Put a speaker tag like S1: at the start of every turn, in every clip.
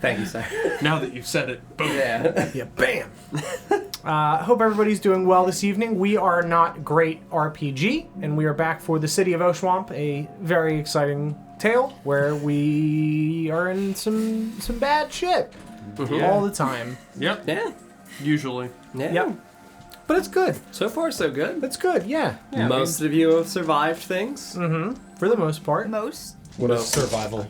S1: Thank you, sir.
S2: Now that you've said it, boom.
S1: Yeah, bam.
S3: Hope everybody's doing well this evening. We are NotGreatRPG, and we are back for the City of Oshuamp, a very exciting tale where we are in some bad shit all the time.
S2: Yep.
S1: Yeah.
S2: Usually.
S1: Yeah.
S3: Yep. But it's good.
S1: So far, so good.
S3: It's good, yeah.
S1: Most of you have survived things.
S3: For the most part.
S4: Most.
S5: What is survival?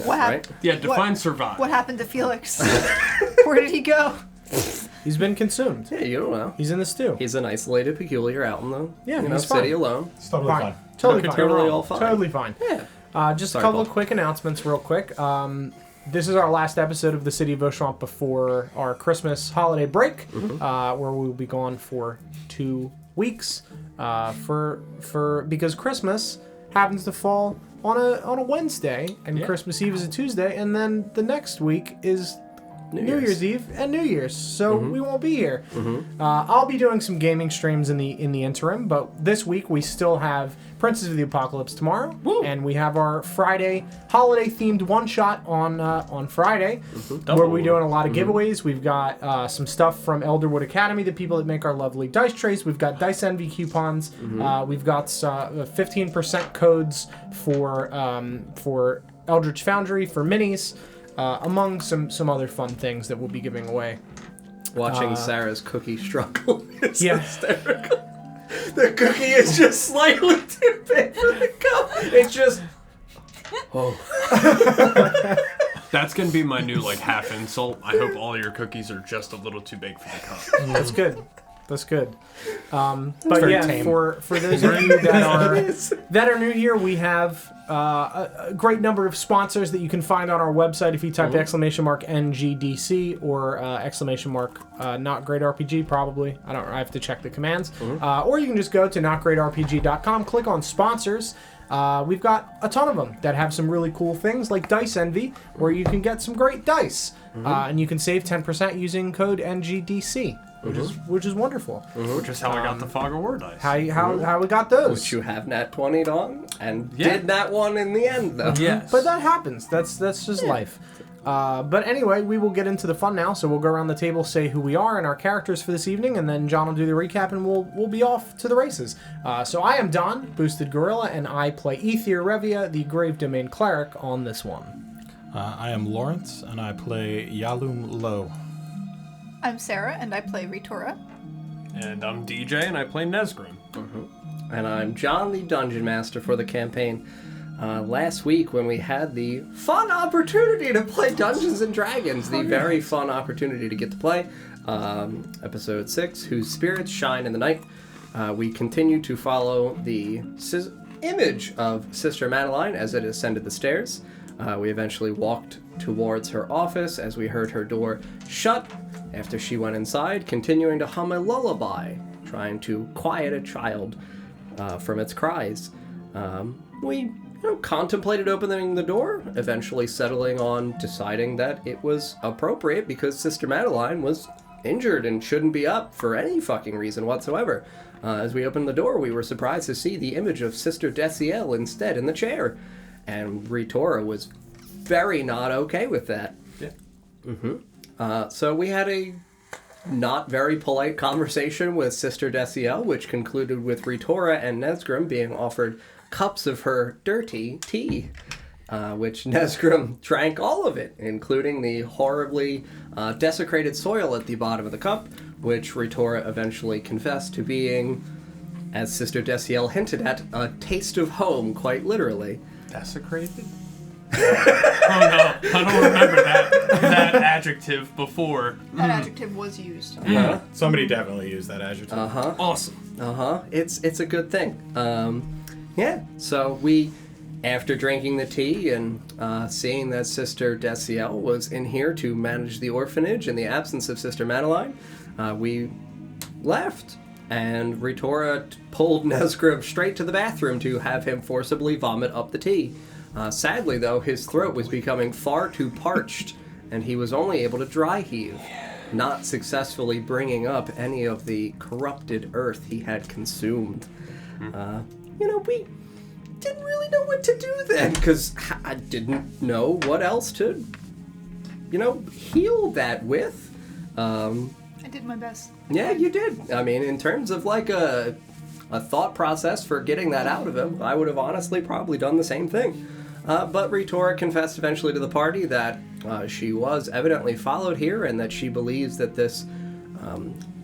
S4: What happened?
S1: Right?
S2: Yeah, define survive.
S4: What happened to Felix? Where did he go?
S3: He's been consumed.
S1: Yeah, you don't know.
S3: He's in the stew.
S1: He's an isolated peculiar out in the
S3: he's
S1: city
S3: fine.
S1: alone.
S5: It's totally fine.
S3: Totally fine.
S1: Totally all fine.
S3: Totally fine.
S1: Yeah.
S3: Just
S1: Sorry,
S3: a couple
S1: Paul.
S3: of quick announcements real quick. This is our last episode of the City of Oshuamp before our Christmas holiday break, where we'll be gone for 2 weeks because Christmas happens to fall on a Wednesday, and Christmas Eve is a Tuesday, and then the next week is New Year's Eve and New Year's, so we won't be here. I'll be doing some gaming streams in the interim, but this week we still have Princes of the Apocalypse tomorrow, and we have our Friday holiday-themed one-shot on Friday, where we're doing a lot of giveaways. We've got some stuff from Elderwood Academy, the people that make our lovely dice trays. We've got Dice Envy coupons. We've got 15% codes for Eldritch Foundry for minis. Among some other fun things that we'll be giving away.
S1: Watching Sarah's cookie struggle is hysterical. The cookie is just slightly too big for the cup. It's just... Oh.
S2: That's going to be my new, half insult. I hope all your cookies are just a little too big for the cup.
S3: That's good. That's good. But
S5: very
S3: yeah,
S5: tame.
S3: for those of you that are new here, we have a great number of sponsors that you can find on our website if you type !NGDC or !NotGreatRPG probably. I have to check the commands. Or you can just go to NotGreatRPG.com, click on sponsors. We've got a ton of them that have some really cool things like Dice Envy, where you can get some great dice. And you can save 10% using code NGDC. Which is wonderful.
S2: Which is how I got the Fog of War dice.
S3: How we got those?
S1: Which you have nat 20'd on, and did nat 1 in the end, though.
S2: Yes.
S3: But that happens. That's just life. But anyway, we will get into the fun now. So we'll go around the table, say who we are and our characters for this evening, and then John will do the recap, and we'll be off to the races. So I am Don, Boosted Gorilla, and I play Ether Revia, the Grave Domain Cleric, on this one.
S5: I am Lawrence, and I play Yalum Lo.
S4: I'm Sarah, and I play Ritora.
S2: And I'm DJ, and I play Nesgrim.
S1: And I'm John, the Dungeon Master for the campaign. Last week, when we had the fun opportunity to play Dungeons and Dragons, very fun opportunity to get to play, episode 6, Whose Spirits Shine in the Night, we continue to follow the image of Sister Madeline as it ascended the stairs. We eventually walked towards her office as we heard her door shut after she went inside, continuing to hum a lullaby, trying to quiet a child from its cries. We contemplated opening the door, eventually settling on deciding that it was appropriate because Sister Madeline was injured and shouldn't be up for any fucking reason whatsoever. As we opened the door, we were surprised to see the image of Sister Desielle instead in the chair. And Ritora was very not okay with that. Yeah. So we had a not very polite conversation with Sister Desielle, which concluded with Ritora and Nesgrim being offered cups of her dirty tea, which Nesgrim drank all of it, including the horribly desecrated soil at the bottom of the cup, which Ritora eventually confessed to being, as Sister Desielle hinted at, a taste of home, quite literally.
S2: Desecrated? Oh no, I don't remember that adjective before.
S4: That adjective was used.
S5: Somebody definitely used that adjective.
S2: Awesome.
S1: It's a good thing. So we, after drinking the tea and seeing that Sister Desielle was in here to manage the orphanage in the absence of Sister Madeline, we left. And Ritora pulled Nesgrim straight to the bathroom to have him forcibly vomit up the tea. Sadly, though, his throat was becoming far too parched, and he was only able to dry heave, not successfully bringing up any of the corrupted earth he had consumed. We didn't really know what to do then, because I didn't know what else to heal that with.
S4: I did my best.
S1: Yeah, you did. I mean, in terms of like a thought process for getting that out of him, I would have honestly probably done the same thing. But Ritora confessed eventually to the party that she was evidently followed here and that she believes that this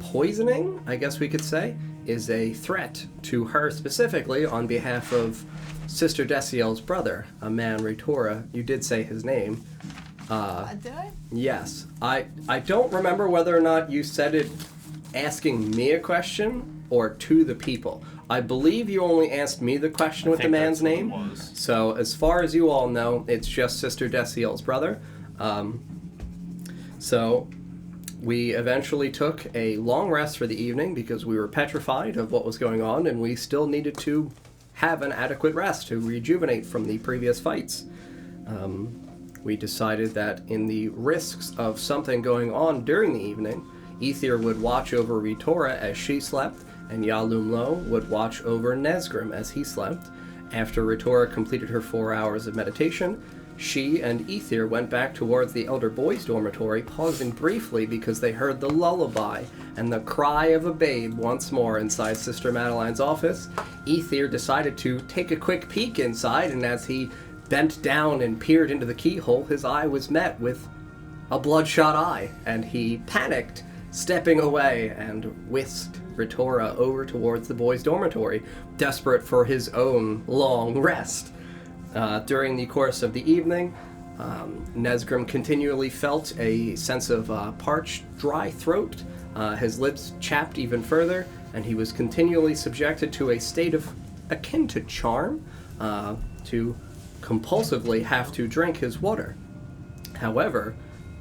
S1: poisoning, I guess we could say, is a threat to her specifically on behalf of Sister Desielle's brother, a man, Ritora. You did say his name.
S4: Did I?
S1: Yes. I don't remember whether or not you said it asking me a question or to the people. I believe you only asked me the question with the man's name. So as far as you all know, it's just Sister Desielle's brother. So we eventually took a long rest for the evening because we were petrified of what was going on and we still needed to have an adequate rest to rejuvenate from the previous fights. We decided that in the risks of something going on during the evening, Ether would watch over Ritora as she slept, and Yalum Lo would watch over Nesgrim as he slept. After Ritora completed her 4 hours of meditation, she and Ether went back towards the elder boys' dormitory, pausing briefly because they heard the lullaby and the cry of a babe once more inside Sister Madeline's office. Ether decided to take a quick peek inside, and as he bent down and peered into the keyhole, his eye was met with a bloodshot eye, and he panicked, stepping away and whisked Ritora over towards the boys' dormitory, desperate for his own long rest. During the course of the evening, Nesgrim continually felt a sense of parched, dry throat. His lips chapped even further, and he was continually subjected to a state of akin to charm, to compulsively have to drink his water. However,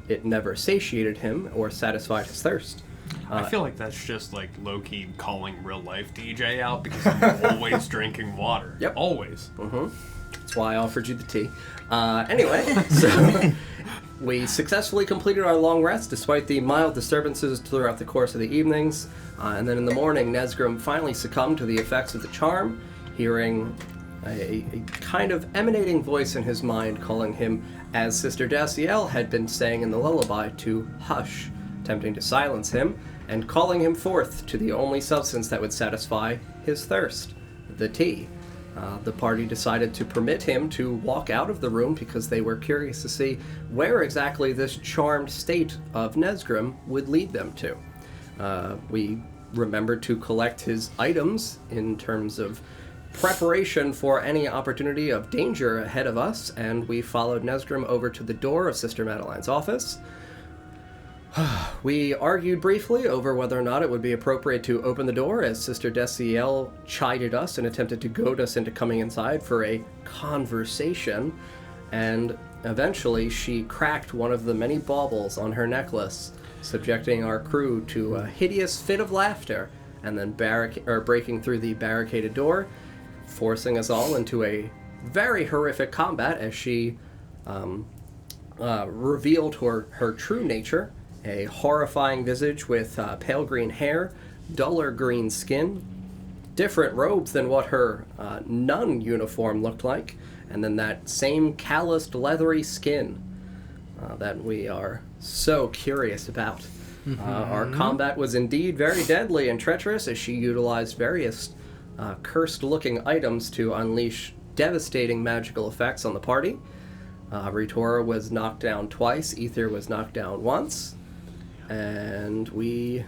S1: it never satiated him or satisfied his thirst.
S2: I feel like that's just like low-key calling real-life DJ out because I'm always drinking water.
S1: Yep.
S2: Always.
S1: Mm-hmm. That's why I offered you the tea. Anyway, so we successfully completed our long rest despite the mild disturbances throughout the course of the evenings. And then in the morning, Nesgrim finally succumbed to the effects of the charm, hearing a kind of emanating voice in his mind calling him, as Sister Desielle had been saying in the lullaby, to hush, attempting to silence him, and calling him forth to the only substance that would satisfy his thirst, the tea. The party decided to permit him to walk out of the room because they were curious to see where exactly this charmed state of Nesgrim would lead them to. We remembered to collect his items in terms of preparation for any opportunity of danger ahead of us, and we followed Nesgrim over to the door of Sister Madeline's office. We argued briefly over whether or not it would be appropriate to open the door, as Sister Desielle chided us and attempted to goad us into coming inside for a conversation, and eventually she cracked one of the many baubles on her necklace, subjecting our crew to a hideous fit of laughter, and then breaking through the barricaded door, forcing us all into a very horrific combat as she revealed her true nature, a horrifying visage with pale green hair, duller green skin, different robes than what her nun uniform looked like, and then that same calloused, leathery skin that we are so curious about. Our combat was indeed very deadly and treacherous as she utilized various cursed-looking items to unleash devastating magical effects on the party. Ritora was knocked down twice, Ether was knocked down once, and we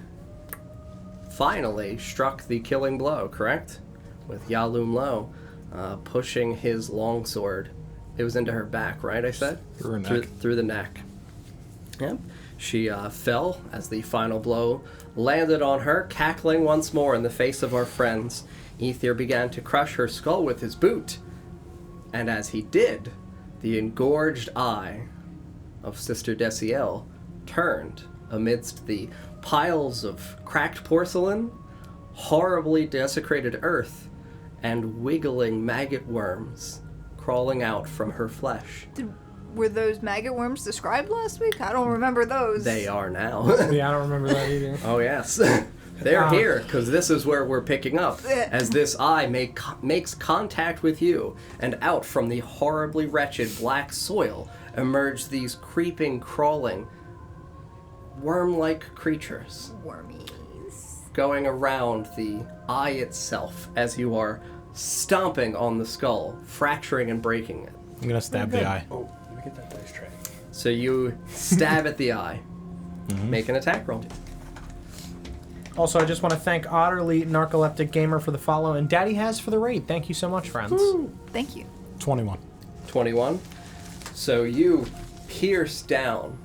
S1: finally struck the killing blow, correct? With Yalum Lo pushing his longsword. It was into her back, right, I said?
S5: Through her neck.
S1: Through the neck. Yep. She fell as the final blow landed on her, cackling once more in the face of our friends. Ether began to crush her skull with his boot, and as he did, the engorged eye of Sister Desielle turned amidst the piles of cracked porcelain, horribly desecrated earth, and wiggling maggot worms crawling out from her flesh.
S4: Were those maggot worms described last week? I don't remember those.
S1: They are now.
S3: Yeah, I don't remember that either.
S1: Oh, yes. They're here, because this is where we're picking up, as this eye makes contact with you, and out from the horribly wretched black soil emerge these creeping, crawling, worm-like creatures
S4: Wormies.
S1: going around the eye itself as you are stomping on the skull, fracturing and breaking it.
S5: I'm gonna stab the eye.
S2: Oh, let me get that dice tray.
S1: So you stab at the eye. Make an attack roll.
S3: Also, I just want to thank Otterly Narcoleptic Gamer for the follow, and Daddy Has for the raid. Thank you so much, friends.
S4: Thank you.
S5: 21.
S1: 21. So you pierce down,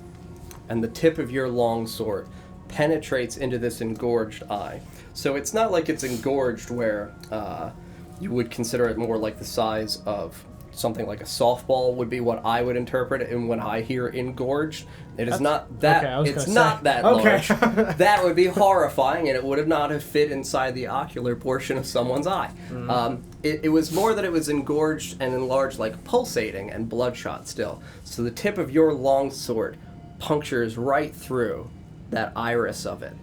S1: and the tip of your long sword penetrates into this engorged eye. So it's not like it's engorged where you would consider it more like the size of something like a softball would be what I would interpret it. And when I hear engorged, it is not that.
S3: Okay,
S1: it's not that large. That would be horrifying, and it would not have fit inside the ocular portion of someone's eye. It was more that it was engorged and enlarged, like pulsating and bloodshot still. So the tip of your long sword punctures right through that iris of it,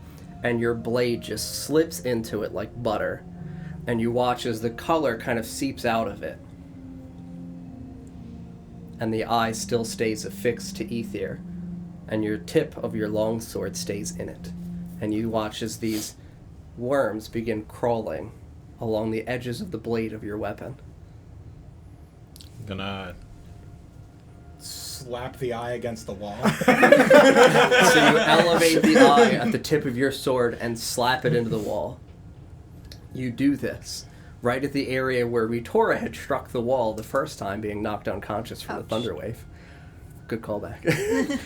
S1: and your blade just slips into it like butter, and you watch as the color kind of seeps out of it, and the eye still stays affixed to Ether, and your tip of your longsword stays in it, and you watch as these worms begin crawling along the edges of the blade of your weapon.
S5: I'm gonna slap the eye against the wall.
S1: So you elevate the eye at the tip of your sword and slap it into the wall. You do this right at the area where Ritora had struck the wall the first time, being knocked unconscious from the thunder wave. Good callback.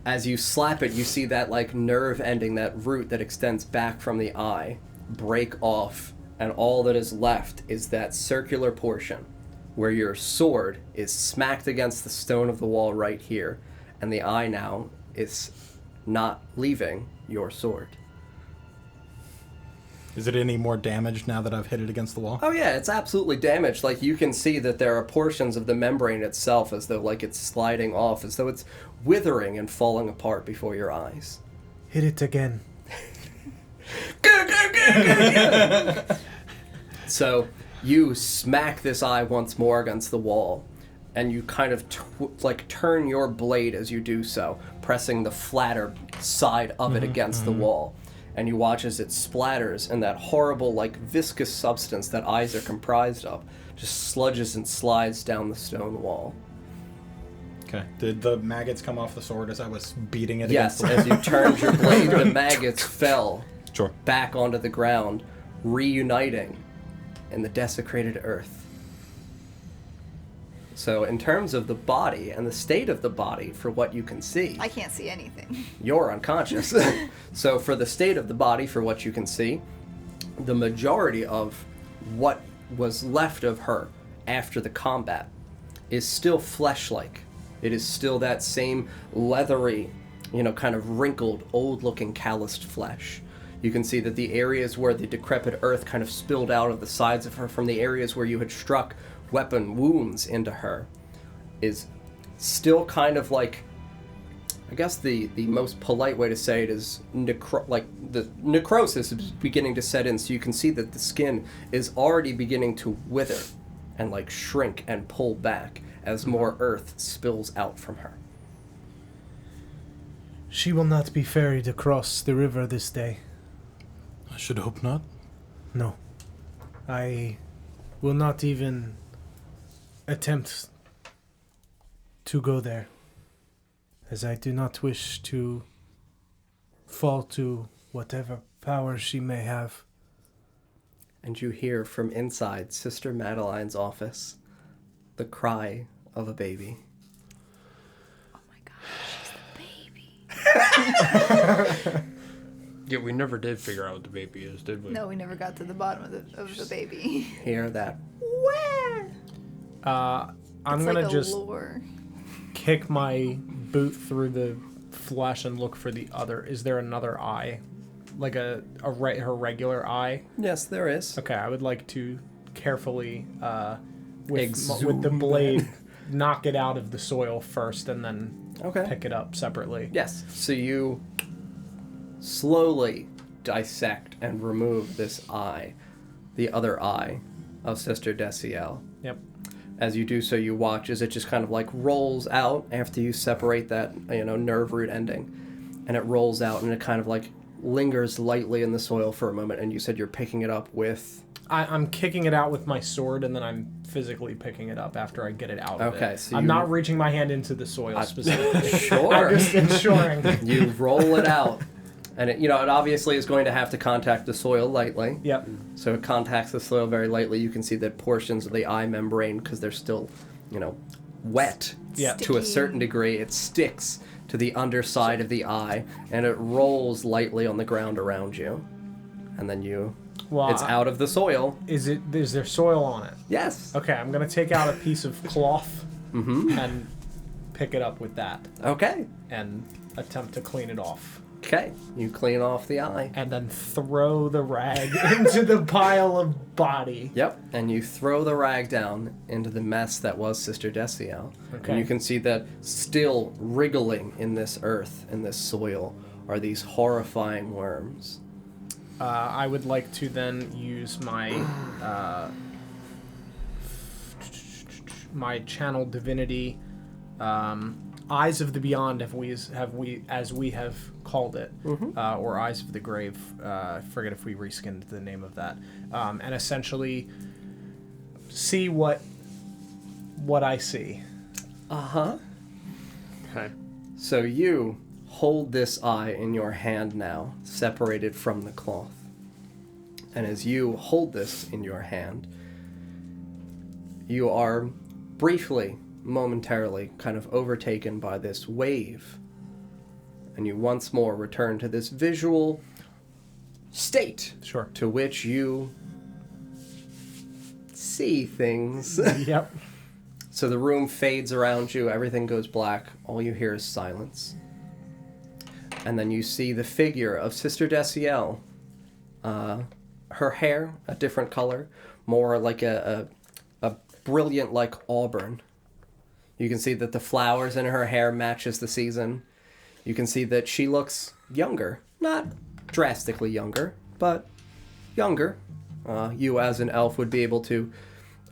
S1: As you slap it, you see that like nerve ending, that root that extends back from the eye, break off, and all that is left is that circular portion where your sword is smacked against the stone of the wall right here, and the eye now is not leaving your sword.
S5: Is it any more damaged now that I've hit it against the wall?
S1: Oh yeah, it's absolutely damaged. Like, you can see that there are portions of the membrane itself as though like it's sliding off, as though it's withering and falling apart before your eyes.
S3: Hit it again.
S1: So you smack this eye once more against the wall, and you kind of turn your blade as you do so, pressing the flatter side of it against the wall. And you watch as it splatters, and that horrible, like, viscous substance that eyes are comprised of just sludges and slides down the stone wall.
S5: Okay. Did the maggots come off the sword as I was beating it
S1: Yes,
S5: against the wall?
S1: as you turned your blade, the maggots fell
S5: Sure.
S1: back onto the ground, reuniting in the desecrated earth. So in terms of the body and the state of the body, for what you can see,
S4: I can't see anything.
S1: you're unconscious. So for the state of the body, for what you can see, the majority of what was left of her after the combat is still flesh-like. It is still that same leathery, kind of wrinkled, old-looking calloused flesh. You can see that the areas where the decrepit earth kind of spilled out of the sides of her from the areas where you had struck weapon wounds into her is still kind of like, I guess the most polite way to say it is the necrosis is beginning to set in, so you can see that the skin is already beginning to wither and like shrink and pull back as more earth spills out from her.
S3: She will not be ferried across the river this day.
S5: I should hope not.
S3: No. I will not even attempt to go there, as I do not wish to fall to whatever power she may have.
S1: And you hear from inside Sister Madeline's office the cry of a baby.
S4: Oh my gosh, she's the baby.
S2: Yeah, we never did figure out what the baby is, did we?
S4: No, we never got to the bottom of the baby.
S1: Hear that?
S4: Where?
S3: I'm
S4: It's
S3: gonna
S4: like a
S3: just
S4: lure.
S3: kick my boot through the flesh and look for the other. Is there another eye? Like her regular eye?
S1: Yes, there is.
S3: Okay, I would like to carefully, with
S1: Exhume
S3: the blade, knock it out of the soil first and then pick it up separately.
S1: Yes. So you slowly dissect and remove this eye, the other eye of Sister Desielle.
S3: Yep.
S1: As you do so, you watch as it just kind of like rolls out after you separate that, nerve root ending. And it rolls out and it kind of like lingers lightly in the soil for a moment. And you said you're picking it up with...
S3: I'm kicking it out with my sword, and then I'm physically picking it up after I get it out of it.
S1: Okay, so
S3: I'm not reaching my hand into the soil specifically.
S1: Sure.
S3: I'm just ensuring.
S1: You roll it out. And it obviously is going to have to contact the soil lightly.
S3: Yep.
S1: So it contacts the soil very lightly. You can see that portions of the eye membrane, because they're still, wet to a certain degree, it sticks to the underside of the eye, and it rolls lightly on the ground around you. And then it's out of the soil.
S3: Is there soil on it?
S1: Yes.
S3: Okay, I'm going to take out a piece of cloth and pick it up with that.
S1: Okay.
S3: And attempt to clean it off.
S1: Okay. You clean off the eye.
S3: And then throw the rag into the pile of body.
S1: Yep. And you throw the rag down into the mess that was Sister Desielle.
S3: Okay.
S1: And you can see that still wriggling in this earth, in this soil, are these horrifying worms.
S3: I would like to then use my my channel divinity, Eyes of the Beyond, as we have called it, or Eyes of the Grave. I forget if we reskinned the name of that, and essentially see what I see.
S2: Okay.
S1: So you hold this eye in your hand now, separated from the cloth. And as you hold this in your hand, you are briefly, momentarily, kind of overtaken by this wave. And you once more return to this visual state to which you see things.
S3: Yep.
S1: So the room fades around you, everything goes black, all you hear is silence. And then you see the figure of Sister Desielle. Her hair, a different color, more like a brilliant like auburn. You can see that the flowers in her hair matches the season. You can see that she looks younger. Not drastically younger, but younger. You as an elf would be able to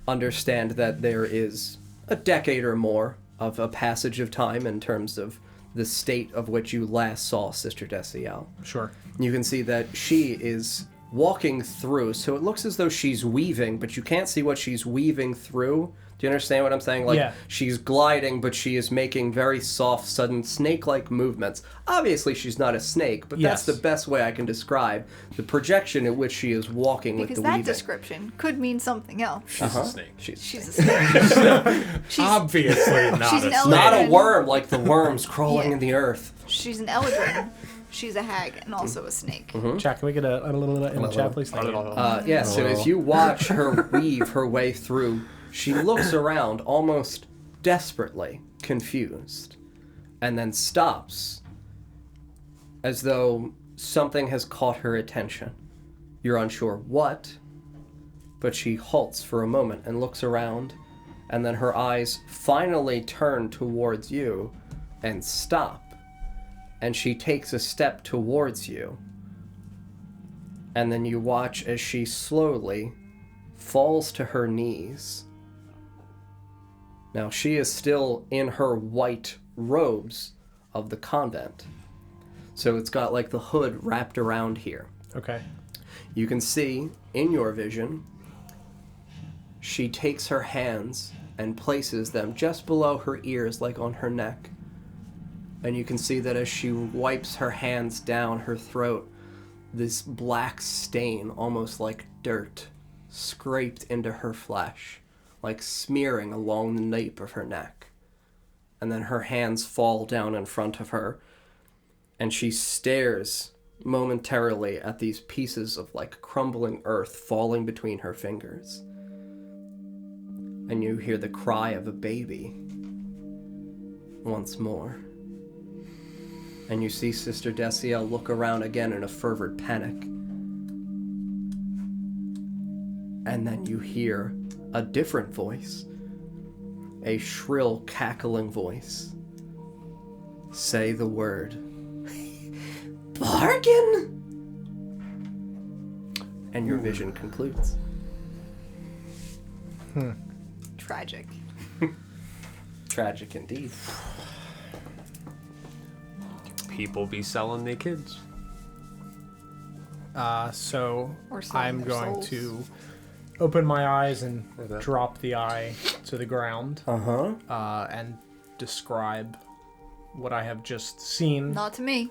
S1: understand that there is a decade or more of a passage of time in terms of the state of which you last saw Sister Desielle.
S3: Sure.
S1: You can see that she is walking through, so it looks as though she's weaving, but you can't see what she's weaving through. Do you understand what I'm saying? Like,
S3: yeah.
S1: She's gliding, but she is making very soft, sudden, snake-like movements. Obviously, she's not a snake, but that's the best way I can describe the projection at which she is walking with the weaving.
S4: Because that description could mean something else.
S2: She's a snake.
S4: She's a snake. She's
S5: obviously not
S4: she's
S5: a
S4: an
S5: snake.
S1: Not a
S4: Eldrin.
S1: worm like the worms crawling
S4: Yeah.
S1: in the earth.
S4: She's an Eldrin. She's a hag and also a snake.
S3: Chat, can we get a little in the chat, please? Thank you.
S1: So as you watch her weave her way through, she looks around almost desperately confused, and then stops as though something has caught her attention. You're unsure what, but she halts for a moment and looks around, and then her eyes finally turn towards you and stop. And she takes a step towards you. And then you watch as she slowly falls to her knees. Now, she is still in her white robes of the convent. So it's got like the hood wrapped around here.
S3: Okay.
S1: You can see in your vision, she takes her hands and places them just below her ears, like on her neck. And you can see that as she wipes her hands down her throat, this black stain, almost like dirt, scraped into her flesh, like smearing along the nape of her neck. And then her hands fall down in front of her, and she stares momentarily at these pieces of like crumbling earth falling between her fingers. And you hear the cry of a baby once more. And you see Sister Desielle look around again in a fervent panic. And then you hear a different voice, a shrill, cackling voice, say the word, bargain! And your vision concludes.
S4: Tragic.
S1: Tragic indeed.
S2: People be selling their kids.
S3: So
S4: Or selling
S3: I'm
S4: their
S3: going
S4: souls.
S3: to open my eyes and
S2: Or that.
S3: drop the eye to the ground and describe what I have just seen.
S4: Not to me.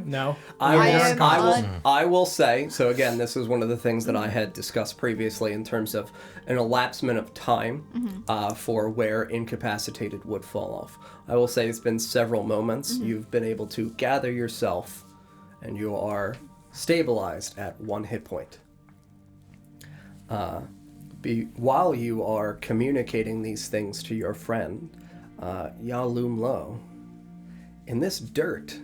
S3: No?
S1: I will say, so again, this is one of the things that I had discussed previously in terms of an elapsement of time for where incapacitated would fall off. I will say it's been several moments. You've been able to gather yourself, and you are stabilized at 1 hit point. While you are communicating these things to your friend, Yalum Lo, in this dirt,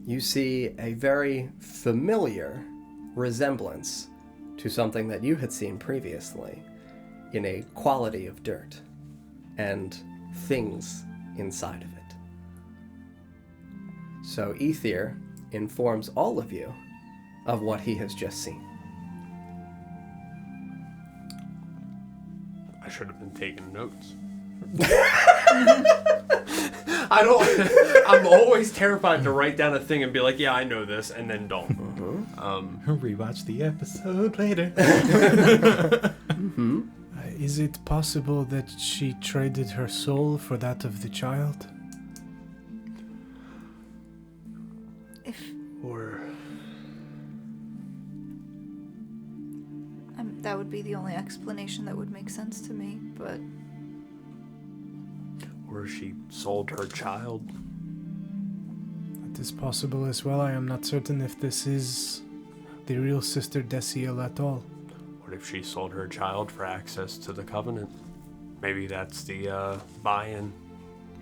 S1: you see a very familiar resemblance to something that you had seen previously in a quality of dirt and things inside of it. So Ether informs all of you of what he has just seen.
S2: I should have been taking notes. I'm always terrified to write down a thing and be like, yeah, I know this, and then don't.
S5: Rewatch the episode later.
S3: Is it possible that she traded her soul for that of the child?
S2: Or
S4: That would be the only explanation that would make sense to me, but
S2: she sold her child.
S3: That is possible as well. I am not certain if this is the real Sister Desielle at all.
S2: What if she sold her child for access to the Covenant? Maybe that's the buy-in.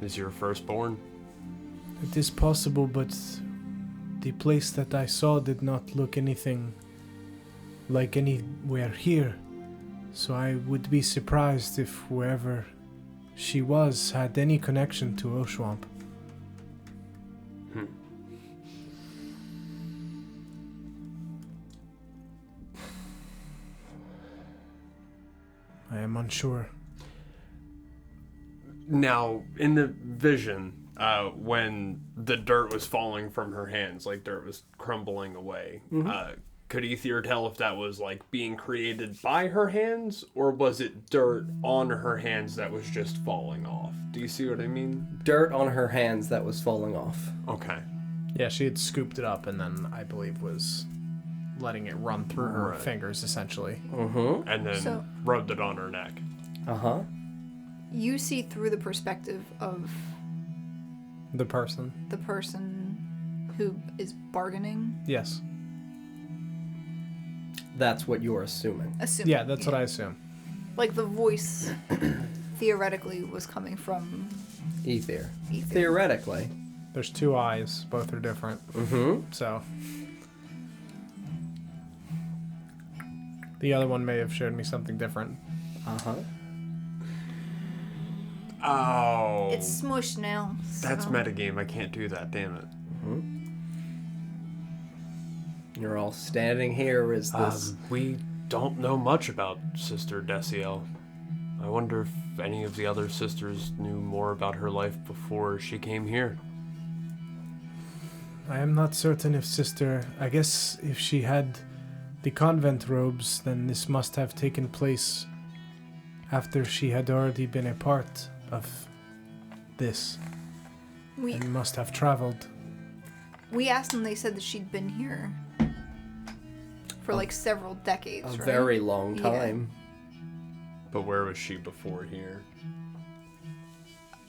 S2: Is your firstborn?
S3: It is possible, but the place that I saw did not look anything like anywhere here. So I would be surprised if whoever she was had any connection to Oshuamp. I am unsure.
S2: Now, in the vision, when the dirt was falling from her hands, like dirt was crumbling away, could Ether tell if that was like being created by her hands, or was it dirt on her hands that was just falling off? Do you see what I mean?
S1: Dirt on her hands that was falling off.
S2: Okay.
S3: Yeah, she had scooped it up and then I believe was letting it run through her fingers, essentially.
S2: And then
S4: So-
S2: rubbed it on her neck.
S4: you see through the perspective of
S3: The person.
S4: the person who is bargaining.
S3: Yes.
S1: That's what you're assuming.
S4: Assuming,
S3: Yeah, that's what I assume.
S4: Like the voice theoretically was coming from
S1: Ether.
S4: Ether.
S1: Theoretically.
S3: There's 2 eyes. Both are different. So. The other one may have showed me something different.
S2: Oh.
S4: It's smushed now.
S2: That's
S4: so-
S2: metagame. I can't do that, damn it.
S1: You're all standing here as this...
S2: We don't know much about Sister Desielle. I wonder if any of the other sisters knew more about her life before she came here.
S3: I am not certain if Sister... I guess if she had the convent robes, then this must have taken place after she had already been a part of this.
S4: We
S3: And must have traveled.
S4: asked them. They said that she'd been here for like several decades.
S1: A
S4: right?
S1: very long
S4: Yeah.
S1: time.
S2: But where was she before here?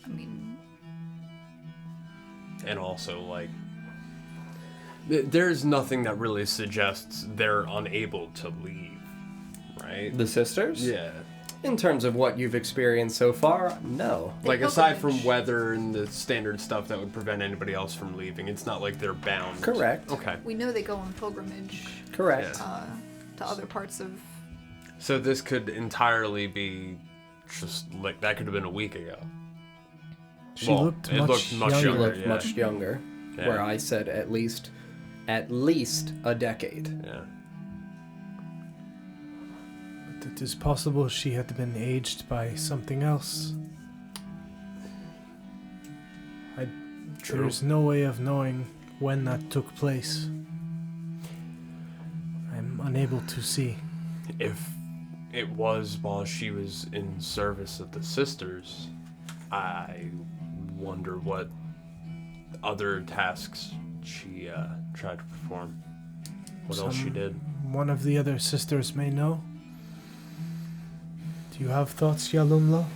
S4: I mean,
S2: And also, like, there's nothing that really suggests they're unable to leave, right?
S1: The sisters?
S2: Yeah.
S1: In terms of what you've experienced so far, no.
S4: They
S2: Like, aside from
S4: pilgrimage.
S2: weather and the standard stuff that would prevent anybody else from leaving, it's not like they're bound.
S1: Correct.
S2: Okay.
S4: we know they go on pilgrimage
S1: Correct.
S2: Yeah.
S4: to other parts of.
S2: So this could entirely be just, like, that could have been a week ago.
S3: She
S2: Well,
S3: looked
S2: it
S3: much
S2: looked much
S1: She
S3: younger.
S2: younger.
S1: looked
S2: yeah.
S1: much younger.
S2: Yeah.
S1: Where I said at least a decade.
S2: Yeah.
S3: It is possible she had been aged by something else.
S2: True.
S3: There's no way of knowing when that took place. I'm unable to see.
S2: If it was while she was in service of the sisters, I wonder what other tasks she tried to perform. What else she did.
S3: One of the other sisters may know. Do you have thoughts, Yalumla?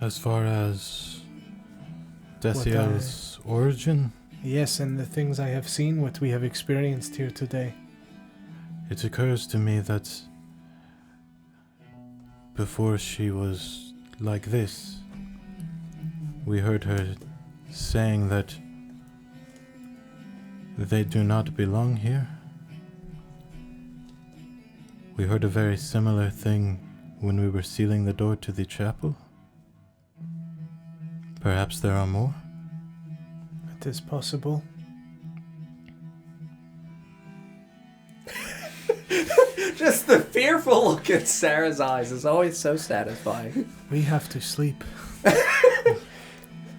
S6: As far as Desielle's origin,
S3: Yes, and the things I have seen, what we have experienced here today.
S6: it occurs to me that before she was like this, we heard her saying that they do not belong here. We heard a very similar thing when we were sealing the door to the chapel. Perhaps there are more?
S3: It is possible.
S1: Just the fearful look in Sarah's eyes is always so satisfying.
S3: We have to sleep.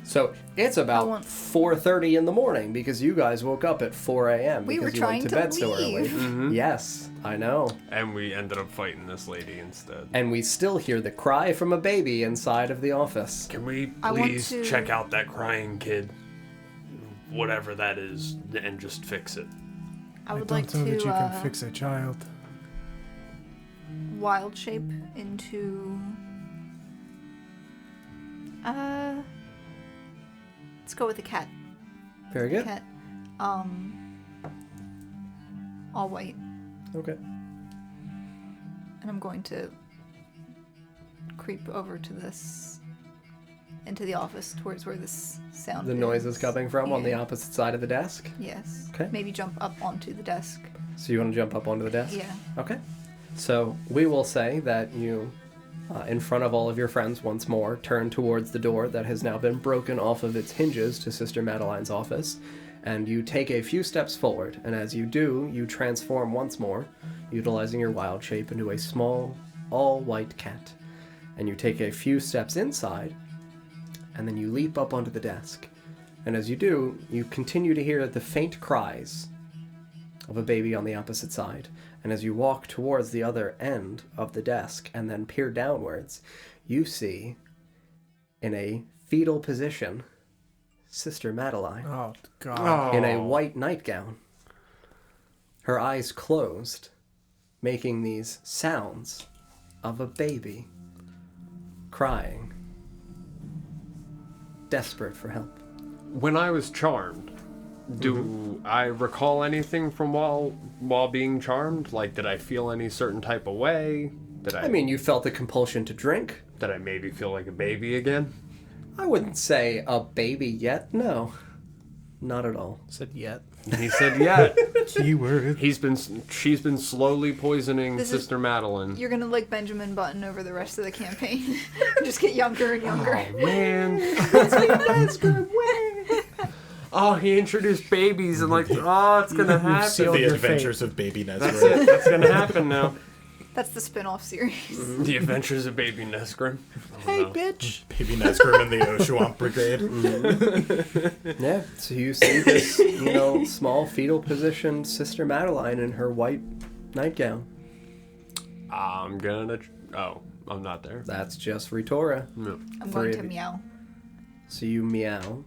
S1: So it's about
S4: want-
S1: 4:30 in the morning because you guys woke up at 4 a.m.
S4: We
S1: because
S4: were
S1: you
S4: trying
S1: went to
S4: to
S1: bed so early.
S4: leave.
S2: Mm-hmm.
S1: Yes, I know.
S2: And we ended up fighting this lady instead.
S1: And we still hear the cry from a baby inside of the office.
S2: Can we
S4: I want
S2: please
S4: to-
S2: check out that crying kid? Whatever that is, and just fix it.
S4: I would
S3: don't
S4: like
S3: know that you
S4: to
S3: can fix a child.
S4: wild shape into. Let's go with a cat.
S1: Very good.
S4: Cat. All white.
S1: Okay.
S4: And I'm going to creep over to this, into the office towards where this sound
S1: The noise is coming from on the
S4: Yeah.
S1: opposite side of the desk.
S4: Yes.
S1: Okay.
S4: Maybe jump up onto the desk.
S1: So you want to jump up onto the desk?
S4: Yeah.
S1: Okay. So we will say that you, in front of all of your friends once more, turn towards the door that has now been broken off of its hinges to Sister Madeline's office, and you take a few steps forward. And as you do, you transform once more, utilizing your wild shape into a small, all-white cat. And you take a few steps inside, and then you leap up onto the desk. And as you do, you continue to hear the faint cries of a baby on the opposite side. And as you walk towards the other end of the desk and then peer downwards, you see, in a fetal position, Sister Madeline
S3: Oh, God.
S1: in a white nightgown. Her eyes closed, making these sounds of a baby crying, desperate for help.
S2: When I was charmed, do I recall anything from while being charmed? Like, did I feel any certain type of way?
S1: I mean, you felt the compulsion to drink.
S2: Did I maybe feel like a baby again?
S1: I wouldn't say a baby yet, no. Not at all.
S3: Said yet.
S2: He said, "Yeah."
S6: Keyword.
S2: She's been slowly poisoning
S4: This is-
S2: Sister Madeline.
S4: You're gonna like Benjamin Button over the rest of the campaign. Just get younger and younger.
S2: Oh man. Oh, he introduced babies and like, oh, it's gonna happen.
S3: sealed
S5: The
S3: your
S5: Adventures of Baby
S2: That's
S5: Nestor.
S2: it. That's gonna happen now.
S4: That's the spin-off series.
S2: The Adventures of Baby Nesgrim.
S3: Hey, bitch.
S5: Baby Nestor and the Oshuamp Brigade.
S1: Yeah, so you see this, small fetal positioned Sister Madeline in her white nightgown.
S2: I'm gonna. Oh, I'm not there.
S1: That's just Ritora.
S2: No.
S4: I'm going to
S1: Three.
S4: meow.
S1: So you meow.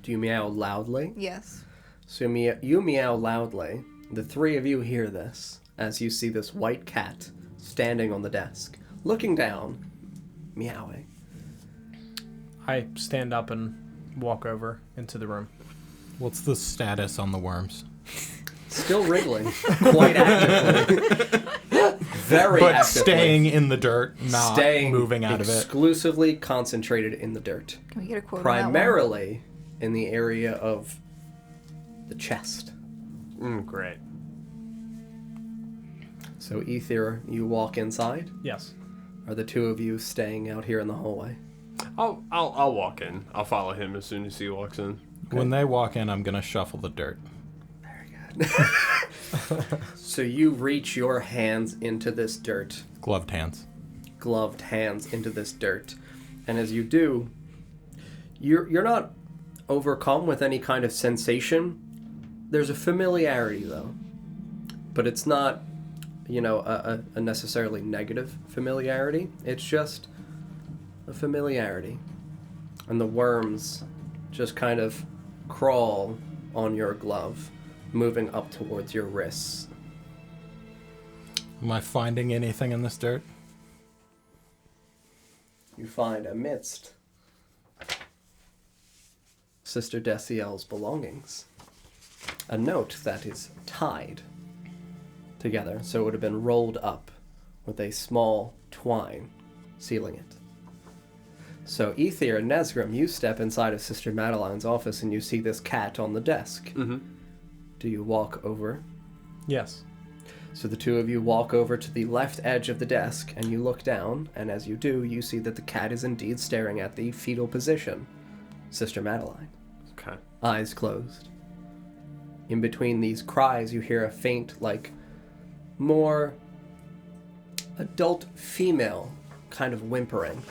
S1: Do you meow loudly?
S4: Yes.
S1: So you meow loudly. The three of you hear this as you see this white cat standing on the desk, looking down, meowing.
S3: I stand up and walk over into the room.
S5: What's the status on the worms?
S1: Still wriggling, quite actively. Very
S5: But
S1: actively.
S5: staying in the dirt, not moving out of it.
S1: Exclusively concentrated in the dirt.
S4: Can we get a quote on that one?
S1: Primarily in the area of the chest.
S2: Great.
S1: So Ether, you walk inside.
S3: Yes.
S1: Are the two of you staying out here in the hallway?
S2: I'll walk in. I'll follow him as soon as he walks in.
S5: When they walk in, I'm gonna shuffle the dirt.
S1: So you reach your hands into this dirt,
S5: Gloved hands.
S1: gloved hands into this dirt, and as you do, you're not overcome with any kind of sensation. There's a familiarity though, but it's not, a necessarily negative familiarity. It's just a familiarity, and the worms just kind of crawl on your glove, moving up towards your wrists.
S5: Am I finding anything in this dirt?
S1: You find amidst Sister Desielle's belongings a note that is tied together, so it would have been rolled up with a small twine sealing it. So Ether and Nesgrim, you step inside of Sister Madeline's office and you see this cat on the desk.
S2: Mm-hmm.
S1: Do you walk over?
S3: Yes.
S1: So the two of you walk over to the left edge of the desk and you look down, and as you do, you see that the cat is indeed staring at the fetal position. Sister Madeline.
S2: Okay.
S1: Eyes closed. In between these cries, you hear a faint, more adult female kind of whimpering,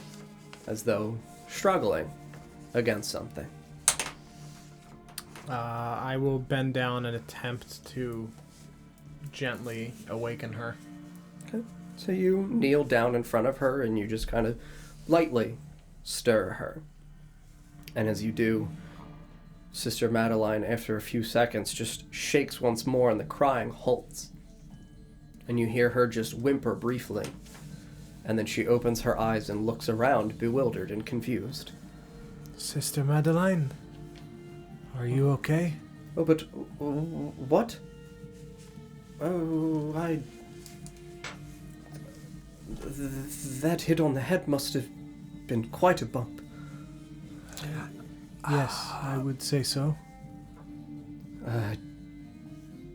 S1: as though struggling against something.
S3: I will bend down and attempt to gently awaken her.
S1: Okay. So you kneel down in front of her and you just kind of lightly stir her. And as you do, Sister Madeline, after a few seconds, just shakes once more and the crying halts. And you hear her just whimper briefly. And then she opens her eyes and looks around, bewildered and confused.
S3: Sister Madeline, are you okay?
S1: Oh, but what? Oh, that hit on the head must have been quite a bump.
S3: Yes, I would say so.
S1: I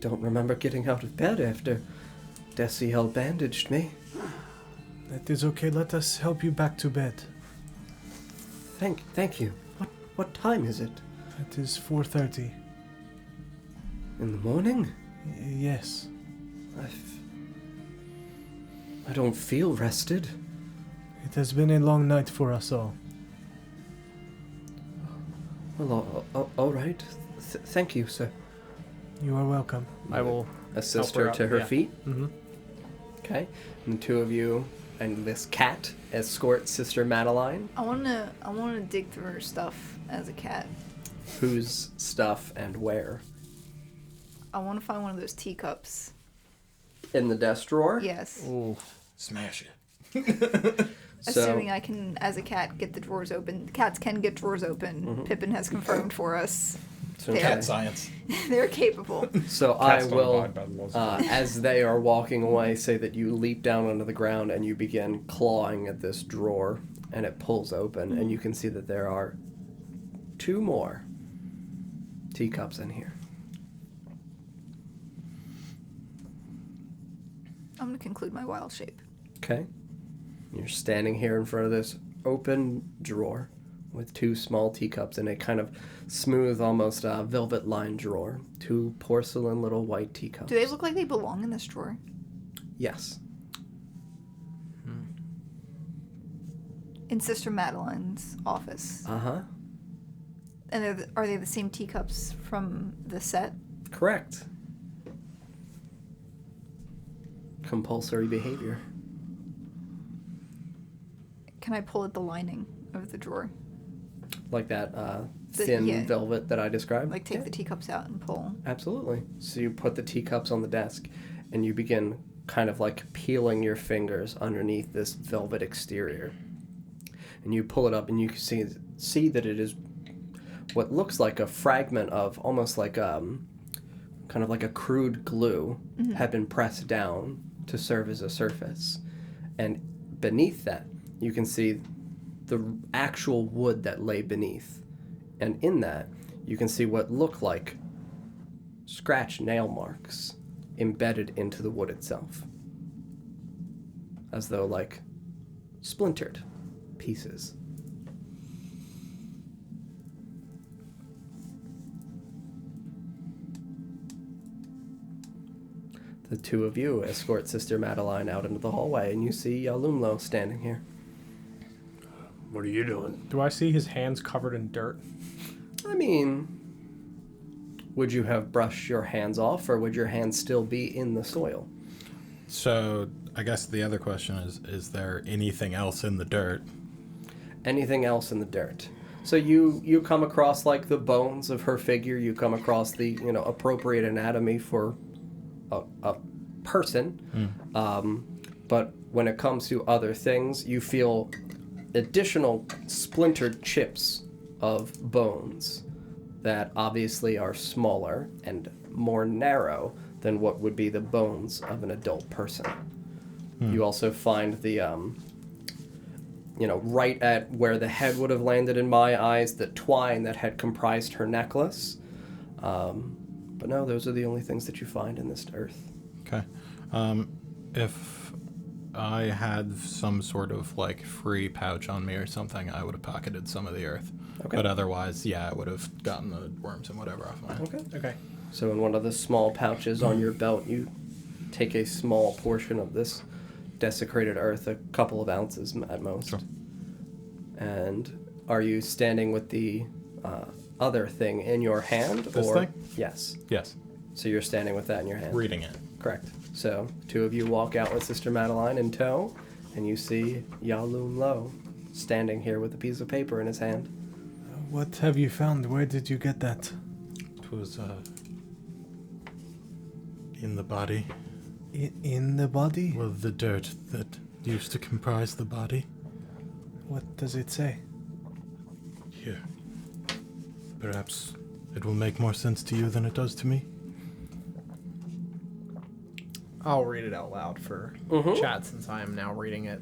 S1: don't remember getting out of bed after Desielle bandaged me.
S3: That is okay. Let us help you back to bed.
S1: Thank you. What time is it?
S3: It is 4:30.
S1: In the morning?
S3: Yes.
S1: I don't feel rested.
S3: It has been a long night for us all.
S1: Well, all right. Thank you, sir.
S3: You are welcome. I will
S1: assist
S3: help
S1: her
S3: her
S1: to
S3: up,
S1: her
S3: yeah.
S1: feet.
S3: Mm-hmm.
S1: Okay. And the two of you and this cat escort Sister Madeline.
S4: I wanna dig through her stuff as a cat.
S1: Whose stuff and where?
S4: I wanna find one of those teacups.
S1: In the desk drawer?
S4: Yes.
S3: Ooh.
S5: Smash it.
S4: Assuming I can, as a cat, get the drawers open. Cats can get drawers open.
S1: Mm-hmm.
S4: Pippin has confirmed for us.
S1: Okay.
S5: Cat science.
S4: They're capable.
S1: So
S2: Cats
S1: I
S2: don't
S1: will,
S2: abide by the laws.
S1: as they are walking away, say that you leap down onto the ground and you begin clawing at this drawer, and it pulls open, and you can see that there are 2 more teacups in here.
S4: I'm gonna conclude my wild shape.
S1: Okay. You're standing here in front of this open drawer with 2 small teacups in a kind of smooth, almost velvet-lined drawer. 2 porcelain little white teacups.
S4: Do they look like they belong in this drawer?
S1: Yes.
S4: In Sister Madeline's office.
S1: Uh-huh.
S4: And are they the same teacups from the set?
S1: Correct. Compulsory behavior.
S4: Can I pull at the lining of the drawer?
S1: Like that thin
S4: yeah.
S1: velvet that I described?
S4: Like take
S1: Yeah.
S4: the teacups out and pull?
S1: Absolutely. So you put the teacups on the desk and you begin kind of like peeling your fingers underneath this velvet exterior. And you pull it up and you can see that it is what looks like a fragment of almost like kind of like a crude glue had been pressed down to serve as a surface. And beneath that, you can see the actual wood that lay beneath. And in that, you can see what look like scratch nail marks embedded into the wood itself. As though like splintered pieces. The two of you escort Sister Madeline out into the hallway, and you see Yalumlo standing here.
S2: What are you doing?
S3: Do I see his hands covered in dirt?
S1: I mean, would you have brushed your hands off, or would your hands still be in the soil?
S6: So, I guess the other question is there anything else in the dirt?
S1: Anything else in the dirt? So you come across, like, the bones of her figure. You come across the, appropriate anatomy for a person. But when it comes to other things, you feel additional splintered chips of bones that obviously are smaller and more narrow than what would be the bones of an adult person. You also find the, right at where the head would have landed in my eyes, the twine that had comprised her necklace. But no, those are the only things that you find in this earth.
S6: Okay. If I had some sort of, like, free pouch on me or something, I would have pocketed some of the earth.
S1: Okay.
S6: But otherwise, yeah, I would have gotten the worms and whatever off my hand.
S3: Okay.
S1: So in one of the small pouches on your belt, you take a small portion of this desecrated earth, a couple of ounces at most.
S6: Sure.
S1: And are you standing with the other thing in your hand?
S6: This
S1: or
S6: thing?
S1: Yes.
S6: Yes.
S1: So you're standing with that in your hand?
S6: Reading it.
S1: Correct. So two of you walk out with Sister Madeline in tow, and you see Yalumlo standing here with a piece of paper in his hand.
S6: What have you found? Where did you get that? It was, in the body.
S3: In the body?
S6: Well, the dirt that used to comprise the body.
S3: What does it say?
S6: Here. Perhaps it will make more sense to you than it does to me.
S3: I'll read it out loud for chat since I am now reading it.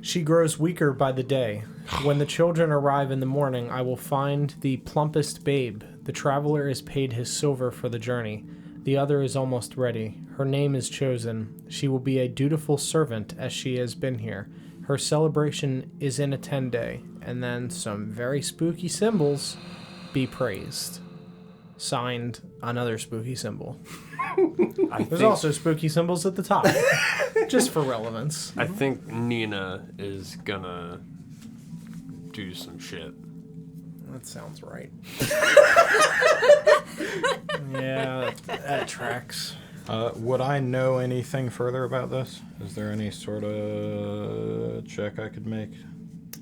S3: She grows weaker by the day. When the children arrive in the morning, I will find the plumpest babe. The traveler is paid his silver for the journey. The other is almost ready. Her name is chosen. She will be a dutiful servant as she has been here. Her celebration is in a 10-day. And then some very spooky symbols. Be praised. Signed, another spooky symbol. There's also spooky symbols at the top. Just for relevance.
S2: I think Nina is gonna do some shit.
S3: That sounds right. Yeah, that tracks.
S6: Would I know anything further about this? Is there any sort of check I could make?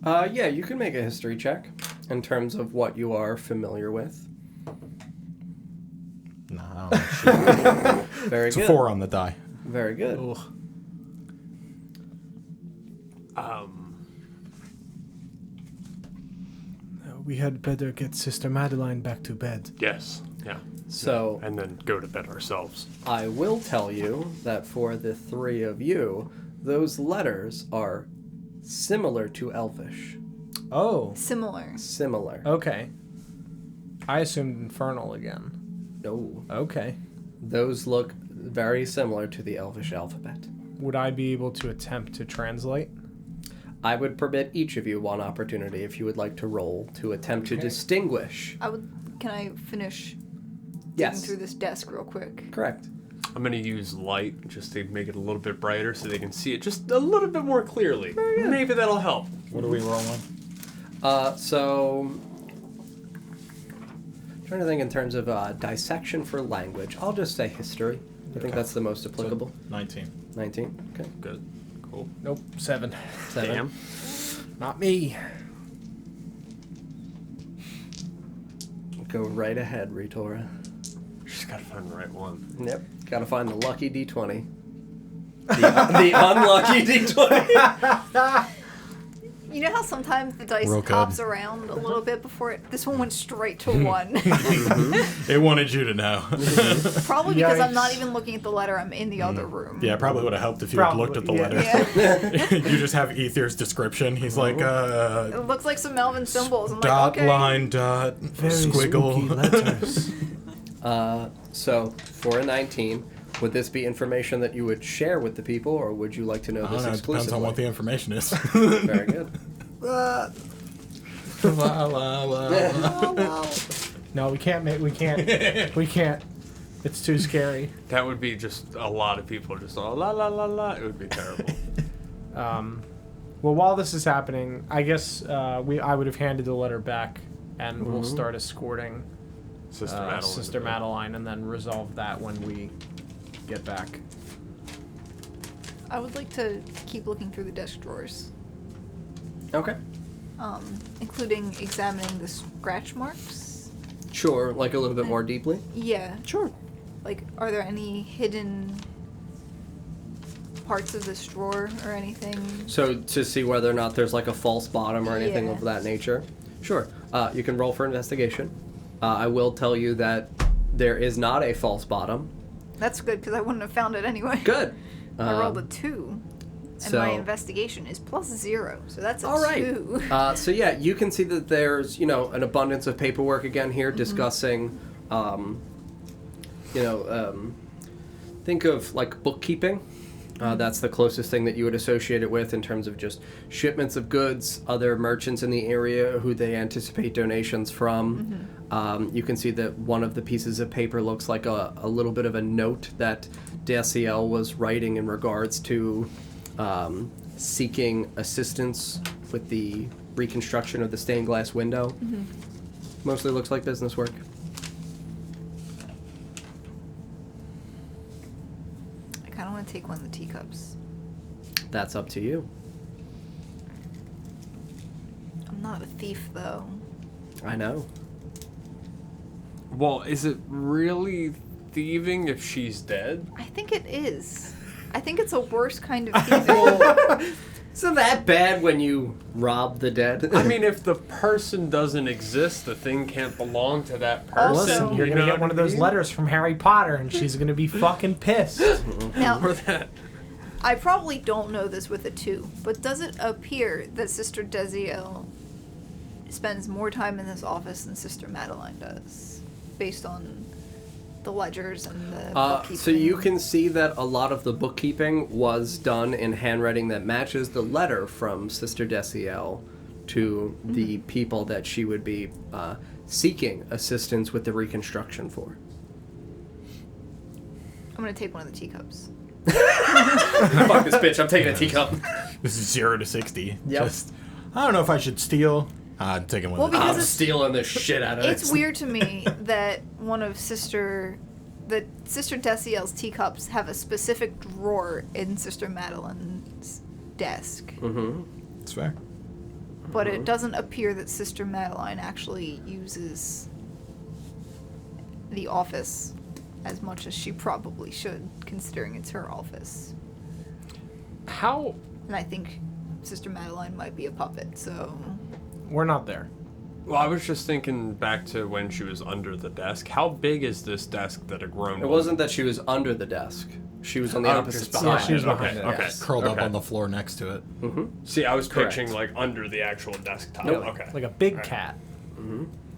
S1: Yeah, you can make a history check in terms of what you are familiar with.
S6: No, I don't know shit.
S1: Very
S6: It's
S1: good.
S6: a 4 on the die.
S1: Very good.
S3: Ugh. We had better get Sister Madeline back to bed.
S2: Yes. Yeah.
S1: So
S2: And then go to bed ourselves.
S1: I will tell you that for the three of you, those letters are similar to Elvish.
S3: Oh,
S4: Similar.
S1: Similar.
S3: okay. I assumed Infernal again.
S1: No.
S3: Okay.
S1: Those look very similar to the Elvish alphabet.
S3: Would I be able to attempt to translate?
S1: I would permit each of you one opportunity if you would like to roll to attempt to distinguish.
S4: Can I finish digging
S1: Yes.
S4: through this desk real quick?
S1: Correct.
S2: I'm gonna use light just to make it a little bit brighter so they can see it just a little bit more clearly. Maybe that'll help.
S5: What are we rolling?
S1: So trying to think in terms of dissection for language. I'll just say history. I think that's the most applicable.
S5: 19.
S1: 19. Okay.
S2: Good. Cool.
S3: Nope, 7.
S1: 7.
S2: Damn.
S3: Not me.
S1: Go right ahead, Ritora.
S2: Just gotta find the right one.
S1: Yep. Gotta find the lucky D20. The unlucky D20.
S4: You know how sometimes the dice
S6: Real good.
S4: hops around a little bit before it? This one went straight to 1.
S6: It wanted you to know.
S4: Probably because I'm not
S3: Yikes.
S4: even looking at the letter. I'm in the other room.
S6: Yeah, probably would have helped if you had
S3: Probably,
S6: looked at the
S3: yeah.
S6: letter.
S4: Yeah.
S6: You just have Aether's description. He's like,
S4: It looks like some Melvin symbols. I'm
S6: dot,
S4: like, okay.
S6: line, dot, squiggle.
S3: letters.
S1: So, for a 19, would this be information that you would share with the people, or would you like to know
S6: I
S1: this
S6: don't know, it depends
S1: exclusively?
S6: on what the information is.
S1: Very good.
S6: La, la, la, la.
S3: No, we can't make. We can't. It's too scary.
S2: That would be just a lot of people just la la la la. It would be terrible.
S3: Well, while this is happening, I guess I would have handed the letter back, and we'll start escorting Sister Madeline, and then resolve that when we get back.
S4: I would like to keep looking through the desk drawers.
S1: Okay.
S4: Including examining the scratch marks.
S1: Sure, like a little bit more deeply?
S4: Yeah.
S1: Sure.
S4: Like, are there any hidden parts of this drawer or anything?
S1: So to see whether or not there's like a false bottom or anything of that nature? Sure. You can roll for investigation. I will tell you that there is not a false bottom.
S4: That's good, because I wouldn't have found it anyway.
S1: Good.
S4: I rolled a 2. And my investigation is +0, so that's a 2.
S1: So yeah, you can see that there's, an abundance of paperwork again here discussing, think of like bookkeeping. That's the closest thing that you would associate it with in terms of just shipments of goods, other merchants in the area who they anticipate donations from. You can see that one of the pieces of paper looks like a little bit of a note that Desielle was writing in regards to seeking assistance with the reconstruction of the stained glass window. Mostly looks like business work.
S4: I kind of want to take one of the teacups.
S1: That's up to you.
S4: I'm not a thief, though.
S1: I know.
S2: Well, is it really thieving if she's dead?
S4: I think it is. I think it's a worse kind of thieving.
S1: Isn't that bad when you rob the dead?
S2: I mean, if the person doesn't exist, the thing can't belong to that person.
S4: Also-
S3: Listen, you're going to get one of those letters from Harry Potter, and she's going to be fucking pissed.
S4: Now,
S2: Or that.
S4: I probably don't know this with a 2, but does it appear that Sister Desielle spends more time in this office than Sister Madeline does, based on the ledgers and the bookkeeping?
S1: So you can see that a lot of the bookkeeping was done in handwriting that matches the letter from Sister Desielle to the people that she would be seeking assistance with the reconstruction for.
S4: I'm going to take one of the teacups.
S1: Fuck this bitch, I'm taking a teacup.
S5: This is 0 to 60.
S1: Yep.
S5: Just, I don't know if I should steal. I'm taking one
S4: Well,
S5: of the
S4: because
S1: I'm
S4: it's-
S1: stealing the shit out of it.
S4: It's weird to me that Sister Desielle's teacups have a specific drawer in Sister Madeline's desk.
S5: It's fair.
S4: But it doesn't appear that Sister Madeline actually uses the office as much as she probably should, considering it's her office.
S2: How?
S4: And I think Sister Madeline might be a puppet, so...
S3: We're not there.
S2: Well, I was just thinking back to when she was under the desk. How big is this desk that a grown
S1: It wasn't that she was under the desk. She was on the opposite
S2: just
S1: side.
S2: behind
S3: Yeah, she was
S2: it.
S3: behind
S2: Okay,
S3: it,
S2: okay.
S3: yes.
S5: Curled up
S2: Okay.
S5: on the floor next to it.
S2: See, I was
S1: Correct.
S2: picturing like under the actual desktop.
S1: Nope.
S2: Okay.
S3: Like a big
S2: Alright.
S3: cat.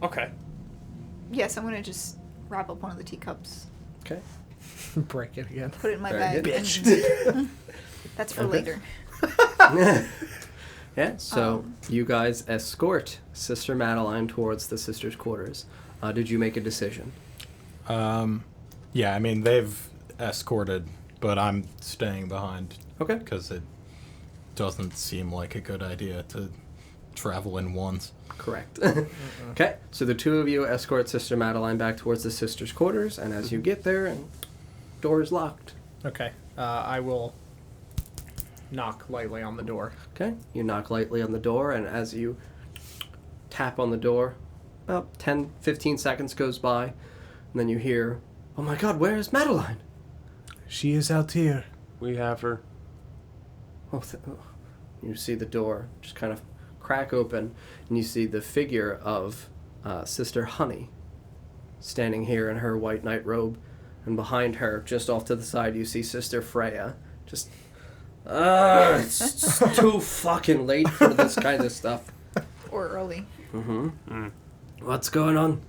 S2: Okay.
S4: Yes, I'm going to just wrap up one of the teacups,
S1: Okay.
S3: Break it again.
S4: put it in my
S1: Very
S4: bag.
S1: good.
S4: and- That's for
S1: Okay.
S4: later.
S1: Yeah, so you guys escort Sister Madeline towards the sisters' quarters. Did you make a decision?
S5: Yeah, I mean, they've escorted, but I'm staying behind.
S1: Okay.
S5: Because it doesn't seem like a good idea to travel in ones.
S1: Correct. Okay, so the two of you escort Sister Madeline back towards the sisters' quarters, and as you get there, door is locked.
S3: Okay. I will knock lightly on the door.
S1: Okay, you knock lightly on the door, and as you tap on the door, about 10, 15 seconds goes by, and then you hear, "Oh my god, where is Madeline?"
S3: She is out here.
S2: We have her.
S1: Oh, you see the door just kind of crack open, and you see the figure of Sister Honey standing here in her white night robe, and behind her, just off to the side, you see Sister Freya. Just, it's too fucking late for this kind of stuff.
S4: Or early.
S1: What's going on?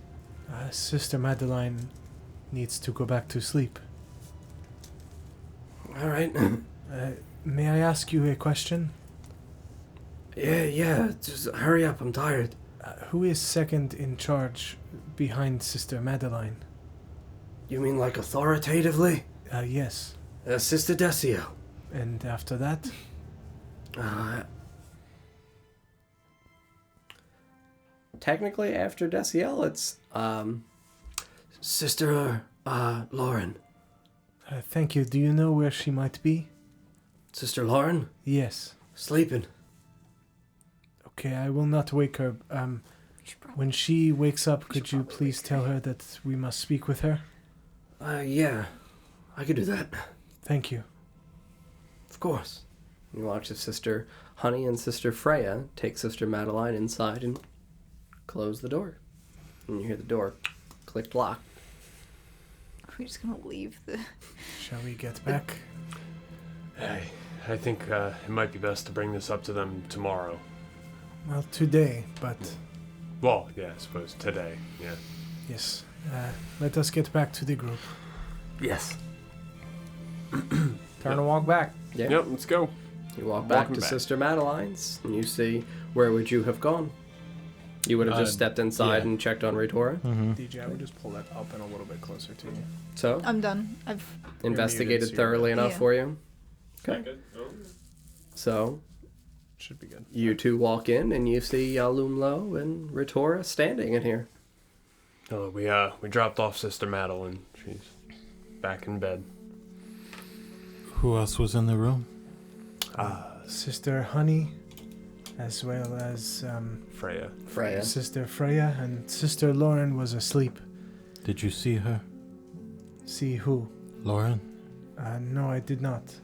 S3: Sister Madeline needs to go back to sleep.
S1: All right.
S3: May I ask you a question?
S1: Yeah, just hurry up, I'm tired.
S3: Who is second in charge behind Sister Madeline?
S1: You mean like authoritatively?
S3: Yes.
S1: Sister Desielle.
S3: And after that?
S1: Technically, after Desielle, it's Sister Lauren.
S3: Thank you. Do you know where she might be?
S1: Sister Lauren?
S3: Yes.
S1: Sleeping.
S3: Okay, I will not wake her. When she wakes up, could you please tell her that we must speak with her?
S1: Yeah. I could do that.
S3: Thank you.
S1: Of course. You watch as Sister Honey and Sister Freya take Sister Madeline inside and close the door. And you hear the door click lock.
S4: We're just gonna leave the...
S3: Shall we get back?
S2: I think it might be best to bring this up to them tomorrow.
S3: Well, today, but...
S2: Well, yeah, I suppose today, yeah.
S3: Yes. Let us get back to the group.
S2: Yes.
S3: Turn and walk back.
S1: Yeah.
S2: Yep, let's go.
S1: You walk back
S2: Walking
S1: to
S2: back.
S1: Sister Madeline's, and you see, where would you have gone? You would have just stepped inside
S5: yeah.
S1: and checked on Ritora.
S5: Mm-hmm.
S3: DJ, I would just pull that up and a little bit closer to you.
S1: So,
S4: I'm done. I've...
S1: investigated
S3: muted, so you're
S1: thoroughly enough
S4: Yeah.
S1: for you. Okay. So,
S3: Should be good.
S1: you two walk in, and you see Yalumlo and Ritora standing in here.
S2: Oh, we dropped off Sister Madeline. She's back in bed.
S5: Who else was in the room?
S3: Sister Honey, as well as
S2: Freya.
S1: Freya.
S3: Sister Freya, and Sister Lauren was asleep.
S5: Did you see her?
S3: See who?
S5: Lauren?
S3: No, I did not.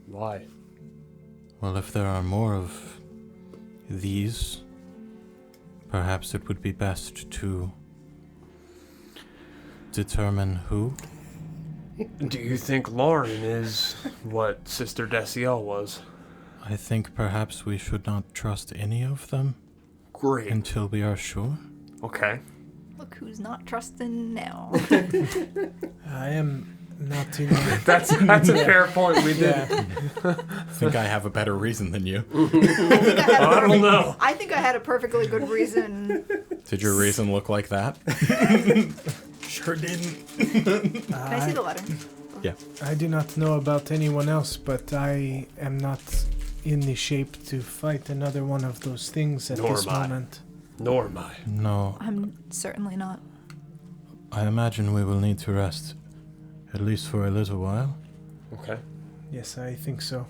S2: Why?
S5: Well, if there are more of these, perhaps it would be best to determine who.
S2: Do you think Lauren is what Sister Desielle was?
S5: I think perhaps we should not trust any of them
S2: Great.
S5: until we are sure.
S2: Okay.
S4: Look who's not trusting now.
S3: I am not in.
S2: That's a fair point. We did.
S3: Yeah.
S5: I think I have a better reason than you.
S2: I don't know.
S4: I think I had a perfectly good reason.
S5: Did your reason look like that? Sure didn't.
S4: Can I see the letter?
S5: Yeah.
S3: I do not know about anyone else, but I am not in the shape to fight another one of those things at
S2: Nor
S3: this
S2: am I.
S3: moment.
S2: Nor am I.
S5: No,
S4: I'm certainly not.
S5: I imagine we will need to rest, at least for a little while.
S2: Okay.
S3: Yes, I think so.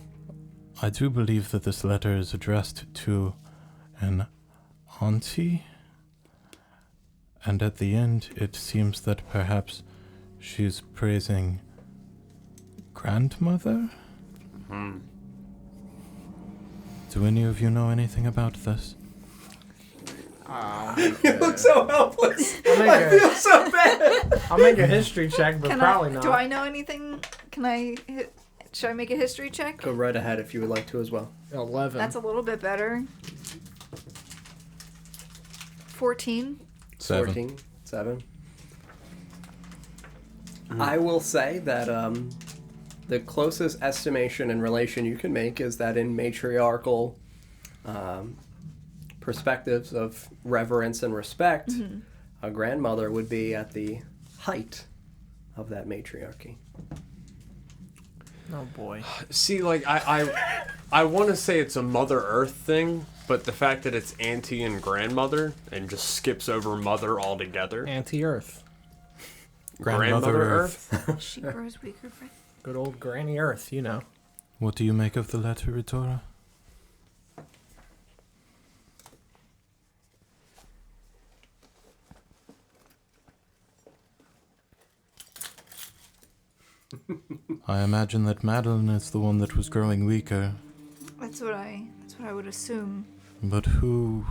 S5: I do believe that this letter is addressed to an auntie, and at the end it seems that perhaps she's praising grandmother?
S2: Hmm.
S5: Do any of you know anything about this?
S1: You look so helpless.
S3: I'll
S1: I feel so bad.
S3: I'll make a history check, but
S4: Can
S3: probably
S4: I?
S3: not.
S4: Do I know anything? Can I? Should I make a history check?
S1: Go right ahead if you would like to as well.
S3: 11.
S4: That's a little bit better. 14.
S5: 7.
S1: 14. 7. I will say that the closest estimation and relation you can make is that in matriarchal perspectives of reverence and respect, a grandmother would be at the height of that matriarchy.
S3: Oh boy.
S2: See, like I want to say it's a Mother Earth thing, but the fact that it's auntie and grandmother and just skips over mother altogether.
S3: Anti-Earth.
S5: Grandmother Earth.
S4: She grows weaker. For...
S3: Good old Granny Earth, you know.
S5: What do you make of the letter, Ritora? I imagine that Madeline is the one that was growing weaker,
S4: That's what I would assume.
S5: but who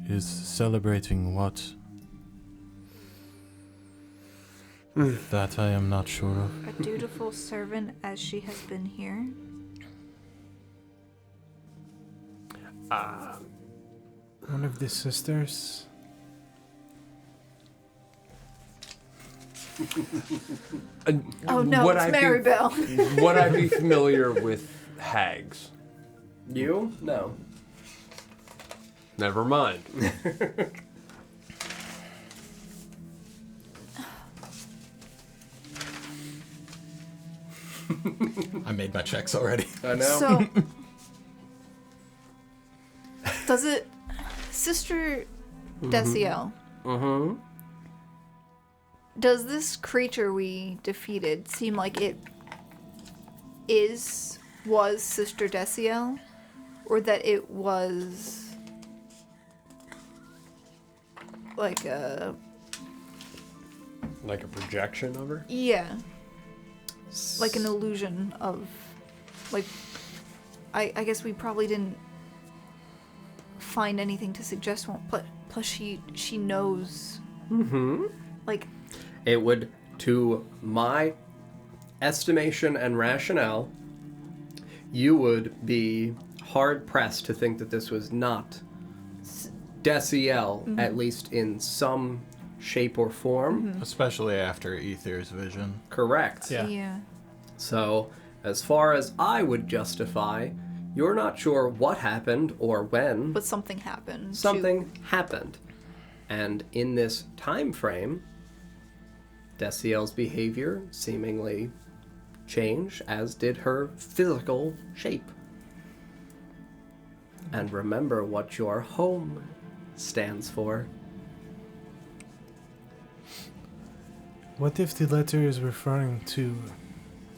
S5: is celebrating what? That I am not sure of.
S4: A dutiful servant as she has been here.
S3: One of the sisters.
S4: Oh no,
S2: would
S4: it's
S2: I
S4: Mary Bell.
S2: Would I be familiar with hags?
S1: You? No.
S2: Never mind.
S6: I made my checks already.
S1: I know.
S4: So, does it, Sister Desielle?
S1: Mm-hmm.
S4: Does this creature we defeated seem like it was Sister Desielle, or that it was like a
S2: projection of her?
S4: Yeah. Like an illusion of, like, I guess we probably didn't find anything to suggest one, but plus she knows.
S1: Mm-hmm.
S4: Like,
S1: it would, to my estimation and rationale, you would be hard-pressed to think that this was not Desielle, at least in some shape or form.
S6: Especially after Ether's vision.
S1: Correct.
S3: Yeah.
S1: So, as far as I would justify, you're not sure what happened or when.
S4: but something happened.
S1: Something happened. And in this time frame, Desielle's behavior seemingly changed, as did her physical shape. And remember what your home stands for.
S3: What if the letter is referring to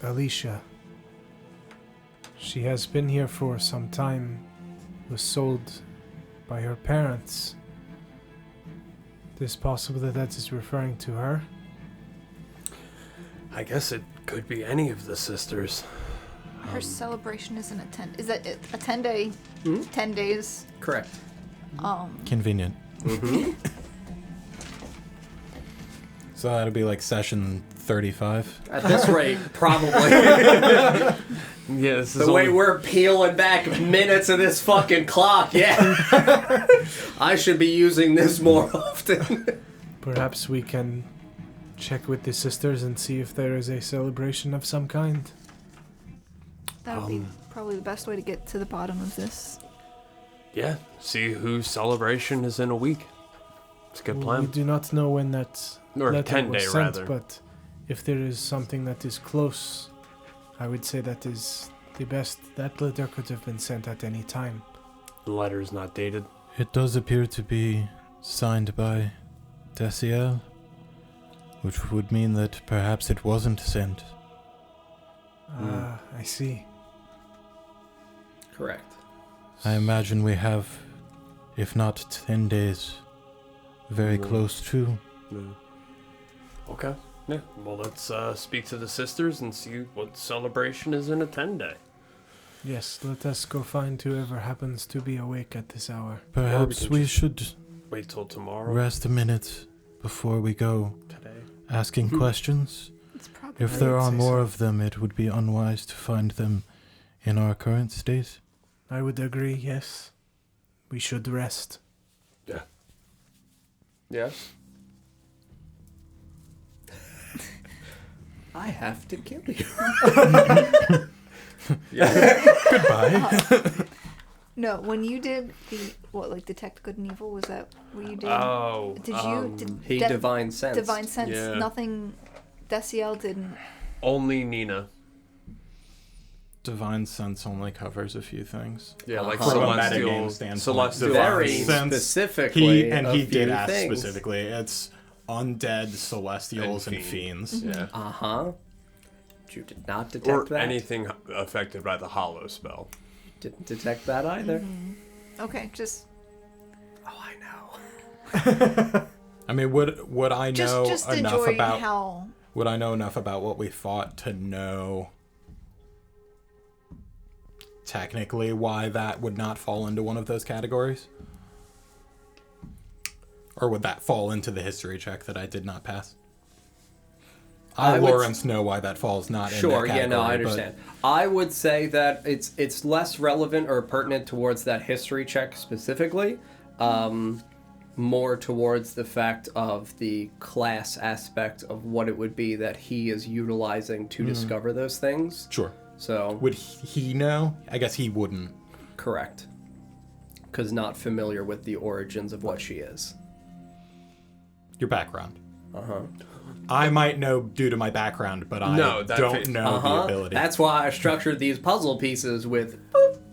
S3: Alicia? She has been here for some time, was sold by her parents. Is it possible that that is referring to her?
S2: I guess it could be any of the sisters.
S4: Her celebration isn't a 10. Is that a 10-day? 10 days.
S1: Correct.
S5: Convenient.
S1: Mm-hmm.
S5: So that'll be like session 35.
S1: At this rate, probably.
S2: Yeah, this is
S1: The way we're peeling back minutes of this fucking clock, yeah. I should be using this more often.
S3: Perhaps we can check with the sisters and see if there is a celebration of some kind.
S4: That would be probably the best way to get to the bottom of this.
S2: Yeah, see whose celebration is in a week. It's a good
S3: We
S2: plan.
S3: do not know when that
S2: Or
S3: letter
S2: 10
S3: was
S2: day,
S3: sent,
S2: rather.
S3: but if there is something that is close, I would say that is the best. That letter could have been sent at any time.
S2: The letter is not dated.
S5: It does appear to be signed by Desielle, which would mean that perhaps it wasn't sent.
S3: Ah, I see.
S1: Correct.
S5: I imagine we have, if not 10 days, very close to.
S2: Okay. Yeah. Well, let's speak to the sisters and see what celebration is in a 10-day.
S3: Yes, let us go find whoever happens to be awake at this hour.
S5: Perhaps
S2: can
S5: we
S2: just-
S5: should
S2: Wait till tomorrow.
S5: rest a minute before we go
S2: Today.
S5: asking questions.
S4: It's probably
S5: If
S3: I
S5: there
S3: would
S5: are
S3: say
S5: more
S3: so.
S5: of them, it would be unwise to find them in our current state.
S3: I would agree, yes. We should rest.
S2: Yes.
S1: I have to kill you.
S5: Goodbye.
S4: No, when you did like Detect Good and Evil, was that what you did?
S2: Oh.
S4: Did you?
S1: He divine sense.
S4: Divine Sense?
S2: Yeah.
S4: Nothing. Desielle didn't.
S2: Only Nina.
S6: Divine Sense only covers a few things.
S2: Yeah, like
S1: From a
S2: celestial.
S6: metagame standpoint,
S2: Celestial.
S1: Very
S2: beings.
S6: Sense.
S1: specifically.
S6: He did
S1: a
S6: ask
S1: few things.
S6: specifically. It's undead, celestials,
S2: And
S6: and
S2: fiend.
S6: fiends.
S2: Yeah.
S1: Uh-huh. You did not detect
S2: Or
S1: that.
S2: anything affected by the hollow spell.
S1: Didn't detect that either.
S4: Okay, just
S1: Oh, I know.
S6: I mean, would I know
S4: just
S6: enough
S4: enjoying
S6: about?
S4: how.
S6: Would I know enough about what we fought to know technically why that would not fall into one of those categories? Or would that fall into the history check that I did not pass?
S1: I would
S6: Lawrence, know why that falls not in
S1: Sure,
S6: that
S1: yeah, no, I
S6: category, but-
S1: understand. I would say that it's less relevant or pertinent towards that history check specifically. More towards the fact of the class aspect of what it would be that he is utilizing to discover those things.
S6: Sure.
S1: So,
S6: Would he know? I guess he wouldn't.
S1: correct. Because not familiar with the origins of what she is.
S6: Your background. I might know due to my background, but I don't know the ability.
S1: That's why I structured these puzzle pieces with.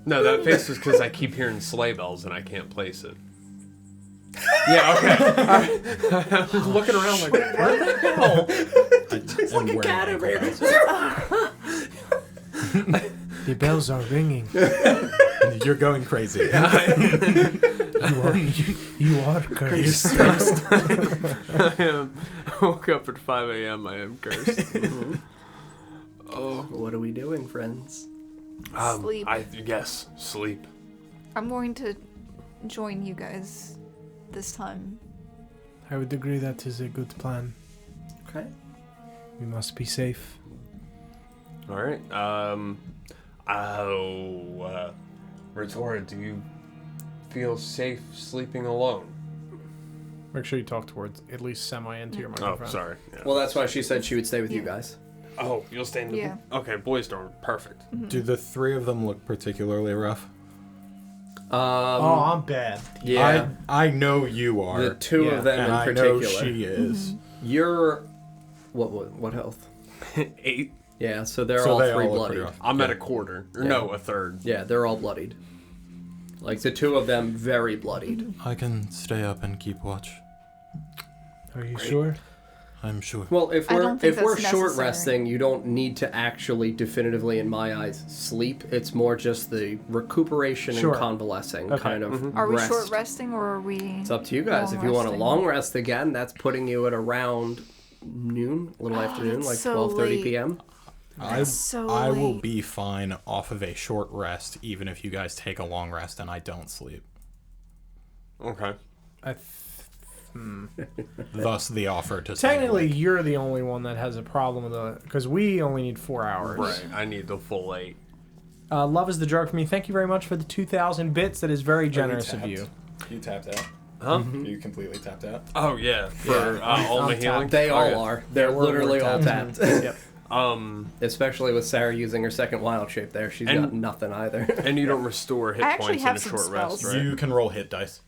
S2: No, that face was because I keep hearing sleigh bells and I can't place it. Yeah, okay. I was looking around like, where the hell?
S1: It's like a cat over here.
S3: The bells are ringing.
S6: You're going crazy.
S3: You are cursed.
S2: I woke up at 5 a.m. I am cursed. Oh,
S1: What are we doing, friends?
S4: Sleep.
S2: Yes, sleep.
S4: I'm going to join you guys this time.
S3: I would agree that is a good plan.
S1: Okay.
S3: We must be safe.
S2: All right. Retora, do you feel safe sleeping alone?
S3: Make sure you talk towards at least semi into your
S2: Oh,
S3: microphone.
S2: sorry. Yeah.
S1: Well, that's why she said she would stay with you guys.
S2: Oh, you'll stay in the...
S4: Yeah.
S2: Okay, boys dorm. Perfect.
S6: Do the three of them look particularly rough?
S3: I'm bad.
S1: Yeah.
S6: I know you are.
S1: The two of them
S6: and
S1: in
S6: I
S1: particular.
S6: know she is.
S1: You're what health?
S2: 8.
S1: Yeah, so they're
S6: So
S1: all
S6: they
S1: three
S6: all look
S1: bloodied.
S6: pretty rough.
S2: I'm at a quarter. Or no, a third.
S1: Yeah, they're all bloodied. Like the two of them, very bloodied.
S5: I can stay up and keep watch.
S3: Are you sure?
S5: I'm sure.
S1: Well, if
S4: I
S1: we're
S4: don't think
S1: if we're
S4: that's
S1: short
S4: necessary.
S1: resting, you don't need to actually definitively, in my eyes, sleep. It's more just the recuperation
S3: Sure.
S1: and convalescing
S3: Okay.
S1: kind of
S4: Are we
S1: rest.
S4: short resting or are we?
S1: It's up to you guys. If you want a
S4: resting?
S1: long rest again, that's putting you at around noon, a little afternoon,
S4: that's
S1: like
S4: so
S1: 12:30
S4: late.
S1: p.m.
S6: I
S4: so
S6: will
S4: late.
S6: be fine off of a short rest, even if you guys take a long rest and I don't sleep.
S2: Okay.
S6: Thus the offer to
S3: Technically,
S6: stay awake.
S3: you're the only one that has a problem with it, because we only need 4 hours.
S2: Right. I need the full 8.
S3: Love is the drug for me. Thank you very much for the 2,000 bits. That is very generous of you.
S6: You tapped out?
S2: Huh?
S6: You completely tapped out?
S2: Oh, yeah. For all my
S3: I'm
S2: healing?
S1: They all
S2: Okay.
S1: are. They're
S3: we're
S1: literally all
S3: tapped.
S1: tapped.
S3: Yep.
S1: Especially with Sarah using her second wild shape there. She's got nothing either.
S2: And you don't restore hit
S4: I actually
S2: points in
S4: have
S2: a
S4: some
S2: short rest,
S4: spells.
S2: right?
S6: You can roll hit dice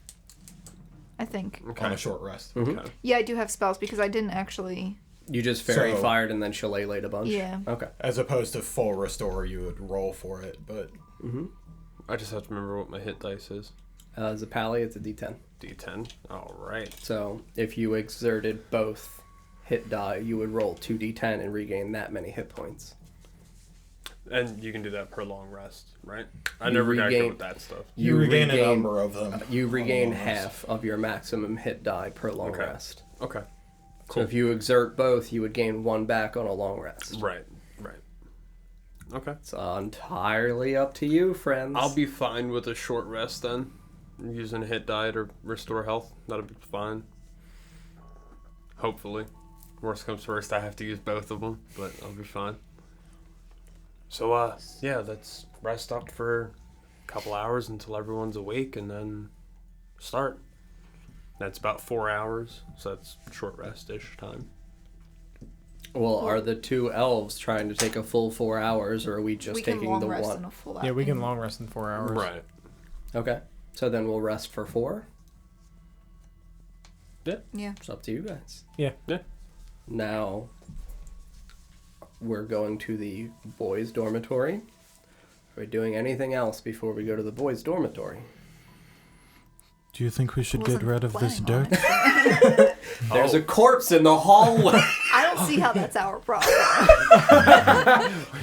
S4: I think.
S2: Okay.
S6: on a short rest.
S2: Okay.
S4: Yeah, I do have spells because I didn't actually.
S1: You just fairy
S6: So-
S1: fired and then shillelagh'd a bunch?
S4: Yeah.
S1: Okay.
S6: As opposed to full restore, you would roll for it, but
S2: I just have to remember what my hit dice is.
S1: As a pally, it's a d10.
S2: D10. All right.
S1: So if you exerted both hit die, you would roll 2d10 and regain that many hit points.
S2: And you can do that per long rest, right? I
S1: You
S2: never got good
S1: regain-
S2: with that stuff.
S6: you regain a number of them.
S1: You regain
S6: on a long rest.
S1: half of your maximum hit die per long
S2: Okay.
S1: rest.
S2: Okay.
S1: So if you exert both, you would gain one back on a long rest.
S2: Right. Okay.
S1: It's entirely up to you, friends.
S2: I'll be fine with a short rest then. Using a hit die to restore health. That'll be fine. Hopefully. Worst comes first, I have to use both of them, but I'll be fine. So, yeah, let's rest up for a couple hours until everyone's awake and then start. That's about 4 hours, so that's short rest-ish time.
S1: Well, are the two elves trying to take a full 4 hours, or are we just
S4: we
S1: taking
S4: can long
S1: the
S4: rest
S1: one?
S4: in a full
S3: Yeah, we
S4: hour.
S3: can long rest in 4 hours.
S2: Right.
S1: Okay. So then we'll rest for 4.
S4: Yeah.
S1: It's up to you guys.
S3: Yeah.
S2: Yeah.
S1: Now, we're going to the boys' dormitory. Are we doing anything else before we go to the boys' dormitory?
S5: Do you think we should
S4: Wasn't
S5: get rid of this
S4: planning on
S5: dirt?
S4: it.
S1: There's a corpse in the hallway.
S4: I don't see how that's our problem.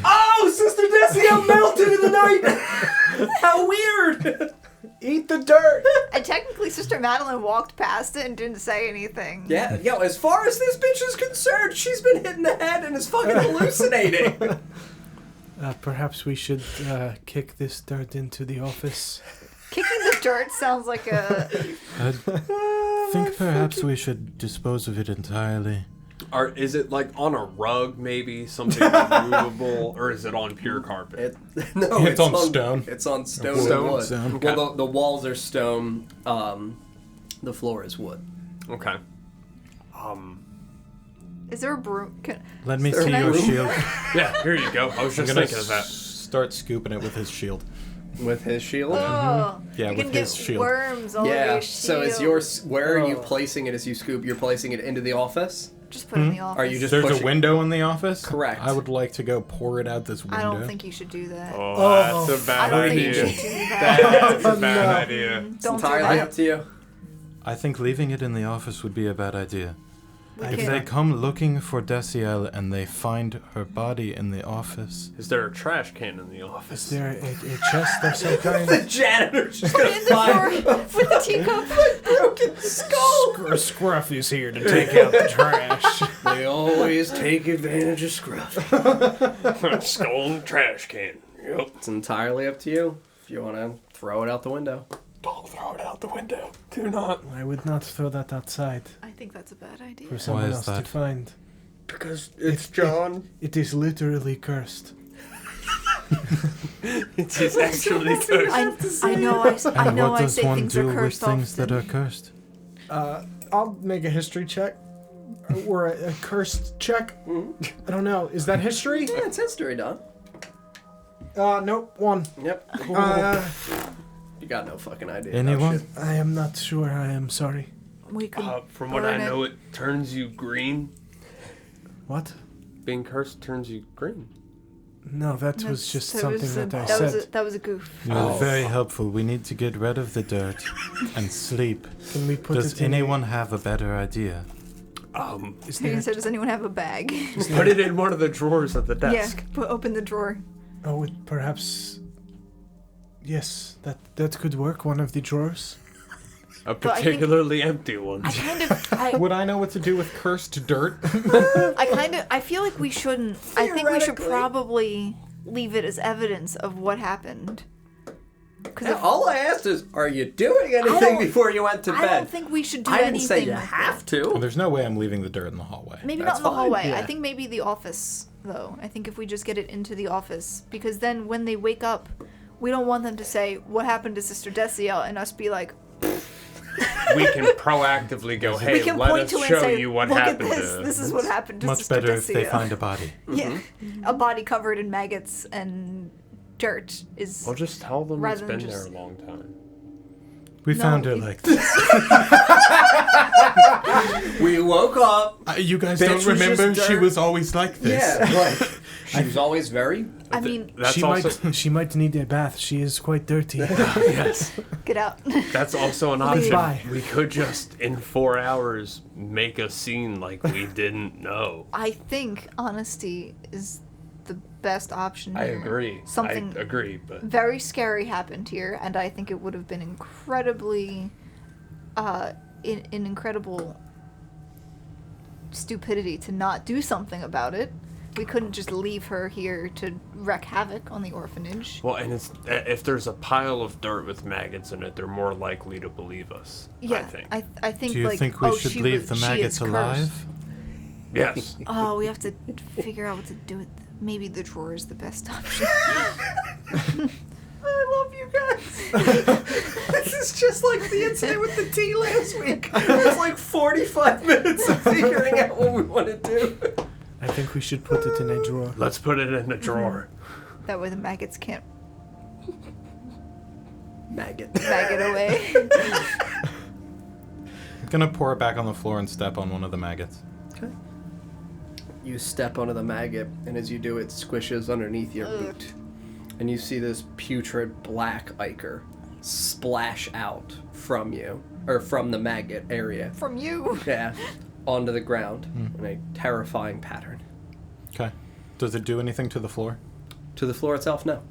S1: Oh, Sister Desielle melted in the night. How weird.
S3: Eat the dirt!
S4: And technically, Sister Madeline walked past it and didn't say anything.
S1: Yeah, yo, as far as this bitch is concerned, she's been hit in the head and is fucking hallucinating.
S3: Perhaps we should kick this dirt into the office.
S4: Kicking the dirt sounds like a.
S5: I think perhaps we should dispose of it entirely.
S2: Or is it like on a rug, maybe something removable, or is it on pure carpet?
S1: No,
S6: It's on stone.
S1: It's on stone,
S2: Stone?
S1: and wood.
S5: Stone.
S2: Okay.
S1: Well, the walls are stone. The floor is wood.
S2: Okay.
S4: Is there a broom?
S5: Let me
S1: Is there
S5: see
S1: a
S5: your
S1: room?
S5: shield.
S2: Yeah, here you go. I was
S6: I'm
S2: just
S6: gonna
S2: thinking of that.
S6: start scooping it with his shield.
S1: With his shield.
S4: Oh,
S6: Yeah,
S4: you
S6: with
S4: can
S6: his
S4: get
S6: shield.
S4: worms all over
S1: Yeah.
S4: your
S1: So is
S4: shield.
S1: your where are you
S3: Oh.
S1: placing it as you scoop? You're placing it into the office.
S4: Just put it in the office.
S1: Are you just
S6: There's
S1: pushing?
S6: a window in the office?
S1: Correct.
S6: I would like to go pour it out this window.
S4: I don't think you should do that.
S2: Oh, that's a bad
S4: I don't think
S2: idea.
S4: you should do that.
S2: That's a bad
S3: No.
S2: idea.
S1: It's
S4: Don't do
S1: entirely
S4: that.
S1: up to you.
S5: I think leaving it in the office would be a bad idea.
S4: We
S5: If
S4: can-
S5: they come looking for Desielle and they find her body in the office,
S2: Is there a trash can in the office?
S3: Is there a chest of some kind?
S1: The janitor's just
S4: Put
S1: gonna
S4: it in the
S1: find
S4: drawer with the teacup.
S1: broken skull.
S3: Scruffy's here to take out the trash.
S1: They always take advantage of Scruff.
S2: Skull in the trash can. Yep.
S1: It's entirely up to you if you want to throw it out the window.
S2: Don't throw it out the window. Do not.
S3: I would not throw that outside
S4: I think that's a bad idea.
S3: for someone
S5: is
S3: else to
S5: that?
S3: find.
S2: Because
S3: it's
S2: John.
S3: It is literally cursed.
S2: It is actually cursed.
S4: I know. I
S5: and
S4: know.
S5: what
S4: I
S5: does
S4: say
S5: one
S4: things
S5: do
S4: are
S5: with
S4: cursed
S5: things
S4: often.
S5: that are cursed?
S3: I'll make a history check. Or a cursed check. I don't know. Is that history?
S1: Yeah, it's history, Don.
S3: Nope. 1.
S1: Yep. You got no fucking idea.
S5: Anyone?
S1: No shit.
S3: I am not sure. I am sorry.
S4: We could.
S2: From what I
S4: burn it.
S2: know, it turns you green.
S3: What?
S2: Being cursed turns you green.
S3: No, that was just something that I
S4: that
S3: said.
S4: that was a goof.
S5: You are very helpful. We need to get rid of the dirt and sleep.
S3: Can we put
S5: Does
S3: it in
S5: anyone have a better idea?
S3: Is
S4: He
S3: there,
S4: said, "Does anyone have a bag?"
S2: Put it in one of the drawers at the desk.
S4: Yeah. Open the drawer.
S3: oh, perhaps. Yes, that could work. One of the drawers.
S2: A
S4: I think-
S2: particularly empty one.
S4: I kind of.
S6: Would I know what to do with cursed dirt?
S4: I feel like we shouldn't. I think we should
S1: Theoretically.
S4: probably leave it as evidence of what happened. Because
S1: Yeah, all I asked is, are you doing anything
S4: don't-
S1: before you went to
S4: I
S1: bed?
S4: don't think we should do
S1: I didn't
S4: anything.
S1: say you
S4: like
S1: have
S4: that.
S1: to.
S6: There's no way I'm leaving the dirt in the hallway.
S4: Maybe
S1: That's
S4: not in the
S1: fine,
S4: hallway.
S1: yeah.
S4: I think maybe the office, though. I think if we just get it into the office, because then when they wake up, we don't want them to say, "What happened to Sister Desielle?" and us be like,
S2: We can proactively go,
S4: we
S2: hey,
S4: can
S2: let
S4: point
S2: us
S4: to it and
S2: show
S4: say,
S2: you what
S4: "Look
S2: happened
S4: at this.
S2: to...
S4: This is what happened to
S5: Much
S4: Sister
S5: better if they
S4: Desielle."
S5: find a body.
S4: Yeah, a body covered in maggots and dirt is.
S2: I'll just tell them
S4: Rather
S2: it's
S4: than
S2: been
S4: just-
S2: there a long time.
S5: We
S4: No,
S5: found her
S4: we-
S5: like this.
S1: We woke up.
S6: You guys
S1: Bitch
S6: don't
S1: was
S6: remember?
S1: just
S6: She
S1: dirt.
S6: was always like this.
S1: Yeah, like she was always very.
S4: I mean,
S2: That's
S3: she
S2: also
S3: she might need a bath. She is quite dirty.
S2: yes.
S4: get out.
S2: That's also an
S3: Please
S2: option.
S3: bye.
S2: We could just in 4 hours make a scene like we didn't know.
S4: I think honesty is the best option
S2: I
S4: here.
S2: agree.
S4: Something
S2: I agree, but
S4: very scary happened here, and I think it would have been incredibly, in incredible stupidity to not do something about it. We couldn't just leave her here to wreak havoc on the orphanage.
S2: well, and it's if there's a pile of dirt with maggots in it, they're more likely to believe us.
S4: Yeah,
S2: I think.
S4: I think
S5: Do you
S4: like,
S5: think we
S4: oh,
S5: should
S4: she
S5: leave
S4: was-
S5: the
S4: she
S5: maggots
S4: is cursed.
S5: alive?
S2: Yes.
S4: Oh, we have to figure out what to do with. Maybe the drawer is the best option.
S1: I love you guys. This is just like the incident with the tea last week. It was like 45 minutes of figuring out what we want to do.
S3: I think we should put it in a drawer.
S2: Let's put it in a drawer.
S4: That way the maggots can't
S1: Maggot.
S4: maggot away.
S6: I'm gonna pour it back on the floor and step on one of the maggots.
S1: Okay. You step onto the maggot, and as you do, it squishes underneath your boot. And you see this putrid black ichor splash out from you, or from the maggot area.
S4: From you.
S1: Yeah, onto the ground in a terrifying pattern.
S6: Okay. Does it do anything to the floor?
S1: To the floor itself, no.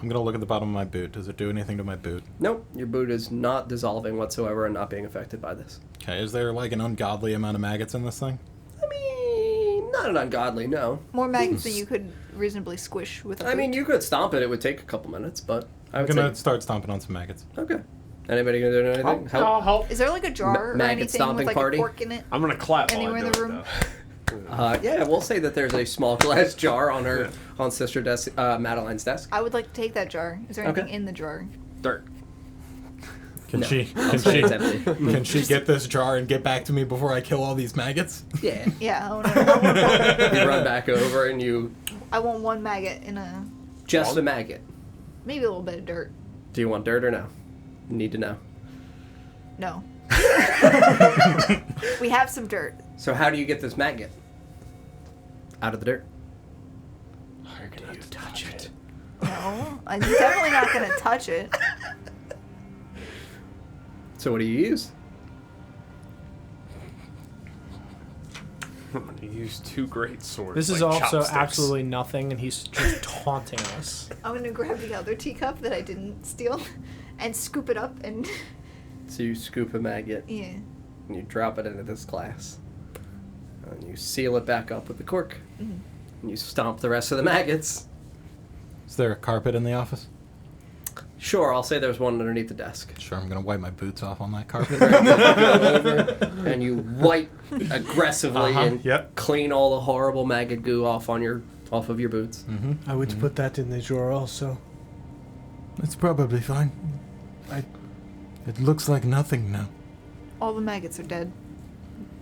S6: I'm gonna look at the bottom of my boot. Does it do anything to my boot?
S1: Nope, your boot is not dissolving whatsoever and not being affected by this.
S6: Okay. Is there like an ungodly amount of maggots in this thing?
S1: I mean, not an ungodly, no.
S4: More maggots than you could reasonably squish with a
S1: I mean,
S4: boot.
S1: you could stomp it. It would take a couple minutes, but I
S6: I'm
S1: would
S6: gonna
S1: say...
S6: start stomping on some maggots.
S1: Okay. Anybody gonna do anything?
S2: I'll help.
S4: Is there like a jar or
S1: maggot
S4: anything
S1: stomping
S4: with like
S1: party?
S4: a cork in it?
S2: I'm gonna clap while
S4: Anywhere
S2: I
S4: in
S2: do
S4: the
S2: it,
S4: room?
S2: though.
S1: Yeah, we'll say that there's a small glass jar on her, on Sister Madeline's desk.
S4: I would like to take that jar. Is there anything
S1: Okay.
S4: in the jar?
S1: Dirt.
S6: Can
S1: No.
S6: she?
S1: I'll
S6: Can
S1: say
S6: she?
S1: it's empty.
S6: Can she get this jar and get back to me before I kill all these maggots?
S1: Yeah.
S4: Yeah, I want,
S1: You run back over and you...
S4: I want one maggot in a,
S1: Just a maggot.
S4: maybe a little bit of dirt.
S1: Do you want dirt or no? You need to know.
S4: No. We have some dirt.
S1: So how do you get this maggot out of the dirt?
S2: You're gonna have to
S1: Touch it.
S4: No, I'm definitely not going to touch it.
S1: So what do you use?
S2: I'm gonna use 2 great swords.
S3: This is
S2: like
S3: also
S2: chopsticks.
S3: absolutely nothing, and he's just taunting us.
S4: I'm going to grab the other teacup that I didn't steal and scoop it up and...
S1: So you scoop a maggot
S4: Yeah.
S1: and you drop it into this glass. And you seal it back up with the cork.
S4: Mm-hmm.
S1: And you stomp the rest of the maggots.
S6: Is there a carpet in the office?
S1: Sure, I'll say there's one underneath the desk.
S6: Sure, I'm gonna wipe my boots off on that carpet.
S1: You go over and you wipe aggressively and
S6: Yep.
S1: clean all the horrible maggot goo off of your boots.
S3: I would put that in the drawer also.
S5: It's probably fine. It looks like nothing now.
S4: All the maggots are dead.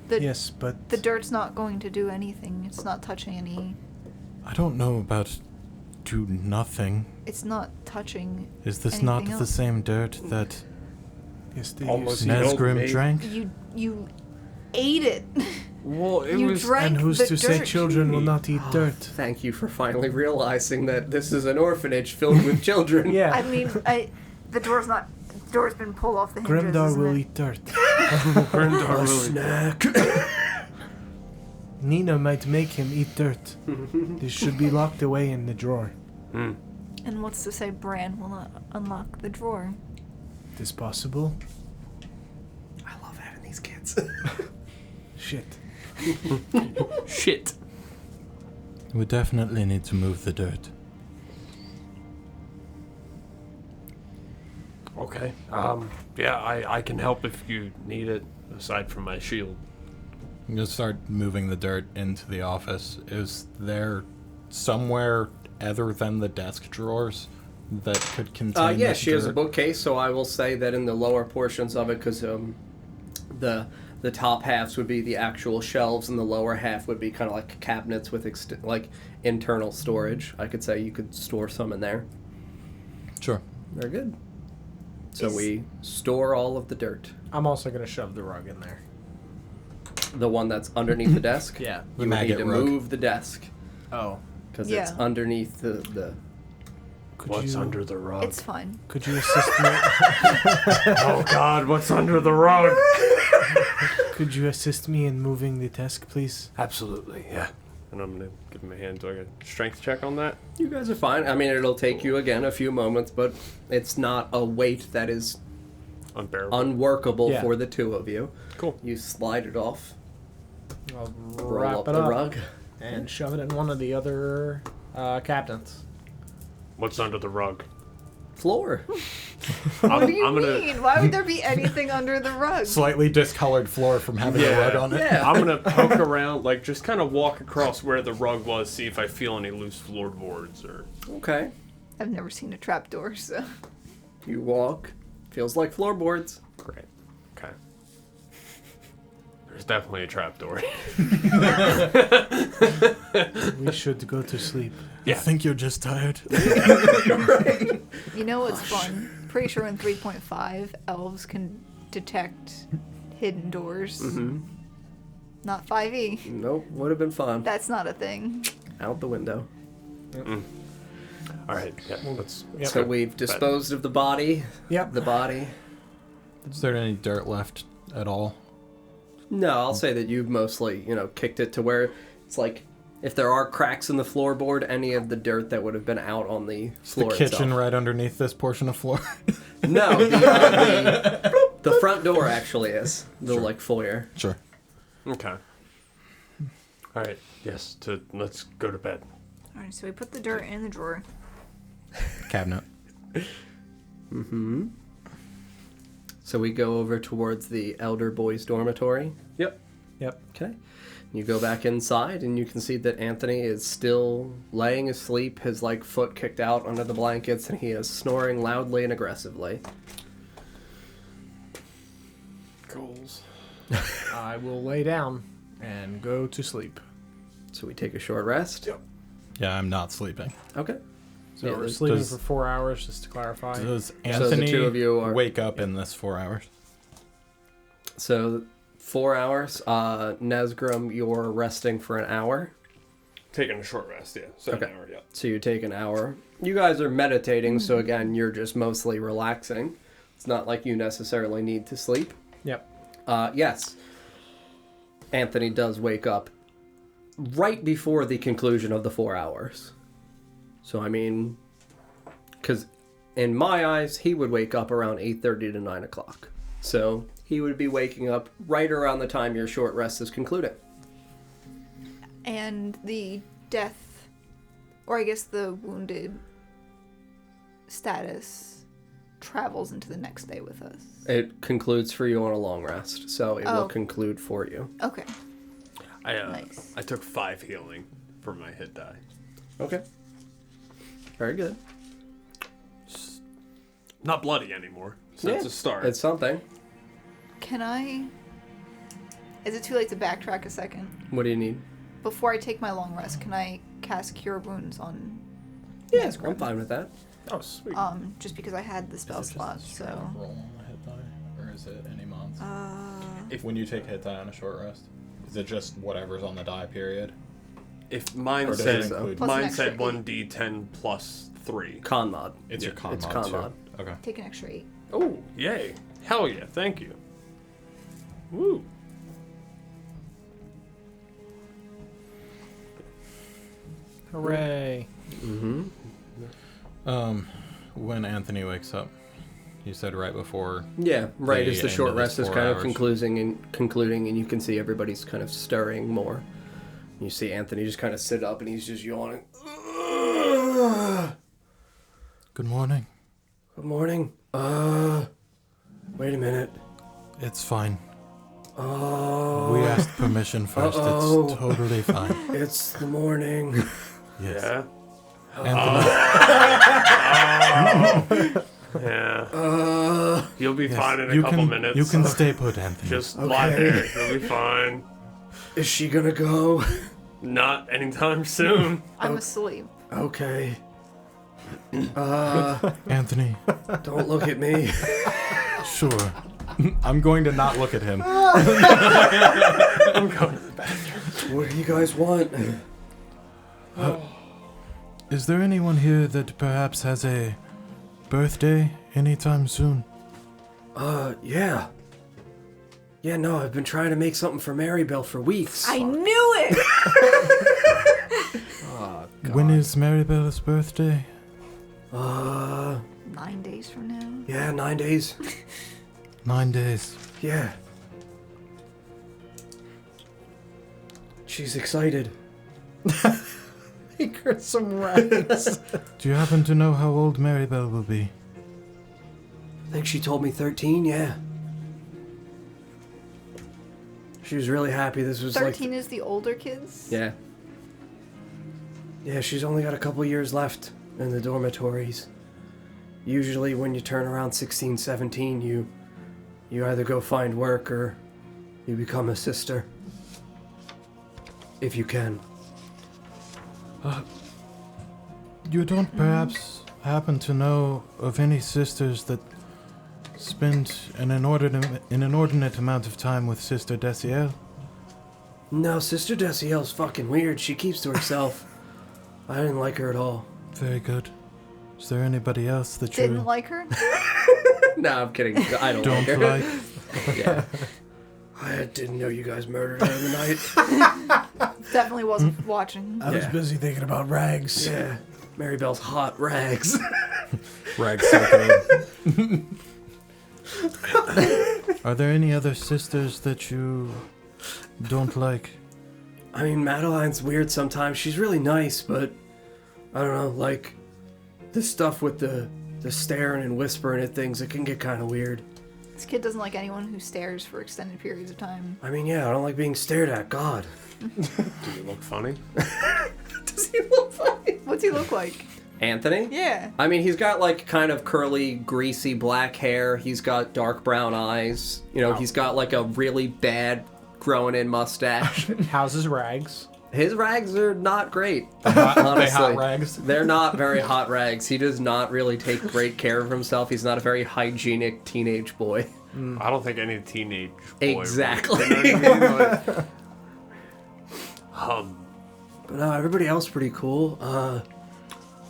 S3: Yes, but
S4: The dirt's not going to do anything. It's not touching any...
S5: I don't know about do nothing.
S4: It's not touching
S5: Is this not
S4: anything
S5: the
S4: else.
S5: same dirt that
S3: yes, they
S2: Almost
S3: use
S5: Nesgrim
S2: made-
S5: drank?
S4: You ate it.
S2: Well, it
S4: You
S2: was.
S4: drank
S3: And who's
S4: the
S3: to
S4: dirt.
S3: say children will not eat dirt?
S1: Thank you for finally realizing that this is an orphanage filled with children.
S3: Yeah,
S4: I mean, the door's not... The door's been pulled off the hinges,
S3: Grimdar
S4: isn't
S3: will
S4: it?
S3: eat dirt.
S2: Grimdar really-
S3: Snack. Nina might make him eat dirt. This should be locked away in the drawer.
S2: Mm.
S4: And what's to say Bran will not unlock the drawer?
S3: It is possible.
S1: I love having these kids.
S3: Shit.
S2: Shit.
S5: We definitely need to move the dirt.
S2: Okay. Yeah, I can help if you need it, aside from my shield.
S6: I'm gonna start moving the dirt into the office. Is there somewhere other than the desk drawers that could contain
S1: Yeah,
S6: this
S1: she has a
S6: dirt?
S1: bookcase, so I will say that in the lower portions of it, because the top halves would be the actual shelves, and the lower half would be kind of like cabinets with like internal storage. I could say you could store some in there.
S6: Sure.
S1: They're good. So
S4: Is-
S1: we store all of the dirt.
S3: I'm also gonna shove the rug in there.
S1: The one that's underneath the desk.
S3: Yeah.
S1: You would need
S6: maggot
S1: to
S6: rug.
S1: move the desk
S3: Oh.
S1: because
S4: Yeah.
S1: it's underneath the.
S2: What's under the rug?
S4: It's fine.
S3: Could you assist me?
S2: Oh God, what's under the rug?
S3: Could you assist me in moving the desk, please?
S2: Absolutely, yeah. And I'm gonna give him a hand. Do I get a strength check on that?
S1: You guys are fine. I mean, it'll take you again a few moments, but it's not a weight that is
S2: Unbearable.
S1: unworkable
S3: Yeah.
S1: for the two of you.
S2: Cool.
S1: You slide it off,
S3: I'll
S1: roll
S3: wrap
S1: up
S3: it
S1: the
S3: up
S1: rug.
S3: and shove it in one of the other cabinets.
S2: What's under the rug?
S1: Floor.
S4: What do you
S2: I'm gonna-
S4: mean? Why would there be anything under the rug?
S6: Slightly discolored floor from having a rug on it.
S1: Yeah.
S2: I'm gonna poke around, like just kind of walk across where the rug was, see if I feel any loose floorboards or.
S1: Okay.
S4: I've never seen a trapdoor, so...
S1: You walk. Feels like floorboards.
S2: Great. Okay. There's definitely a trapdoor.
S3: We should go to sleep.
S2: Yeah.
S5: I think you're just tired.
S4: You know what's fun? Pretty sure in 3.5, elves can detect hidden doors.
S1: Mm-hmm.
S4: Not 5e.
S1: Nope. Would have been fun.
S4: That's not a thing.
S1: Out the window.
S2: All right. Yeah. Let's.
S3: Yep.
S1: So we've disposed of the body.
S3: Yep.
S1: The body.
S6: Is there any dirt left at all?
S1: No, I'll say that you've mostly, kicked it to where it's like, if there are cracks in the floorboard, any of the dirt that would have been out on the
S6: Is
S1: floor
S6: the kitchen
S1: itself.
S6: right underneath this portion of floor?
S1: No, the front door actually is. The, foyer.
S6: Sure.
S2: Okay. All right. Yes. Let's go to bed.
S4: Alright, so we put the dirt in the drawer.
S6: Cabinet.
S1: Mm-hmm. So we go over towards the elder boys' dormitory.
S2: Yep.
S3: Yep.
S1: Okay. You go back inside, and you can see that Anthony is still laying asleep, his foot kicked out under the blankets, and he is snoring loudly and aggressively.
S2: Goals.
S3: I will lay down and go to sleep.
S1: So we take a short rest.
S2: Yep.
S6: Yeah, I'm not sleeping.
S1: Okay.
S3: So
S1: Yeah,
S3: we're
S1: does-
S3: sleeping
S6: does-
S3: for 4 hours, just to clarify.
S6: Does
S1: So the
S6: Anthony
S1: two of you are-
S6: wake up in this 4 hours?
S1: So 4 hours. Nesgrim, you're resting for an hour.
S2: Taking a short rest, yeah. So
S1: Okay.
S2: an hour, yeah.
S1: So you take an hour. You guys are meditating, so again, you're just mostly relaxing. It's not like you necessarily need to sleep.
S3: Yep.
S1: Yes. Anthony does wake up right before the conclusion of the 4 hours. So, I mean, because in my eyes, he would wake up around 8:30 to 9 o'clock. So he would be waking up right around the time your short rest is concluding.
S4: And the death, or I guess the wounded status, travels into the next day with us.
S1: It concludes for you on a long rest, so it will
S4: Oh.
S1: conclude for you.
S4: Okay.
S2: I took 5 healing for my hit die.
S1: Okay. Very good.
S2: Not bloody anymore. So it's a start.
S1: It's something.
S4: Can I... Is it too late to backtrack a second?
S1: What do you need?
S4: Before I take my long rest, can I cast Cure Wounds on...
S1: Yeah, I'm fine with that.
S2: Oh, sweet.
S4: Just because I had the spell slot, so...
S6: Roll on a hit die, or is it any months?
S2: If-
S6: When you take hit die on a short rest, is it just whatever's on the die period?
S2: If mine
S6: Or does
S2: said
S6: it include?
S4: Plus an
S2: mine
S4: extra
S2: said
S4: 8.
S2: 1d10 plus 3.
S1: Con mod.
S6: It's
S2: Yeah,
S6: your con
S1: it's
S6: mod
S1: con
S6: too.
S1: mod.
S6: Okay.
S4: Take an extra 8.
S2: Oh, yay. Hell yeah, thank you. Woo.
S3: Hooray.
S6: When Anthony wakes up, you said right before.
S1: Yeah, right
S6: the
S1: as the
S6: end
S1: short
S6: of this
S1: rest is
S6: 4
S1: kind of
S6: hours.
S1: concluding, and you can see everybody's kind of stirring more. You see Anthony just kind of sit up, and he's just yawning.
S5: Good morning.
S1: Good morning. Wait a minute.
S5: It's fine.
S1: Oh,
S5: We asked permission first.
S1: Uh-oh.
S5: It's totally fine.
S1: it's the morning.
S5: Yes.
S2: Yeah.
S5: Anthony,
S2: Yeah. You'll be
S5: yes,
S2: fine in a
S5: you
S2: couple
S5: can,
S2: minutes.
S5: You can stay put, Anthony.
S2: Just lie there. You'll be fine.
S1: Is she gonna go?
S2: Not anytime soon.
S4: I'm asleep.
S1: Okay.
S5: Anthony,
S1: Don't look at me.
S5: sure.
S6: I'm going to not look at him.
S2: I'm going to the bathroom.
S1: What do you guys want?
S5: Is there anyone here that perhaps has a birthday anytime soon?
S1: Yeah. Yeah, no, I've been trying to make something for Maribel for weeks.
S4: I knew it!
S5: When is Maribel's birthday?
S4: 9 days from now.
S1: Yeah, 9 days.
S5: 9 days.
S1: Yeah. She's excited.
S3: Make her some rice.
S5: Do you happen to know how old Maribel will be?
S1: I think she told me 13, yeah. She was really happy. This was
S4: 13 is the older kids?
S1: Yeah. Yeah, she's only got a couple years left in the dormitories. Usually when you turn around 16, 17, you either go find work or you become a sister. If you can.
S5: You don't perhaps happen to know of any sisters that spend an inordinate amount of time with Sister Desielle?
S1: No, Sister Desielle's fucking weird. She keeps to herself. I didn't like her at all.
S5: Very good. Is there anybody else that you
S4: Didn't like her?
S1: No, I'm kidding. I don't like
S5: don't
S1: her.
S5: like?
S1: Yeah. I didn't know you guys murdered her in the night.
S4: Definitely wasn't watching.
S3: I was
S1: Yeah.
S3: busy thinking about rags.
S1: Yeah. Maribel's hot rags.
S6: Rag's so good.
S5: Are there any other sisters that you don't like?
S1: I mean, Madeline's weird sometimes. She's really nice, but I don't know, like the stuff with the staring and whispering at things, it can get kind of weird.
S4: This kid doesn't like anyone who stares for extended periods of time.
S1: I mean, yeah, I don't like being stared at. God.
S2: Do you look funny?
S1: Does he look funny?
S4: What's he look like?
S1: Anthony?
S4: Yeah.
S1: I mean, he's got like kind of curly, greasy black hair. He's got dark brown eyes. You know, he's got like a really bad growing in mustache.
S3: How's his rags?
S1: His rags are not great.
S6: They
S1: Honestly.
S6: hot rags.
S1: They're not very hot rags. He does not really take great care of himself. He's not a very hygienic teenage boy.
S2: I don't think any teenage boy
S1: Exactly.
S2: would, you know what I mean? Like,
S1: But no, everybody else pretty cool.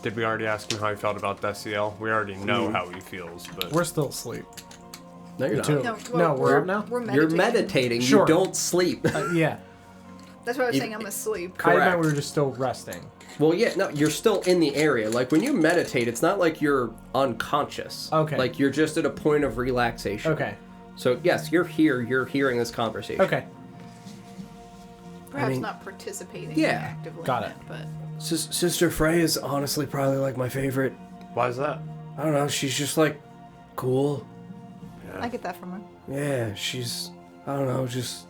S2: did we already ask him how he felt about Desielle? We already know how he feels, but
S3: We're still asleep.
S1: No, you're not.
S3: Two. No, we're up now?
S4: We're
S1: You're
S4: meditating.
S1: meditating.
S3: Sure.
S1: You don't sleep.
S3: Yeah.
S4: That's what I was saying. I'm asleep.
S3: I meant
S1: Correct.
S3: we were just still resting.
S1: Well, yeah, no, you're still in the area. Like, when you meditate, it's not like you're unconscious.
S3: Okay.
S1: Like, you're just at a point of relaxation.
S3: Okay.
S1: So, yes, you're here. You're hearing this conversation.
S3: Okay.
S4: Perhaps
S1: mean,
S4: not participating
S1: yeah,
S4: actively.
S3: got
S4: in
S3: it.
S4: But
S1: Sister Frey is honestly probably, like, my favorite.
S2: why is that?
S1: I don't know. She's just, like, cool.
S4: I get that from her.
S1: Yeah, she's... I don't know, just...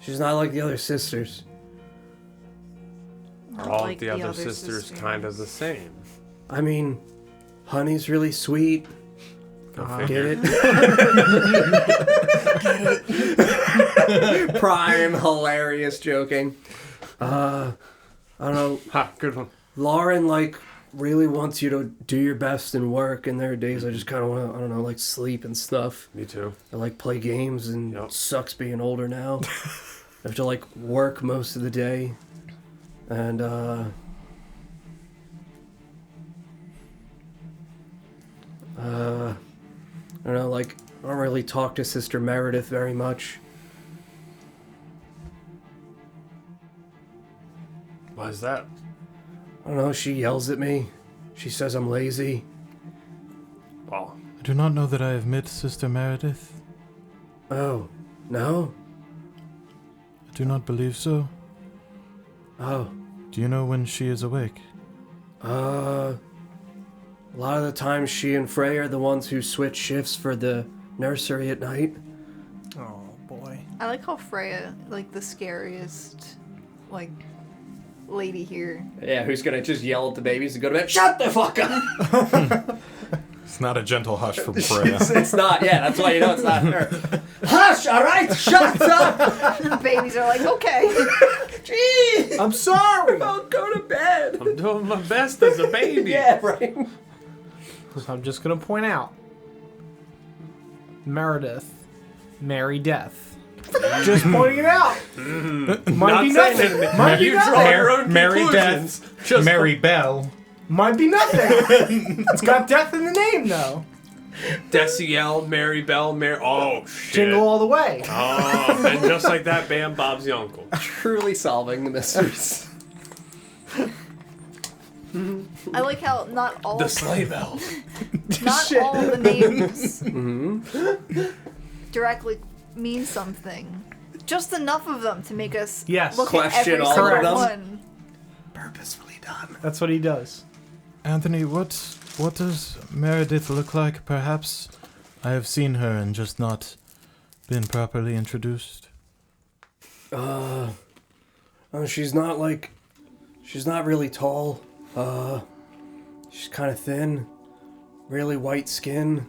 S1: She's not like the other sisters.
S4: Not
S2: All
S4: like
S2: the other sisters kind of the same.
S1: I mean, Honey's really sweet.
S2: Go
S1: Get
S2: figure.
S1: it? Prime, hilarious joking. I don't know.
S2: Ha, good one.
S1: Lauren, like, really wants you to do your best and work, and there are days I just kind of want to, I don't know, like, sleep and stuff.
S2: Me too.
S1: I like play games, and
S2: Yep.
S1: it sucks being older now. I have to, like, work most of the day. And, I don't know, like, I don't really talk to Sister Meredith very much.
S2: Why is that?
S1: I don't know, she yells at me. She says I'm lazy.
S2: Well,
S5: I do not know that I have met Sister Meredith.
S1: Oh, no?
S5: I do not believe so.
S1: Oh,
S5: Do you know when she is awake?
S1: a lot of the time she and Frey are the ones who switch shifts for the nursery at night.
S3: Oh, boy.
S4: I like how Freya, like the scariest, like, lady here.
S1: Yeah, who's gonna just yell at the babies and go to bed? Shut the fuck up!
S6: It's not a gentle hush from Freya.
S1: It's not, yeah, that's why you know it's not her. Hush, alright? Shut up!
S4: The babies are like, okay.
S1: Jeez!
S3: I'm sorry!
S1: I'll go to bed!
S2: I'm doing my best as a baby.
S1: Yeah, right.
S3: I'm just going to point out Meredith, Mary Death. Just pointing it out. Might
S2: Not
S3: be
S2: saying
S3: nothing.
S2: it.
S3: Might be
S2: You draw
S3: nothing.
S2: your own
S6: Mary
S2: conclusions.
S6: Death,
S2: Just
S6: Mary Bell.
S3: Might be nothing. It's got death in the name, though.
S2: Desielle, Mary Bell, Mary. Oh shit.
S3: Jingle all the way.
S2: Oh, and just like that, bam, Bob's the uncle.
S1: Truly solving the mysteries.
S4: I like how not all
S2: The sleigh bell.
S4: not
S3: Shit.
S4: all the names directly mean something. Just enough of them to make us
S3: Yes.
S4: look
S1: Question
S4: at every
S1: all
S4: single
S3: of them.
S4: one.
S1: Purposefully done.
S3: That's what he does.
S5: Anthony, what does Meredith look like? Perhaps I have seen her and just not been properly introduced.
S1: Oh, she's not really tall. She's kind of thin, really white skin,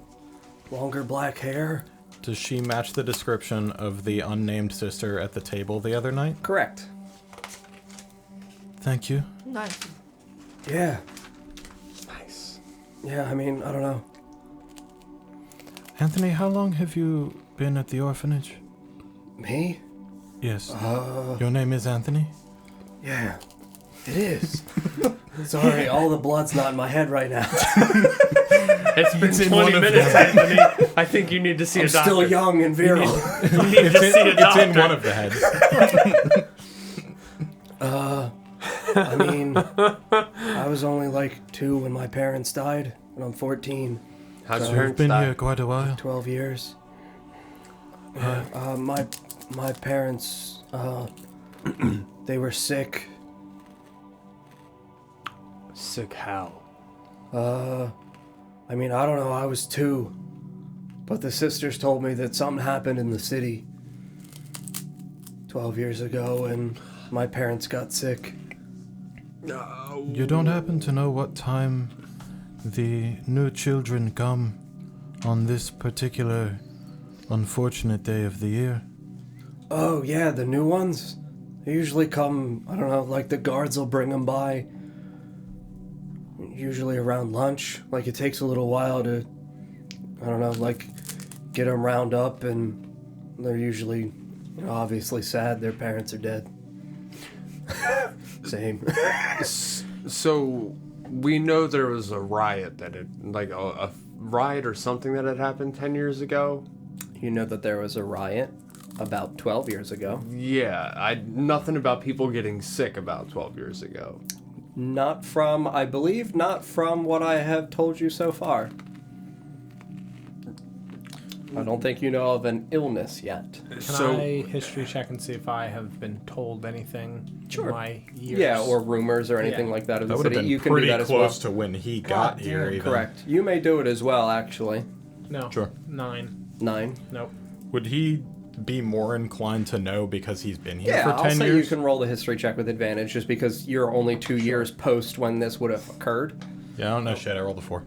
S1: longer black hair.
S6: Does she match the description of the unnamed sister at the table the other night?
S1: Correct.
S5: Thank you.
S4: Nice.
S1: Yeah.
S2: Nice.
S1: Yeah, I mean, I don't know.
S5: Anthony, how long have you been at the orphanage?
S1: Me?
S5: Yes. Your name is Anthony?
S1: Yeah. It is. Sorry, all the blood's not in my head right now.
S2: It's been
S5: in one
S2: 20
S5: of
S2: minutes,
S5: them.
S2: Anthony. I think you need to see
S1: I'm
S2: a doctor.
S1: still young and virile.
S2: You need to see a
S6: It's
S2: doctor.
S6: in one of the heads.
S1: I mean, I was only like 2 when my parents died, and I'm 14.
S2: How'd your
S1: So-
S5: You've
S2: parents
S5: been
S2: die?
S5: here quite a while.
S1: 12 years. My parents, they were sick.
S2: Sick how?
S1: I mean, I don't know, I was 2. But the sisters told me that something happened in the city 12 years ago, and my parents got sick.
S2: No.
S5: You don't happen to know what time the new children come on this particular unfortunate day of the year?
S1: Oh, yeah, the new ones? They usually come, I don't know, like the guards will bring them by. Usually around lunch. Like, it takes a little while to, I don't know, like, get them round up, and they're usually, obviously sad. Their parents are dead. Same.
S2: So we know there was a riot that had, like a riot or something that had happened 10 years ago.
S1: You know that there was a riot about 12 years ago.
S2: Yeah, nothing about people getting sick about 12 years ago.
S1: I believe not from what I have told you so far. I don't think you know of an illness yet.
S3: Can I history check and see if I have been told anything in my years?
S1: Yeah, or rumors or anything like that of the
S6: That would have
S1: city.
S6: been
S1: You can do
S6: pretty
S1: that as well.
S6: close to when he got here, even.
S1: Correct. You may do it as well, actually.
S3: No.
S6: Sure.
S3: 9.
S1: 9.
S3: Nope.
S6: Would he be more inclined to know because he's been here
S1: Yeah,
S6: for 10
S1: I'll say
S6: years?
S1: you can roll the history check with advantage just because you're only 2 years post when this would have occurred.
S6: Yeah, I don't know shit. I rolled a 4.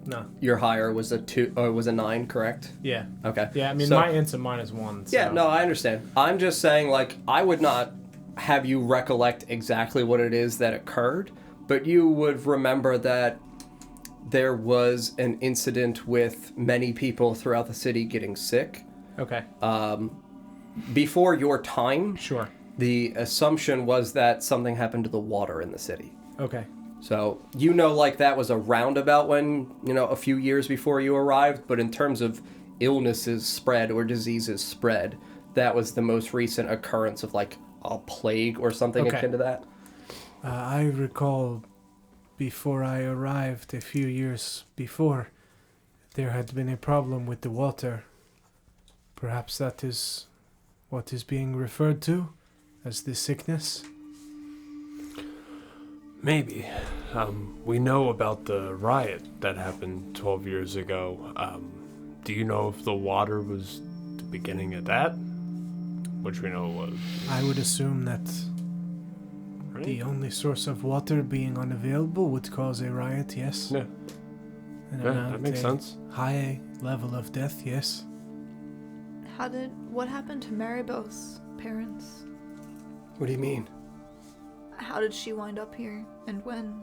S3: No.
S1: Your higher was a 2, or was a 9, correct?
S3: Yeah.
S1: Okay.
S3: Yeah, I mean,
S1: So-
S3: my int's a -1. So.
S1: Yeah, no, I understand. I'm just saying, like, I would not have you recollect exactly what it is that occurred, but you would remember that there was an incident with many people throughout the city getting sick.
S3: Okay.
S1: Before your time,
S3: Sure.
S1: the assumption was that something happened to the water in the city.
S3: Okay.
S1: So, like, that was a roundabout when, a few years before you arrived, but in terms of illnesses spread or diseases spread, that was the most recent occurrence of, like, a plague or something akin to that.
S7: I recall before I arrived a few years before, there had been a problem with the water. Perhaps that is what is being referred to as the sickness.
S2: Maybe. We know about the riot that happened 12 years ago. Do you know if the water was the beginning of that? Which we know it was.
S7: I would assume that
S2: Right?
S7: the only source of water being unavailable would cause a riot, yes.
S2: Yeah.
S7: And
S2: Yeah,
S7: amount
S2: that makes
S7: a
S2: sense.
S7: high level of death, yes.
S4: What happened to Maribel's parents?
S1: What do you mean?
S4: How did she wind up here, and when?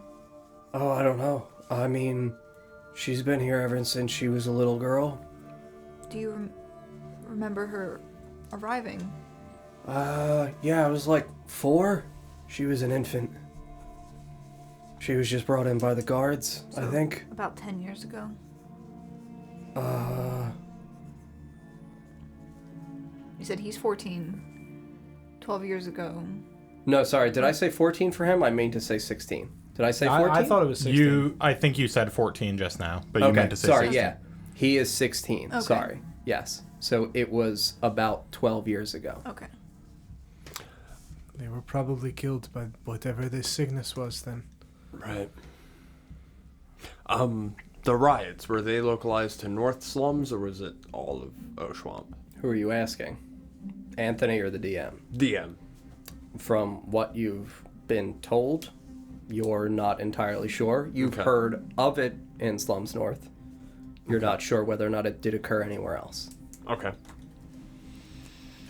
S1: Oh, I don't know. I mean, she's been here ever since she was a little girl.
S4: Do you remember her arriving?
S1: Yeah, I was like 4. She was an infant. She was just brought in by the guards, I
S4: So,
S1: think.
S4: About 10 years ago. You said he's 14. 12 years ago.
S1: No, sorry, did I say 14 for him? I mean to say 16. Did I say 14?
S3: I thought it was 16.
S6: I think you said 14 just now, but you
S1: Okay,
S6: meant to say
S1: sorry,
S6: 16.
S1: yeah. He is 16,
S4: Okay.
S1: sorry. Yes. So it was about 12 years ago.
S4: Okay.
S7: They were probably killed by whatever this sickness was then.
S2: Right. The riots, were they localized to North Slums, or was it all of Oshuamp?
S1: Who are you asking? Anthony or the DM?
S2: DM.
S1: From what you've been told, you're not entirely sure. You've
S2: Okay.
S1: heard of it in Slums North. You're not sure whether or not it did occur anywhere else.
S2: Okay.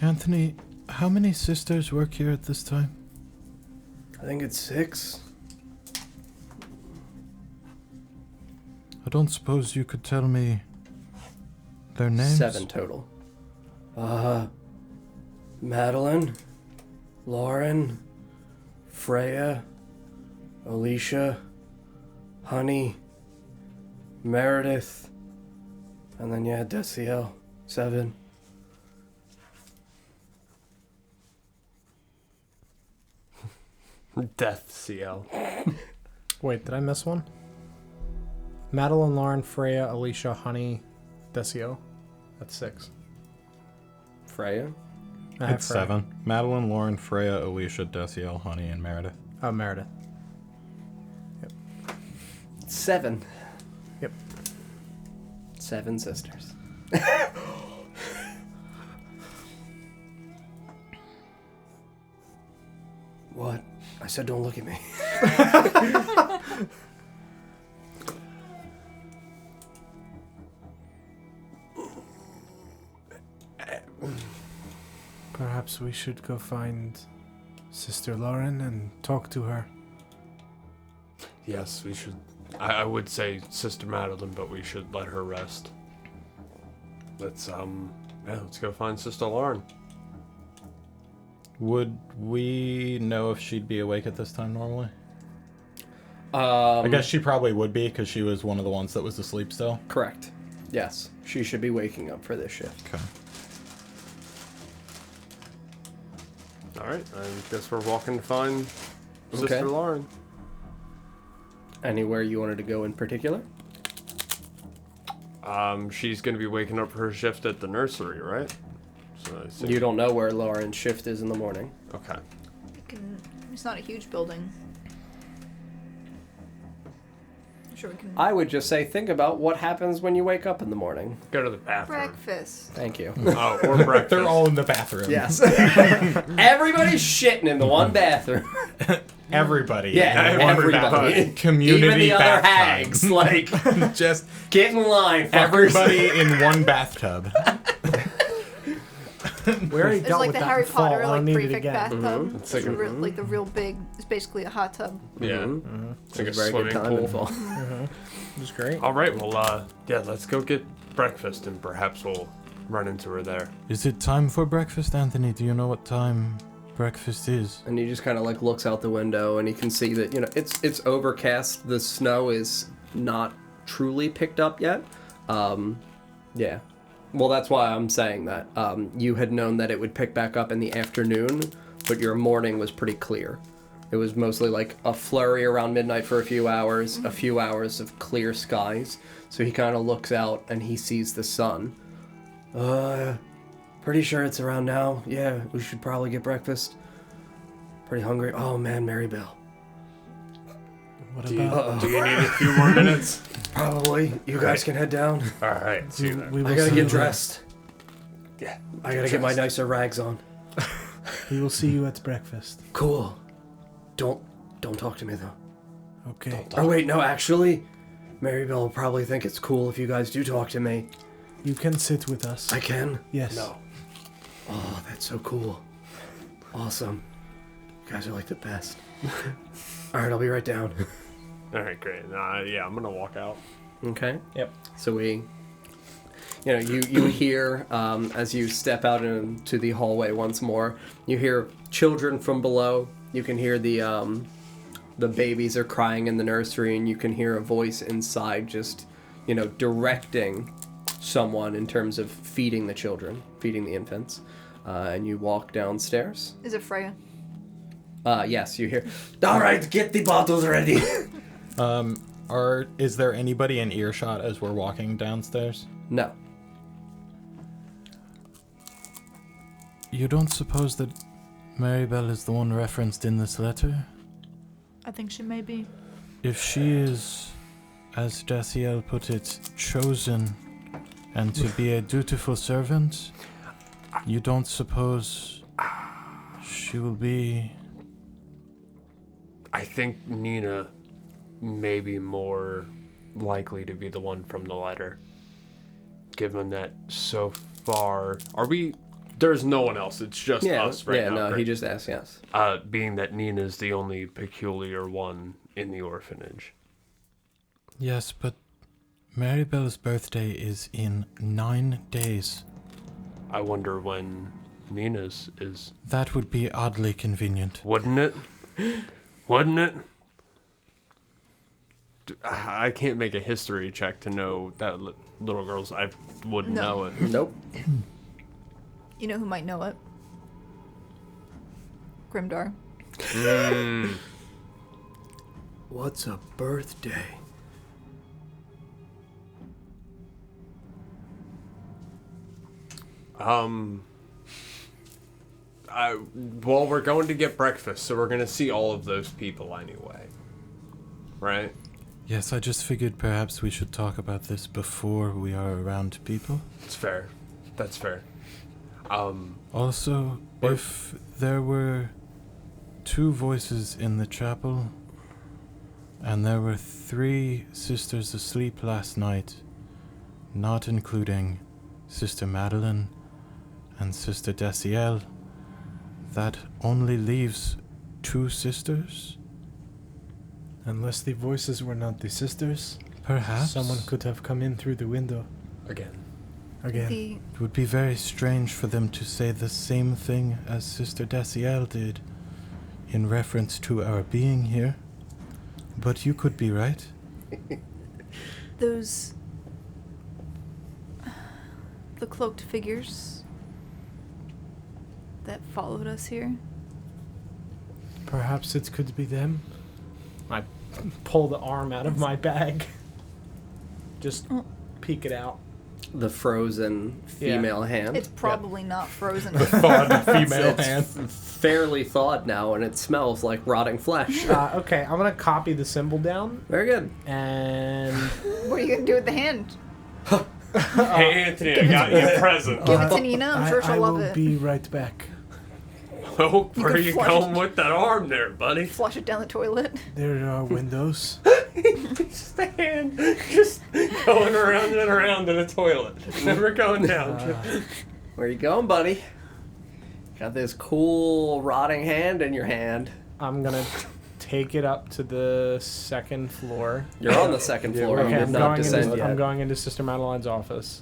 S5: Anthony, how many sisters work here at this time?
S1: I think it's 6.
S5: I don't suppose you could tell me their names?
S1: 7 total. Madeline, Lauren, Freya, Alicia, Honey, Meredith, and then Desielle. 7.
S2: Death CL.
S3: Wait, did I miss one? Madeline, Lauren, Freya, Alicia, Honey, Desielle. That's 6.
S1: Freya?
S3: I have
S6: It's
S3: Freya.
S6: 7. Madeline, Lauren, Freya, Alicia, Desielle, Honey, and Meredith.
S3: Oh, Meredith.
S1: 7.
S3: Yep.
S1: 7 sisters. What? I said don't look at me.
S7: Perhaps we should go find Sister Lauren and talk to her.
S2: Yes, we should. I would say Sister Madeline, but we should let her rest. let's go find Sister Lauren.
S6: Would we know if she'd be awake at this time normally?
S1: I
S6: I guess she probably would be, because she was one of the ones that was asleep still.
S1: Correct. Yes. She should be waking up for this shift.
S6: Okay.
S2: Alright, I guess we're walking to find
S1: Okay.
S2: Sister Lauren.
S1: Anywhere you wanted to go in particular?
S2: She's gonna be waking up for her shift at the nursery, right? So I see.
S1: You don't know where Lauren's shift is in the morning.
S2: Okay.
S4: It's not a huge building. I'm sure we can.
S1: I would just say, think about what happens when you wake up in the morning.
S2: Go to the bathroom.
S4: Breakfast.
S1: Thank you.
S2: Oh, or breakfast.
S6: They're all in the bathroom.
S1: Yes. Everybody's shitting in the one bathroom.
S6: Everybody.
S1: Yeah,
S6: in one
S1: everybody.
S6: bathroom. Community
S1: Even the other
S6: bathtub.
S1: hags. Like,
S6: Just
S1: get in line, fuckers.
S6: everybody in one bathtub.
S3: We already
S4: It's
S3: dealt
S4: like
S3: with
S4: the
S3: that
S4: Harry
S3: in the fall.
S4: Potter
S3: I don't
S4: like
S3: need it
S4: prefect
S3: again.
S4: bathtub.
S2: It's like
S4: Like the real big. It's basically a hot tub.
S2: Yeah.
S1: It's
S2: It's like
S1: a
S2: a
S1: very good
S2: swimming
S1: time in
S2: pool.
S1: fall.
S3: It was great.
S2: All right, well, yeah, let's go get breakfast, and perhaps we'll run into her there.
S5: Is it time for breakfast, Anthony? Do you know what time breakfast is?
S1: And he just kind of like looks out the window, and he can see that, you know, it's overcast. The snow is not truly picked up yet. Yeah. Well, that's why I'm saying that. You had known that it would pick back up in the afternoon, but your morning was pretty clear. It was mostly like a flurry around midnight for a few hours of clear skies. So he kind of looks out and he sees the sun. Pretty sure it's around now. Yeah, we should probably get breakfast. Pretty hungry. Oh man, Mary Bell.
S7: What about?
S2: Do you need a few more minutes?
S1: Probably. You guys can head down.
S2: All right, see you there.
S7: We will
S1: I gotta
S7: see
S1: get
S7: you
S1: dressed.
S2: Yeah.
S1: I gotta get my nicer rags on.
S7: We will see you at breakfast.
S1: Cool. Don't talk to me though.
S7: Okay.
S1: Oh wait, no, actually, Mary Bell will probably think it's cool if you guys do talk to me.
S7: You can sit with us.
S1: I can?
S7: Yes.
S1: No. Oh, that's so cool. Awesome. You guys are like the best. Alright, I'll be right down.
S2: All right, great. Yeah, I'm gonna walk out.
S1: Okay.
S3: Yep.
S1: So we, you hear, as you step out into the hallway once more, you hear children from below. You can hear the babies are crying in the nursery, and you can hear a voice inside just, directing someone in terms of feeding the children, feeding the infants. And you walk downstairs.
S4: Is it Freya?
S1: Yes, you hear, all right, get the bottles ready.
S6: Is there anybody in earshot as we're walking downstairs?
S1: No.
S5: You don't suppose that Mary Bell is the one referenced in this letter?
S4: I think she may be.
S5: If she is, as Desielle put it, chosen and to be a dutiful servant, you don't suppose she will be...
S2: I think Nina may be more likely to be the one from the letter. Given that so far... There's no one else. It's just us right now.
S1: Yeah, no,
S2: right?
S1: he just asked, yes.
S2: Being that Nina's the only peculiar one in the orphanage.
S5: Yes, but Mary Bell's birthday is in 9 days.
S2: I wonder when Nina's is.
S5: That would be oddly convenient.
S2: Wouldn't it? Wouldn't it? I can't make a history check to know that little girl's... I wouldn't know it.
S1: Nope.
S4: You know who might know it? Grimdar.
S1: What's a birthday?
S2: Well, we're going to get breakfast, so we're going to see all of those people anyway. Right?
S5: Yes, I just figured perhaps we should talk about this before we are around people.
S2: It's fair. That's fair.
S5: Also, if there were 2 voices in the chapel, and there were 3 sisters asleep last night, not including Sister Madeline and Sister Desielle, that only leaves 2 sisters?
S7: Unless the voices were not the sisters,
S5: Perhaps.
S7: someone could have come in through the window.
S2: Again.
S7: again.
S5: It would be very strange for them to say the same thing as Sister Desielle did in reference to our being here. But you could be right.
S4: The cloaked figures that followed us here.
S7: Perhaps it could be them.
S3: I pull the arm out of my bag. Just peek it out.
S1: The frozen female hand.
S4: It's probably not frozen.
S6: Thawed female
S1: It's
S6: hand.
S1: fairly thawed now, and it smells like rotting flesh.
S3: Okay, I'm gonna copy the symbol down,
S1: Very good.
S3: and
S4: What are you gonna do with the hand?
S2: Hey, Anthony, I got you a present.
S4: Give it to Nina. I'm sure she'll
S7: I
S4: love
S7: will
S4: it.
S7: be right back.
S2: Well, where
S4: can
S2: are you
S4: flush
S2: going
S4: it.
S2: with that arm there, buddy?
S4: Flush it down the toilet.
S7: There are windows.
S2: Just the hand, just going around and around in the toilet. Never going down.
S1: Where you going, buddy? Got this cool rotting hand in your hand.
S3: I'm gonna take it up to the second floor.
S1: You're on the second floor.
S3: Okay,
S1: You did not descend
S3: I'm
S1: yet.
S3: going into Sister Madeline's office.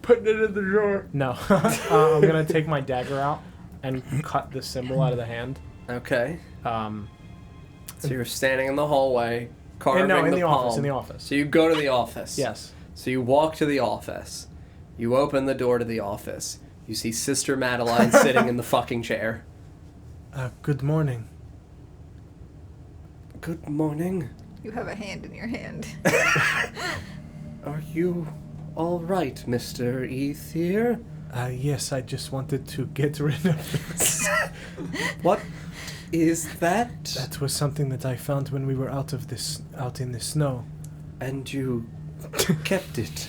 S2: Putting it in the drawer.
S3: No, I'm gonna take my dagger out and cut the symbol out of the hand.
S1: Okay.
S3: Um,
S1: So you're standing in the hallway, carving
S3: in the
S1: palm.
S3: office. In the office.
S1: So you go to the office.
S3: Yes.
S1: So you walk to the office. You open the door to the office. You see Sister Madeline sitting in the fucking chair.
S7: Good morning.
S1: Good morning.
S4: You have a hand in your hand.
S1: Are you all right, Mr. Ether?
S7: Yes, I just wanted to get rid of this.
S1: What is that?
S7: That was something that I found when we were out in the snow.
S1: And you kept it.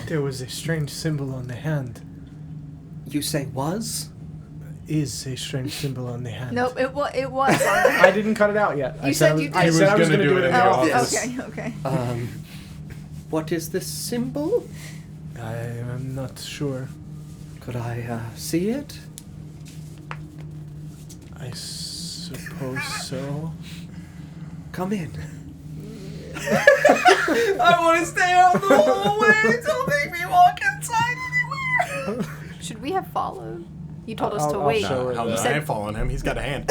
S7: There was a strange symbol on the hand.
S1: You say was?
S7: Is a strange symbol on the hand.
S4: Nope, it was on there.
S3: I didn't cut it out yet.
S4: You said you did.
S3: I said I was
S6: gonna
S3: gonna
S6: do
S3: do
S6: it
S3: it
S6: in
S3: in
S6: the
S3: the
S4: Oh,
S3: office.
S1: Yes.
S4: okay.
S1: What is this symbol?
S7: I am not sure.
S1: Could I see it?
S7: I suppose so.
S1: Come in. I want to stay out in the hallway. Don't make me walk inside anywhere.
S4: Should we have followed? You told us to
S3: I'll
S4: wait.
S3: show her
S6: Hell
S3: the-
S6: no,
S4: said-
S6: I ain't following him. He's got a hand.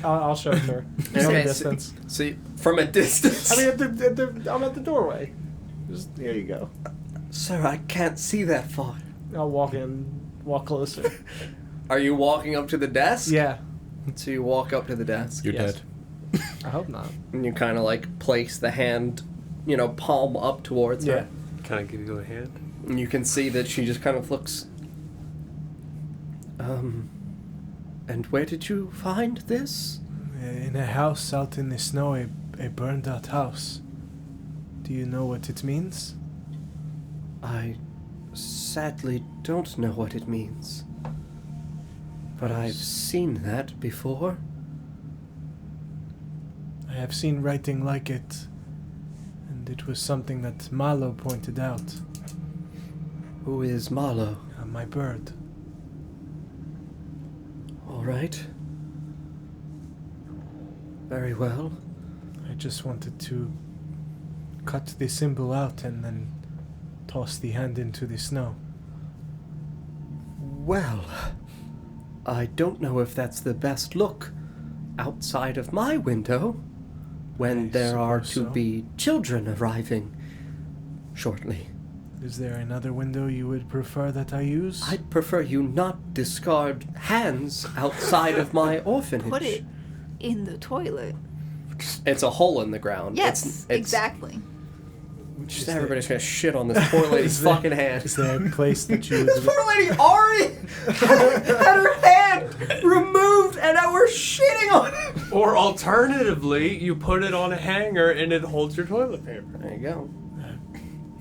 S3: I'll show it to her. From
S1: Okay,
S3: a distance.
S1: So you, from a distance.
S3: I mean, I'm at the doorway. Just there you go.
S1: Sir, I can't see that far.
S3: I'll walk closer.
S1: Are you walking up to the desk?
S3: Yeah,
S1: So you walk up to the desk.
S6: You're
S3: Yes.
S6: dead.
S3: I hope not.
S1: And you kind of like place the hand, palm up towards her.
S2: Can I give you a hand?
S1: And you can see that she just kind of looks. And where did you find this?
S7: In a house out in the snow, a burned out house. Do you know what it means?
S1: I sadly don't know what it means. But I've seen that before.
S7: I have seen writing like it, and it was something that Malo pointed out.
S1: Who is Marlowe?
S7: My bird.
S1: All right. Very well.
S7: I just wanted to cut the symbol out and then toss the hand into the snow.
S1: Well, I don't know if that's the best look outside of my window when
S7: I
S1: there are to
S7: suppose so.
S1: be children arriving shortly.
S7: Is there another window you would prefer that I use?
S1: I'd prefer you not discard hands outside of my orphanage.
S4: Put it in the toilet.
S1: It's a hole in the ground.
S4: Yes,
S1: it's
S4: exactly.
S1: Just everybody's gonna shit on this poor lady's fucking hand.
S7: Is there a place that you
S1: This
S7: would...
S1: poor lady already had her hand removed, and now we're shitting on it.
S2: Or alternatively, you put it on a hanger and it holds your toilet paper.
S1: There you go.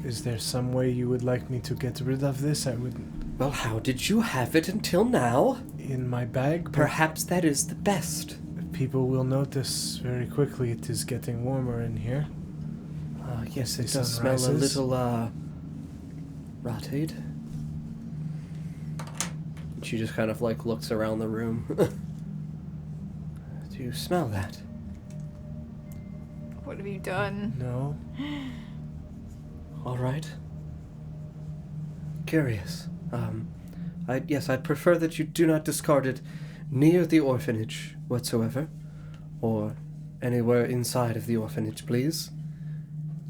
S7: Is there some way you would like me to get rid of this? I would...
S1: Well, how did you have it until now?
S7: In my bag? But
S1: Perhaps that is the best.
S7: people will notice very quickly it is getting warmer in here.
S1: Yes,
S7: The
S1: it
S7: sun
S1: does smell a
S7: rises.
S1: little, rotted. She just kind of, looks around the room. Do you smell that?
S4: What have you done?
S7: No?
S1: All right. Curious. I'd prefer that you do not discard it near the orphanage whatsoever, or anywhere inside of the orphanage, please.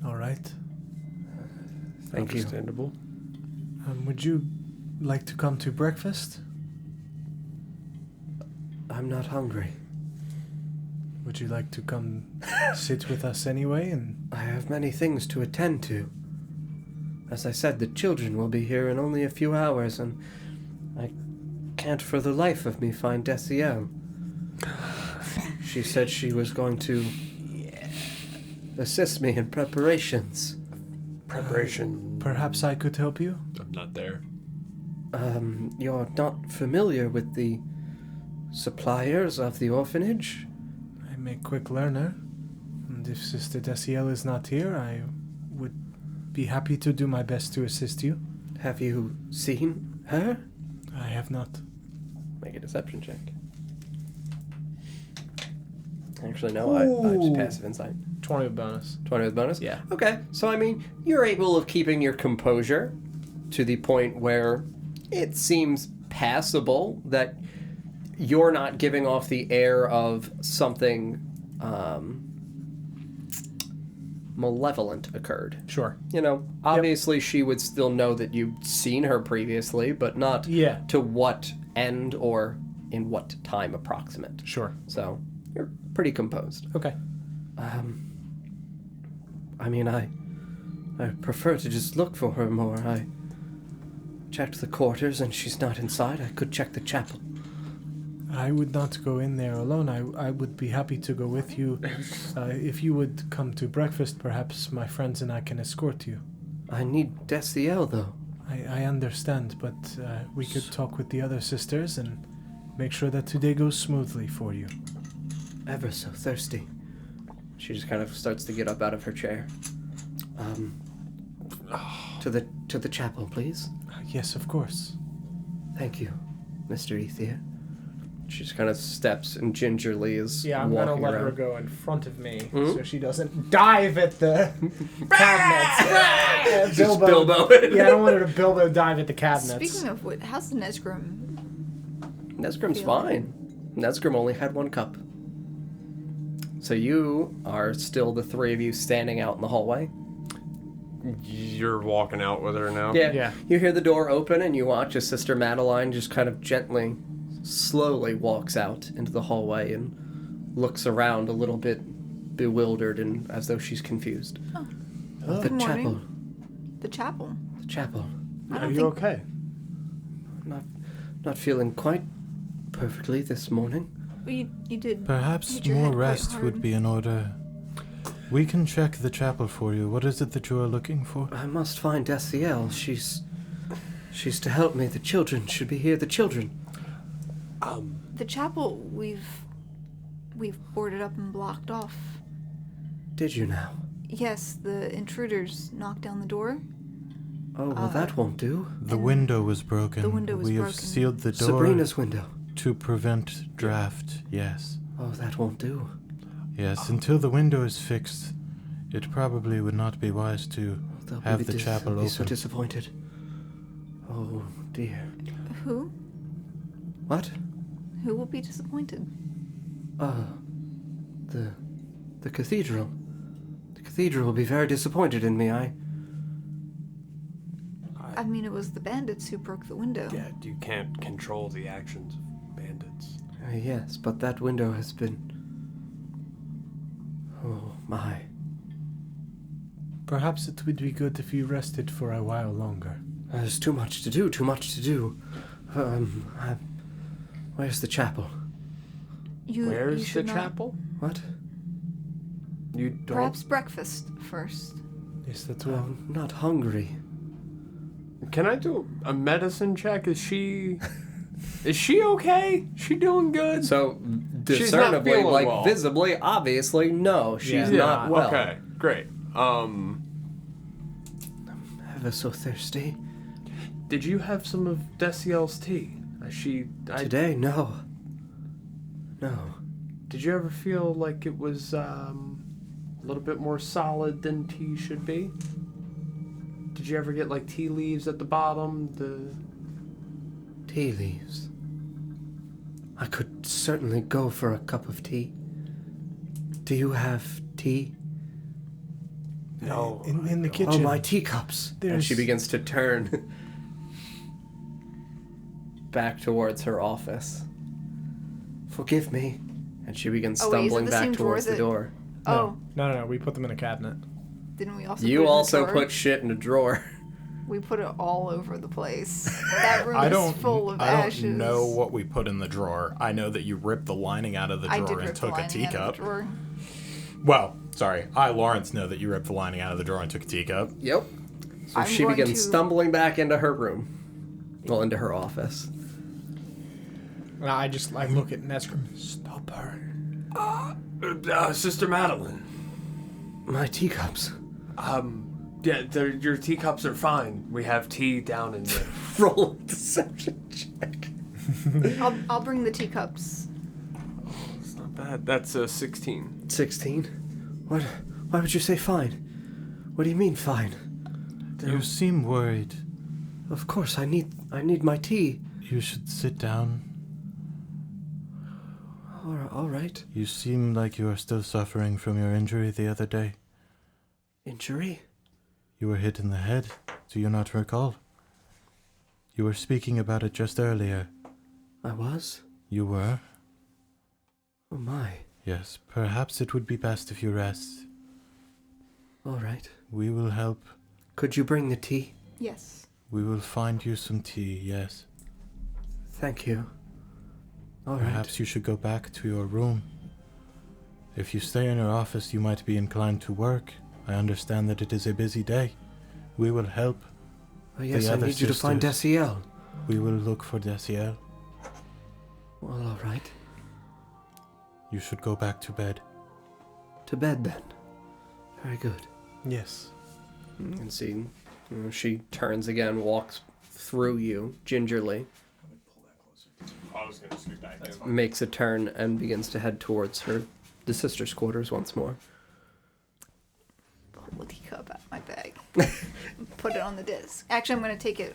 S7: All right.
S1: Thank you.
S2: Understandable.
S7: Would you like to come to breakfast?
S1: I'm not hungry.
S7: Would you like to come sit with us anyway? And
S1: I have many things to attend to. As I said, the children will be here in only a few hours, and I can't for the life of me find Desielle. She said she was going to assist me in preparations.
S7: perhaps I could help you?
S2: I'm not there.
S1: You're not familiar with the suppliers of the orphanage?
S7: I'm a quick learner, and if Sister Desielle is not here, I would be happy to do my best to assist you.
S1: Have you seen her?
S7: I have not.
S1: Make a deception check. Actually, no, I just passive insight.
S3: 20 with bonus.
S1: 20 with bonus?
S3: Yeah.
S1: Okay, so I mean, you're able of keeping your composure to the point where it seems passable that you're not giving off the air of something malevolent occurred.
S3: Sure.
S1: You know, obviously she would still know that you'd seen her previously, but not to what end or in what time approximate.
S3: Sure.
S1: So, you're pretty composed.
S3: Okay.
S1: I mean, I prefer to just look for her more. I checked the quarters and she's not inside. I could check the chapel.
S7: I would not go in there alone. I would be happy to go with you. If you would come to breakfast, perhaps my friends and I can escort you.
S1: I need Desielle, though.
S7: I understand, but we could talk with the other sisters and make sure that today goes smoothly for you.
S1: Ever so thirsty. She just kind of starts to get up out of her chair. To the chapel, please.
S7: Yes, of course.
S1: Thank you, Mr. Ethier. She just kind of steps and gingerly is
S3: I'm
S1: walking
S3: gonna let
S1: around.
S3: her go in front of me so she doesn't dive at the cabinets.
S1: Bilbo.
S3: Yeah, I don't want her to Bilbo dive at the cabinets.
S4: Speaking of what, how's the Nesgrim?
S1: Nesgrim's fine. Nesgrim only had one cup. So you are still the three of you standing out in the hallway?
S2: You're walking out with her now?
S1: Yeah. You hear the door open and you watch as Sister Madeline just kind of gently, slowly walks out into the hallway and looks around a little bit bewildered and as though she's confused.
S4: Oh.
S1: The
S4: Good
S1: chapel.
S4: morning. The chapel.
S1: The chapel.
S2: Are you okay?
S1: Not feeling quite perfectly this morning.
S4: You did.
S5: Perhaps
S4: hit your
S5: more
S4: head quite
S5: rest
S4: hard.
S5: would be in order. We can check the chapel for you. What is it that you are looking for?
S1: I must find Desielle. She's to help me. The children should be here. The children.
S4: The chapel we've boarded up and blocked off.
S1: Did you now?
S4: Yes, the intruders knocked down the door.
S1: Oh, well, that won't do.
S5: The window was broken.
S4: The window was
S5: we have
S4: broken.
S5: sealed the door
S1: Sabrina's window.
S5: to prevent draft. Yes.
S1: Oh, that won't do.
S5: Yes, until the window is fixed, it probably would not be wise to
S1: They'll
S5: have
S1: be
S5: the chapel
S1: they'll be so
S5: open.
S1: disappointed. Oh, dear.
S4: Who?
S1: What?
S4: Who will be disappointed?
S1: The cathedral. The cathedral will be very disappointed in me.
S4: I mean, it was the bandits who broke the window.
S2: Yeah, you can't control the actions of bandits.
S1: Yes, but that window has been... Oh, my.
S7: Perhaps it would be good if you rested for a while longer.
S1: There's too much to do, Where's the chapel?
S2: Where's
S4: you
S2: the
S4: should not-
S2: chapel?
S1: What?
S2: You don't...
S4: Perhaps breakfast first.
S7: Yes, that's well.
S1: I'm not hungry.
S2: Can I do a medicine check? Is she okay? She doing good?
S1: So,
S2: She's not
S1: discernibly,
S2: feeling
S1: like,
S2: well.
S1: visibly, obviously, no, she's not well.
S2: Okay, great.
S1: Ever so thirsty.
S2: Did you have some of Desielle's tea?
S1: Today, no. No.
S2: Did you ever feel like it was a little bit more solid than tea should be? Did you ever get like tea leaves at the bottom?
S1: Tea leaves. I could certainly go for a cup of tea. Do you have tea?
S2: No.
S3: In the kitchen.
S1: Oh, my teacups. And she begins to turn back towards her office. Forgive me. And she begins stumbling back towards the door.
S4: Oh.
S3: No. We put them in a cabinet.
S4: Didn't we also
S1: You
S4: put it in
S1: also
S4: a drawer?
S1: put shit in a drawer.
S4: We put it all over the place. That room is full of ashes.
S6: I don't know what we put in the drawer. I know that you ripped the lining out of the drawer and took a teacup. Well, sorry. Lawrence, know that you ripped the lining out of the drawer and took a teacup.
S1: Yep. So she begins stumbling back into her room. Well, into her office.
S3: And I look at Nesgrim. Stop her.
S2: Sister Madeline.
S1: My teacups.
S2: Yeah, your teacups are fine. We have tea down in there.
S1: Roll a deception check.
S4: I'll bring the teacups.
S2: It's not bad. That's a 16.
S1: 16? What? Why would you say fine? What do you mean fine?
S5: You seem worried.
S1: Of course, I need my tea.
S5: You should sit down.
S1: All right.
S5: You seem like you are still suffering from your injury the other day.
S1: Injury?
S5: You were hit in the head. Do you not recall? You were speaking about it just earlier.
S1: I was?
S5: You were?
S1: Oh my.
S5: Yes, perhaps it would be best if you rest.
S1: All right.
S5: We will help.
S1: Could you bring the tea?
S4: Yes.
S5: We will find you some tea, yes.
S1: Thank you. All right.
S5: Perhaps you should go back to your room. If you stay in your office, you might be inclined to work. I understand that it is a busy day. We will help.
S1: Oh, yes, I need you to find Desielle.
S5: We will look for Desielle.
S1: Well, all right.
S5: You should go back to bed.
S1: To bed, then. Very good.
S3: Yes.
S1: And see, she turns again, walks through you gingerly.
S2: I was going to scoot back.
S1: Makes a turn and begins to head towards the sister's quarters once more.
S4: Pull the teacup out of my bag. Put it on the disc. Actually, I'm going to take it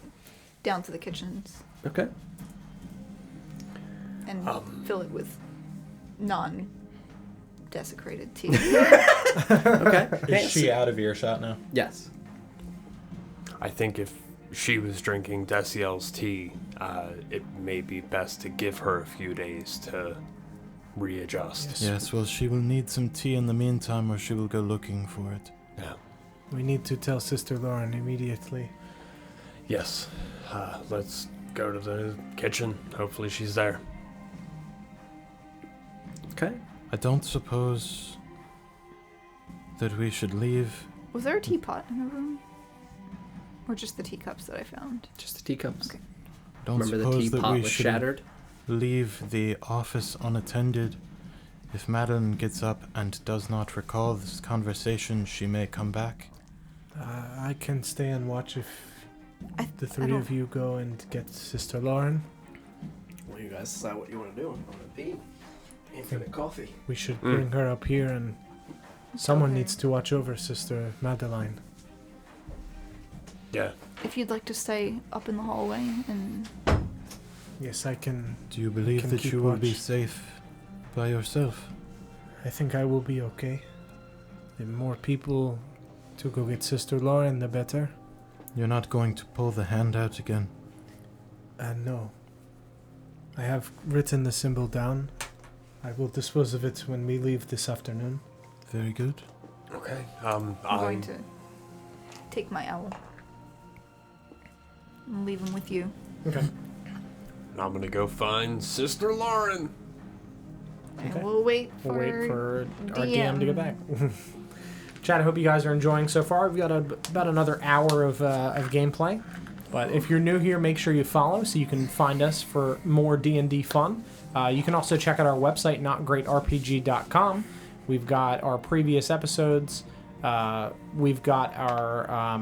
S4: down to the kitchens.
S1: Okay.
S4: And fill it with non-desecrated tea.
S1: Okay.
S6: Is she out of earshot now?
S1: Yes.
S2: I think if she was drinking Desielle's tea, it may be best to give her a few days to readjust.
S5: Yes, well, she will need some tea in the meantime, or she will go looking for it.
S2: Yeah.
S7: We need to tell Sister Lauren immediately.
S2: Yes. Let's go to the kitchen. Hopefully she's there.
S1: Okay.
S5: I don't suppose that we should leave.
S4: Was there a teapot in the room? Or just the teacups that I found?
S1: Just the teacups.
S4: Okay.
S5: Don't
S1: Remember the
S5: suppose that
S1: teapot
S5: we
S1: was
S5: should
S1: shattered?
S5: leave the office unattended. If Madeline gets up and does not recall this conversation, she may come back.
S7: I can stay and watch if the
S4: I
S7: three
S4: don't-
S7: of you go and get Sister Lauren.
S1: Well, you guys decide what you want to do. I want to pee. Infinite coffee.
S7: We should bring her up here, and someone
S4: Okay.
S7: needs to watch over Sister Madeline.
S2: Yeah.
S4: If you'd like to stay up in the hallway and...
S7: Yes, I can.
S5: Do you believe
S7: Can
S5: that
S7: keep
S5: you will be
S7: watch.
S5: safe by yourself?
S7: I think I will be okay. The more people to go get Sister Lauren, the better.
S5: You're not going to pull the hand out again.
S7: No. I have written the symbol down. I will dispose of it when we leave this afternoon.
S5: Very good.
S2: Okay.
S4: I'm going to take my owl and leave him with you.
S3: Okay.
S2: I'm going to go find Sister Lauren.
S3: Okay.
S4: And we'll wait for,
S3: We'll wait for our DM to get back. Chad, I hope you guys are enjoying so far. We've got about another hour of gameplay. But if you're new here, make sure you follow so you can find us for more D&D fun. You can also check out our website, NotGreatRPG.com. We've got our previous episodes. We've got our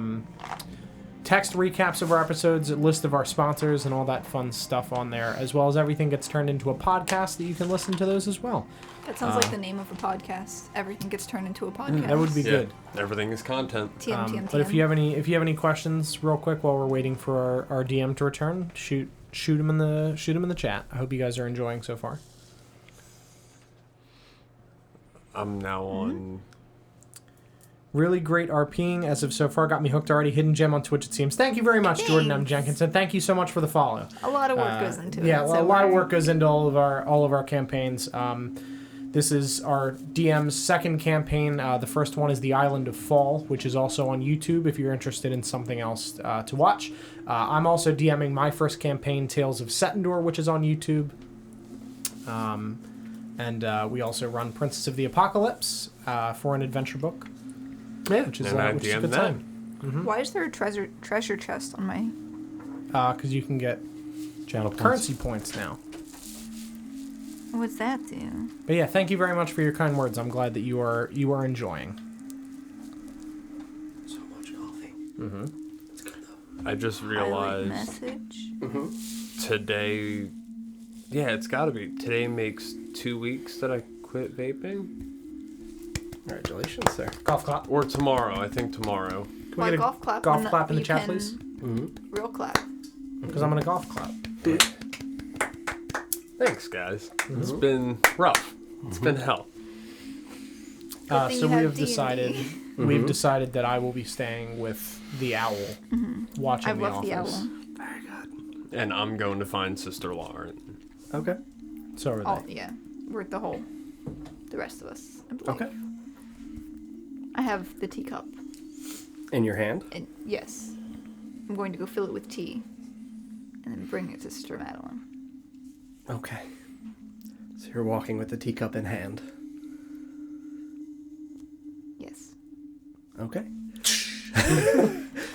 S3: text recaps of our episodes, a list of our sponsors, and all that fun stuff on there, as well as everything gets turned into a podcast that you can listen to those as well.
S4: That sounds like the name of a podcast. Everything gets turned into a podcast.
S3: That would be good.
S2: Everything is content.
S4: TM.
S3: But if you have any questions, real quick, while we're waiting for our DM to return, shoot them in the chat. I hope you guys are enjoying so far.
S2: I'm now on.
S3: Really great RPing as of so far. Got me hooked already. Hidden gem on Twitch, it seems. Thank you very much, Jordan M. Jenkinson. Thank you so much for the follow.
S4: A lot of work goes into it.
S3: Yeah, a lot of work goes into all of our campaigns. This is our DM's second campaign. The first one is The Island of Fall, which is also on YouTube if you're interested in something else to watch. I'm also DMing my first campaign, Tales of Setendor, which is on YouTube. And we also run Princess of the Apocalypse for an adventure book.
S2: Yeah,
S3: which is a good time. Mm-hmm.
S4: Why is there a treasure chest on my...
S3: Because you can get
S6: Channel
S3: currency points now.
S4: What's that do?
S3: But yeah, thank you very much for your kind words. I'm glad that you are enjoying.
S1: So much coffee.
S3: Mm-hmm.
S1: It's good though.
S2: I just realized
S4: Message.
S2: today. Yeah, it's got to be. Today makes 2 weeks that I quit vaping.
S1: Congratulations, sir.
S3: Golf clap.
S2: Or tomorrow. I think tomorrow.
S3: Can we
S4: Why
S3: get a
S4: golf clap?
S3: golf
S4: when
S3: clap in the
S4: you
S3: chat,
S4: can
S3: please?
S4: Real clap.
S3: Because I'm going to golf clap.
S2: Thanks, guys. It's been rough. It's been hell.
S4: Good thing
S3: So
S4: you
S3: we
S4: have
S3: have
S4: D&D.
S3: decided we've decided that I will be staying with the owl, watching
S4: I
S3: The
S4: love the
S3: Office.
S4: owl.
S1: Very good.
S2: And I'm going to find Sister Lauren.
S1: Okay.
S3: So are
S4: Oh
S3: they.
S4: yeah, we're the rest of us. I believe.
S3: Okay.
S4: I have the teacup,
S1: In your hand?
S4: and yes, I'm going to go fill it with tea, and then bring it to Sister Madeline.
S1: Okay. So you're walking with the teacup in hand.
S4: Yes.
S1: Okay.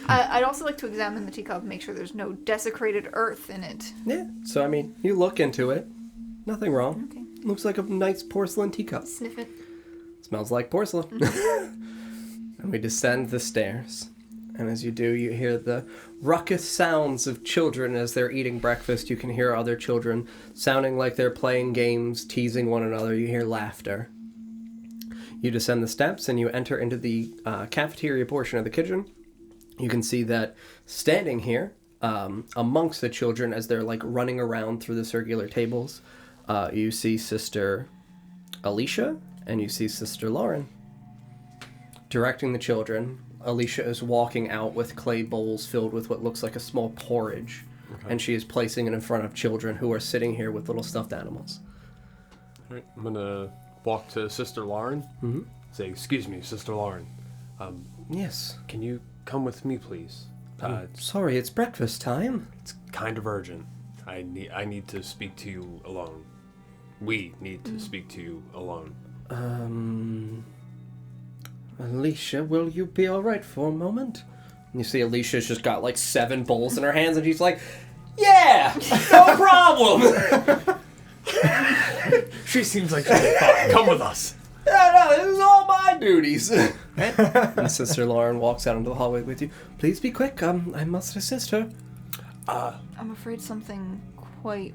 S4: I'd also like to examine the teacup and make sure there's no desecrated earth in it.
S1: Yeah. So, I mean, you look into it. Nothing wrong.
S4: Okay.
S1: Looks like a nice porcelain teacup.
S4: Sniff it.
S1: Smells like porcelain. And we descend the stairs. And as you do, you hear the ruckus sounds of children as they're eating breakfast. You can hear other children sounding like they're playing games, teasing one another. You hear laughter. You descend the steps and you enter into the cafeteria portion of the kitchen. You can see that standing here, amongst the children as they're like running around through the circular tables, you see Sister Alicia and you see Sister Lauren. Directing the children, Alicia is walking out with clay bowls filled with what looks like a small porridge. Okay. And she is placing it in front of children who are sitting here with little stuffed animals.
S2: All right, I'm going to walk to Sister Lauren.
S1: Mm-hmm.
S2: Say, excuse me, Sister Lauren.
S1: Yes.
S2: Can you come with me, please?
S1: Sorry, it's breakfast time.
S2: It's kind of urgent. I need to speak to you alone. We need to speak to you alone.
S1: Alicia, will you be alright for a moment? And you see Alicia's just got like 7 bowls in her hands and she's like, yeah, no problem.
S2: She seems like she'll be fine. Come with us.
S1: No, this is all my duties. And Sister Lauren walks out into the hallway with you. Please be quick, I must assist her.
S4: I'm afraid something quite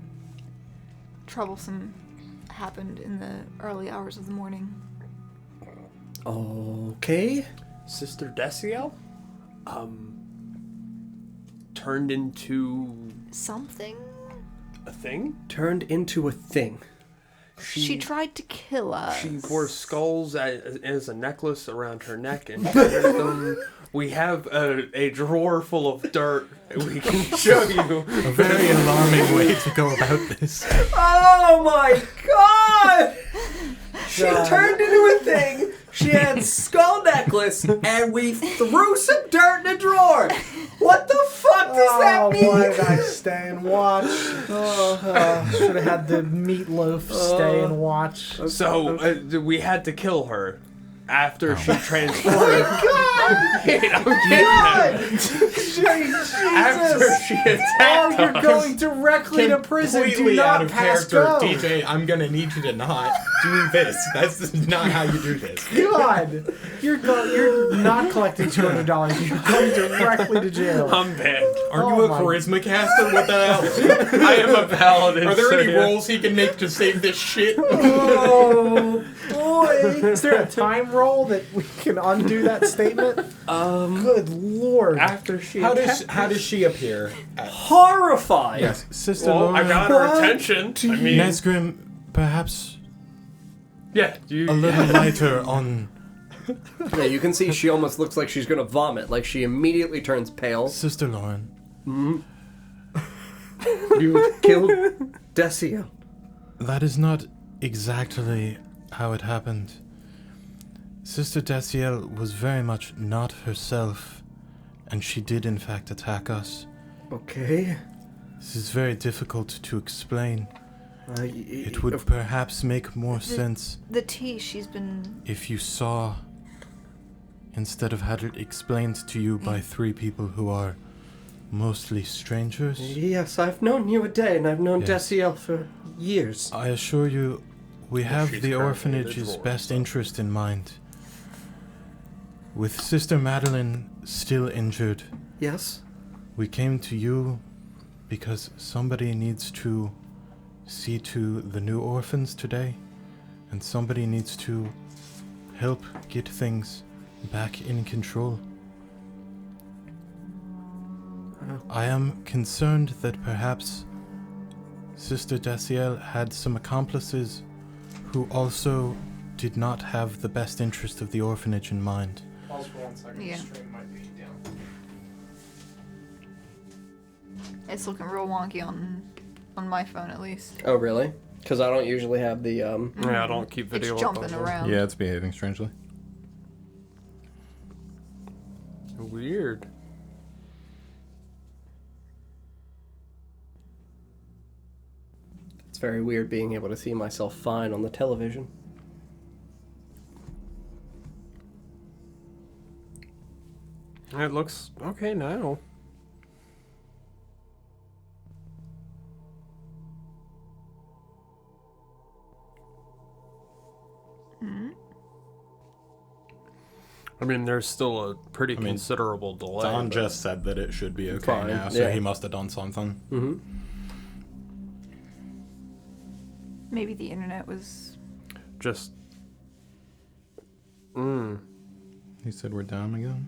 S4: troublesome happened in the early hours of the morning.
S1: Okay.
S2: Sister Desielle? Turned into
S4: Something?
S2: a thing?
S1: Turned into a thing.
S4: She tried to kill us.
S2: She wore skulls as a necklace around her neck and carried them. We have a drawer full of dirt we can show you.
S6: A very alarming way to go about this.
S1: Oh my god! She turned into a thing. She had a skull necklace, and we threw some dirt in a drawer. What the fuck does that mean?
S3: Why did I stay and watch? Should have had the meatloaf stay and watch.
S2: So we had to kill her. after she transformed. After she attacked
S3: you're
S2: us.
S3: going directly to prison. Do
S6: Completely
S3: not
S6: out of
S3: pass
S6: character,
S3: go.
S6: DJ. I'm gonna need you to not do this. That's not how you do this.
S3: God, you're not collecting $200. You're going directly to jail.
S2: I'm banned.
S6: Are
S3: Oh
S6: you a
S3: my-
S6: charisma caster? What the hell?
S2: I am a paladin.
S6: Are there
S2: so
S6: any
S2: yeah.
S6: rolls he can make to save this shit?
S3: Oh boy! Is there a time roll that we can undo that statement? Good lord!
S2: After she
S6: How
S2: attacked
S6: does she appear?
S1: Horrified.
S5: Yes, Sister
S2: Well,
S5: Lauren.
S2: I got her attention. I mean,
S5: Nesgrim, perhaps
S2: yeah, you.
S5: a little lighter on
S1: Yeah, you can see she almost looks like she's gonna vomit. Like she immediately turns pale.
S5: Sister Lauren.
S1: You killed Desielle.
S5: That is not exactly how it happened. Sister Desielle was very much not herself, and she did in fact attack us.
S1: Okay.
S5: This is very difficult to explain. It would
S1: Of-
S5: perhaps make more sense
S4: The tea she's been.
S5: if you saw, instead of had it explained to you by three people who are mostly strangers.
S1: Yes, I've known you a day, and I've known
S5: Yes.
S1: Desielle for years.
S5: I assure you, we have
S2: she's
S5: the
S2: currently
S5: orphanage's
S2: the drawer,
S5: best
S2: so.
S5: interest in mind. With Sister Madeline still injured,
S1: Yes.
S5: we came to you because somebody needs to see to the new orphans today, and somebody needs to help get things back in control. I am concerned that perhaps Sister Desielle had some accomplices who also did not have the best interest of the orphanage in mind.
S3: Pause for 1 second.
S4: Yeah.
S3: The stream might be down.
S4: It's looking real wonky on my phone at least.
S1: Oh, really? Because I don't usually have the
S2: Yeah, I don't keep video.
S4: It's
S2: up
S4: jumping
S2: on
S4: around.
S6: Yeah, it's behaving strangely.
S2: there. Weird.
S1: It's very weird being able to see myself fine on the television.
S2: It looks okay now. I mean, there's still a pretty considerable delay.
S6: Don
S2: but-
S6: just said that it should be okay
S1: Fine,
S6: now, so
S1: yeah.
S6: he must have done something.
S1: Mm-hmm.
S4: Maybe the internet was.
S2: just.
S6: He said we're down again.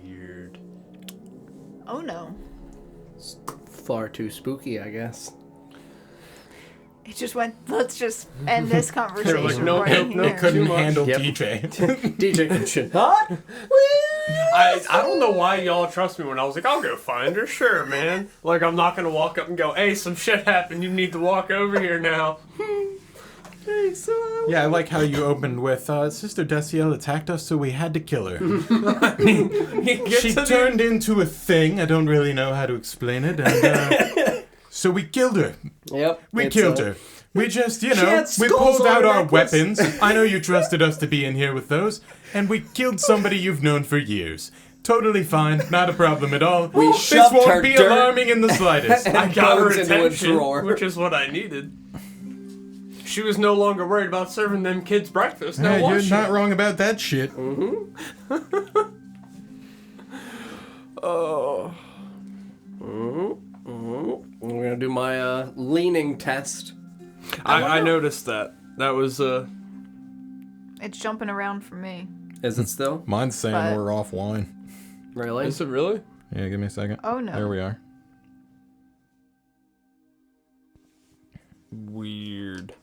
S2: Weird.
S4: Oh no!
S1: Far too spooky, I guess.
S4: It just went. Let's just end this conversation
S2: like, nope,
S4: right
S2: nope, nope,
S4: here.
S6: Couldn't
S2: Too much.
S6: handle
S1: Yep.
S6: DJ.
S1: DJ shit. Hot?
S2: I don't know why y'all trust me when I was like, I'll go find her. Sure, man. Like, I'm not gonna walk up and go, hey, some shit happened. You need to walk over here now.
S1: Hey, so
S6: Yeah, I like how you opened with, Sister Desielle attacked us, so we had to kill her. She turned into a thing. I don't really know how to explain it. And, so we killed her.
S1: Yep.
S6: We
S1: it's,
S6: killed her. We just,
S1: She had
S6: we
S1: skulls
S6: pulled
S1: on
S6: out
S1: her
S6: our
S1: necklace.
S6: weapons. I know you trusted us to be in here with those. And we killed somebody you've known for years. Totally fine. Not a problem at all. This
S1: shoved her
S6: won't be
S1: dirt
S6: alarming in the slightest.
S2: I got her
S1: bones into a
S2: attention,
S1: drawer.
S2: which is what I needed. She was no longer worried about serving them kids breakfast. Now
S6: Hey,
S2: was
S6: you're
S2: she?
S6: not wrong about that shit.
S1: I'm gonna do my leaning test.
S2: I noticed that. That was
S4: It's jumping around for me.
S1: Is it still?
S6: Mine's saying
S4: But-
S6: we're offline.
S1: Really?
S2: Is it really?
S6: Yeah, give me a second.
S4: Oh no!
S6: There we are.
S2: Weird.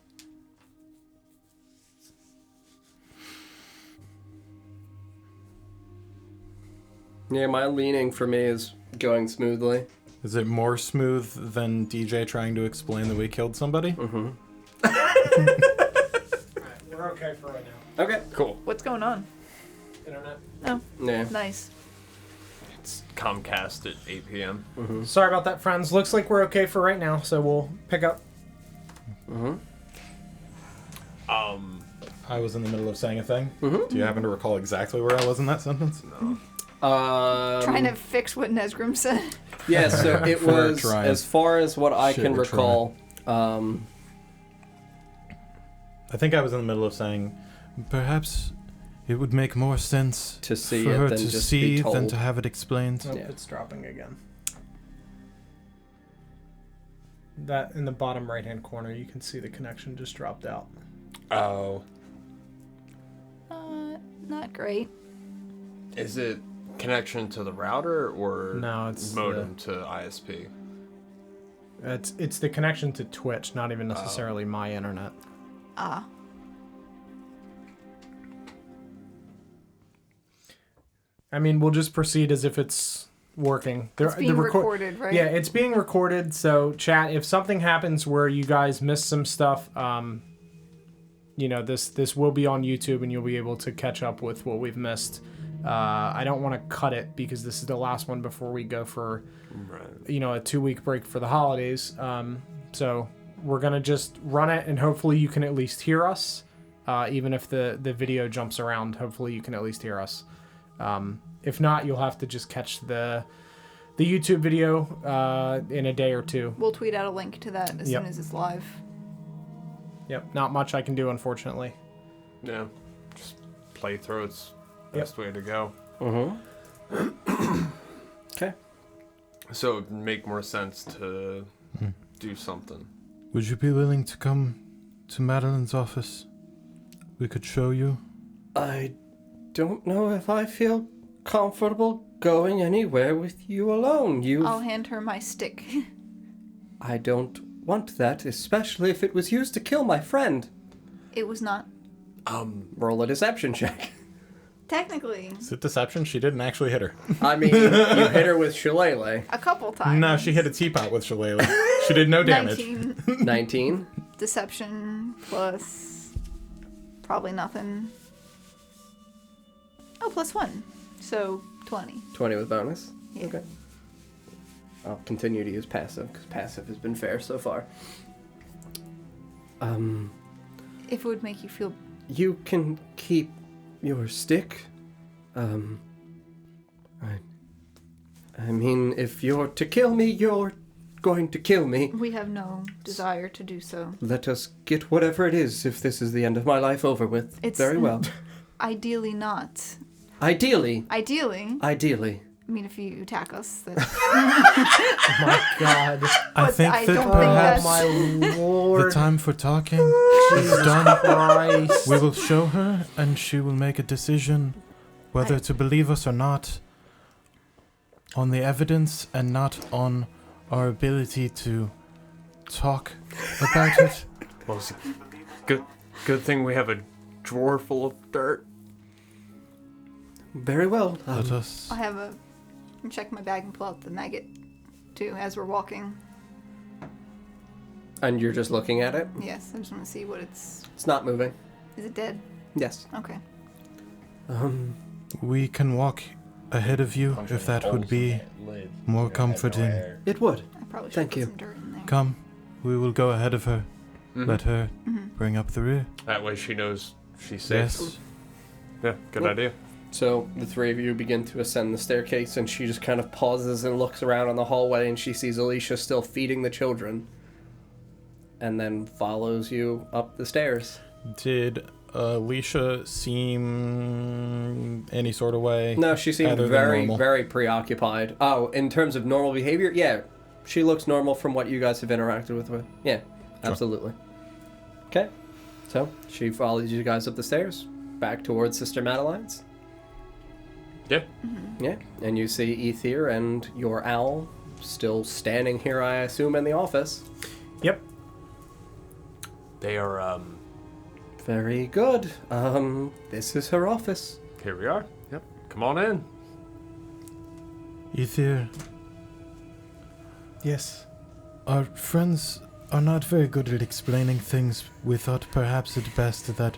S1: Yeah, my leaning for me is going smoothly.
S6: Is it more smooth than DJ trying to explain that we killed somebody?
S3: We're okay for right now.
S1: Okay.
S2: Cool.
S4: What's going on?
S3: Internet.
S4: Oh,
S1: Yeah.
S4: nice.
S2: It's Comcast at 8 p.m.
S3: Sorry about that, friends. Looks like we're okay for right now, so we'll pick up.
S6: I was in the middle of saying a thing. Do you happen to recall exactly where I was in that sentence?
S2: No.
S4: Trying to fix what Nesgrim said.
S1: Yeah, so it was,
S6: trying.
S1: as far as what I
S6: Shit,
S1: can
S6: we're
S1: recall,
S6: I think I was in the middle of saying,
S5: Perhaps it would make more sense
S1: to see
S5: for
S1: it
S5: her
S1: than
S5: to
S1: just
S5: see
S1: be told.
S5: than to have it explained.
S3: Nope,
S1: Yeah.
S3: it's dropping again. That in the bottom right-hand corner, you can see the connection just dropped out.
S2: Oh.
S4: Not great.
S2: Is it connection to the router or
S3: No, it's
S2: modem to ISP?
S3: It's the connection to Twitch, not even necessarily my internet.
S4: Ah.
S3: I mean, we'll just proceed as if it's working.
S4: It's being recorded, right?
S3: Yeah, it's being recorded. So, chat, if something happens where you guys miss some stuff, this will be on YouTube, and you'll be able to catch up with what we've missed. I don't want to cut it because this is the last one before we go for, a 2-week break for the holidays. So we're gonna just run it, and hopefully you can at least hear us, even if the video jumps around. Hopefully you can at least hear us. If not, you'll have to just catch the YouTube video in a day or two.
S4: We'll tweet out a link to that as soon as it's live.
S3: Yep, not much I can do, unfortunately.
S2: Yeah. Just play through. It's best way to go.
S1: Okay.
S2: So it would make more sense to do something.
S5: Would you be willing to come to Madeline's office? We could show you.
S1: I don't know if I feel comfortable going anywhere with you alone.
S4: I'll hand her my stick.
S1: I don't want that, especially if it was used to kill my friend.
S4: It was not.
S1: Roll a deception check.
S4: Technically.
S6: is it deception? She didn't actually hit her.
S1: I mean, you hit her with shillelagh.
S4: A couple times.
S6: No, she hit a teapot with shillelagh. She did no damage.
S4: 19.
S1: 19.
S4: Deception plus probably nothing. Oh, plus 1. So 20.
S1: 20 with bonus.
S4: Yeah.
S1: Okay. I'll continue to use passive, because passive has been fair so far.
S4: If it would make you feel...
S1: You can keep your stick. I mean, if you're to kill me, you're going to kill me.
S4: We have no desire to do so.
S1: Let us get whatever it is, if this is the end of my life, over with.
S4: It's
S1: very well.
S4: Ideally not.
S1: Ideally.
S4: I mean, if you attack us, then...
S3: Oh my god.
S5: I think
S4: I
S5: that
S4: don't think
S5: perhaps
S3: Oh my lord.
S5: the time for talking is done.
S3: Christ.
S5: We will show her, and she will make a decision whether to believe us or not on the evidence and not on our ability to talk about it.
S2: Well, it's good thing we have a drawer full of dirt.
S1: Very well.
S5: Let us.
S4: I have a... check my bag and pull out the maggot, too, as we're walking.
S1: And you're just looking at it?
S4: Yes, I just want to see what it's...
S1: It's not moving.
S4: Is it dead?
S1: Yes.
S4: Okay.
S5: We can walk ahead of you if that would be more comforting.
S1: It would.
S4: I probably should
S1: Thank
S4: put
S1: you.
S4: some dirt in there.
S5: Come, we will go ahead of her. Let her bring up the rear.
S2: That way she knows she's safe.
S5: Yes.
S2: Yeah, good
S1: Yep.
S2: idea.
S1: So the three of you begin to ascend the staircase, and she just kind of pauses and looks around on the hallway, and she sees Alicia still feeding the children, and then follows you up the stairs.
S6: Did Alicia seem any sort of way?
S1: No, she seemed
S6: other than
S1: very,
S6: normal?
S1: very preoccupied. Oh, in terms of normal behavior, yeah, she looks normal from what you guys have interacted with her. Yeah, absolutely. Okay, so she follows you guys up the stairs, back towards Sister Madeline's.
S2: Yeah.
S1: Yeah, and you see Ether and your owl still standing here, I assume, in the office.
S3: Yep.
S2: They are,
S1: Very good. This is her office.
S2: here we are. Yep. Come on in.
S5: Ether,
S3: Yes.
S5: our friends are not very good at explaining things. We thought perhaps it best that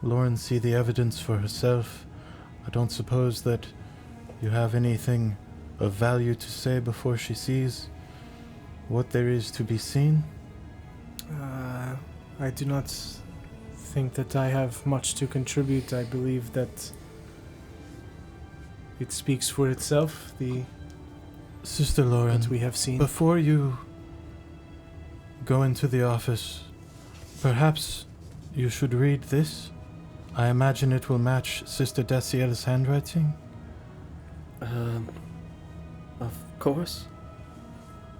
S5: Lauren see the evidence for herself. I don't suppose that you have anything of value to say before she sees what there is to be seen?
S7: I do not think that I have much to contribute. I believe that it speaks for itself, the
S5: Sister Lauren,
S7: that we have seen.
S5: before you go into the office, perhaps you should read this. I imagine it will match Sister Desielle's handwriting.
S1: Of course.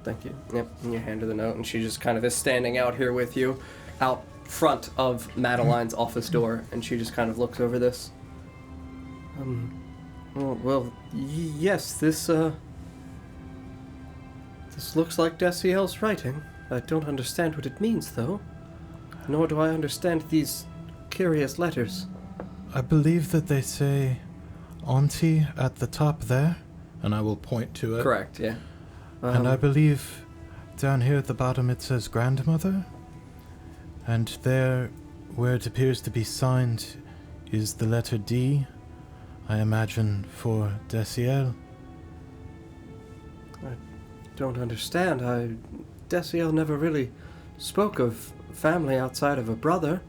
S1: Thank you. Yep, and you hand her the note, and she just kind of is standing out here with you, out front of Madeline's office door, and she just kind of looks over this. Yes, this looks like Desielle's writing. I don't understand what it means, though. Nor do I understand these curious letters.
S5: I believe that they say Auntie at the top there, and I will point to it.
S1: Correct, yeah.
S5: And I believe down here at the bottom it says Grandmother. And there, where it appears to be signed, is the letter D, I imagine, for Desielle.
S1: I don't understand. Desielle never really spoke of family outside of a brother.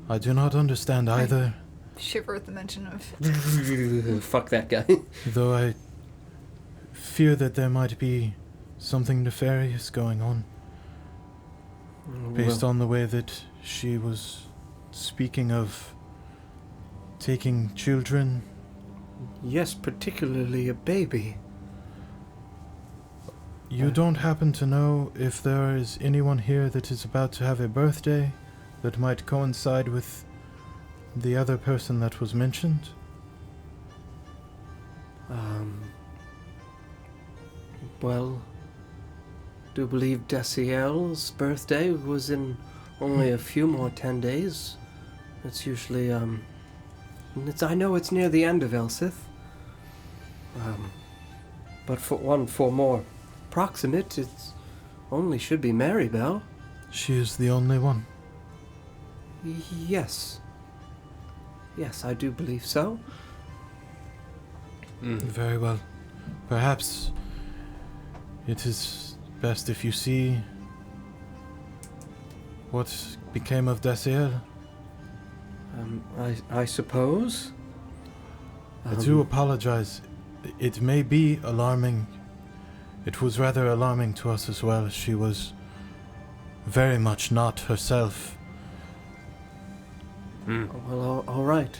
S5: I do not understand either,
S4: Shiver at the mention of.
S1: Fuck that guy.
S5: though I fear that there might be something nefarious going on, based on the way that she was speaking of taking children.
S1: Yes, particularly a baby.
S5: You don't happen to know if there is anyone here that is about to have a birthday that might coincide with the other person that was mentioned?
S1: Well, do believe Desielle's birthday was in only a few more 10 days. It's usually, I know it's near the end of Elsith. But for more proximate, it's only should be Maribel.
S5: She is the only one.
S1: Yes. Yes, I do believe so.
S5: Very well. Perhaps it is best if you see what became of Desielle.
S1: I suppose.
S5: I do apologize. It may be alarming. It was rather alarming to us as well. She was very much not herself.
S1: Well, all right.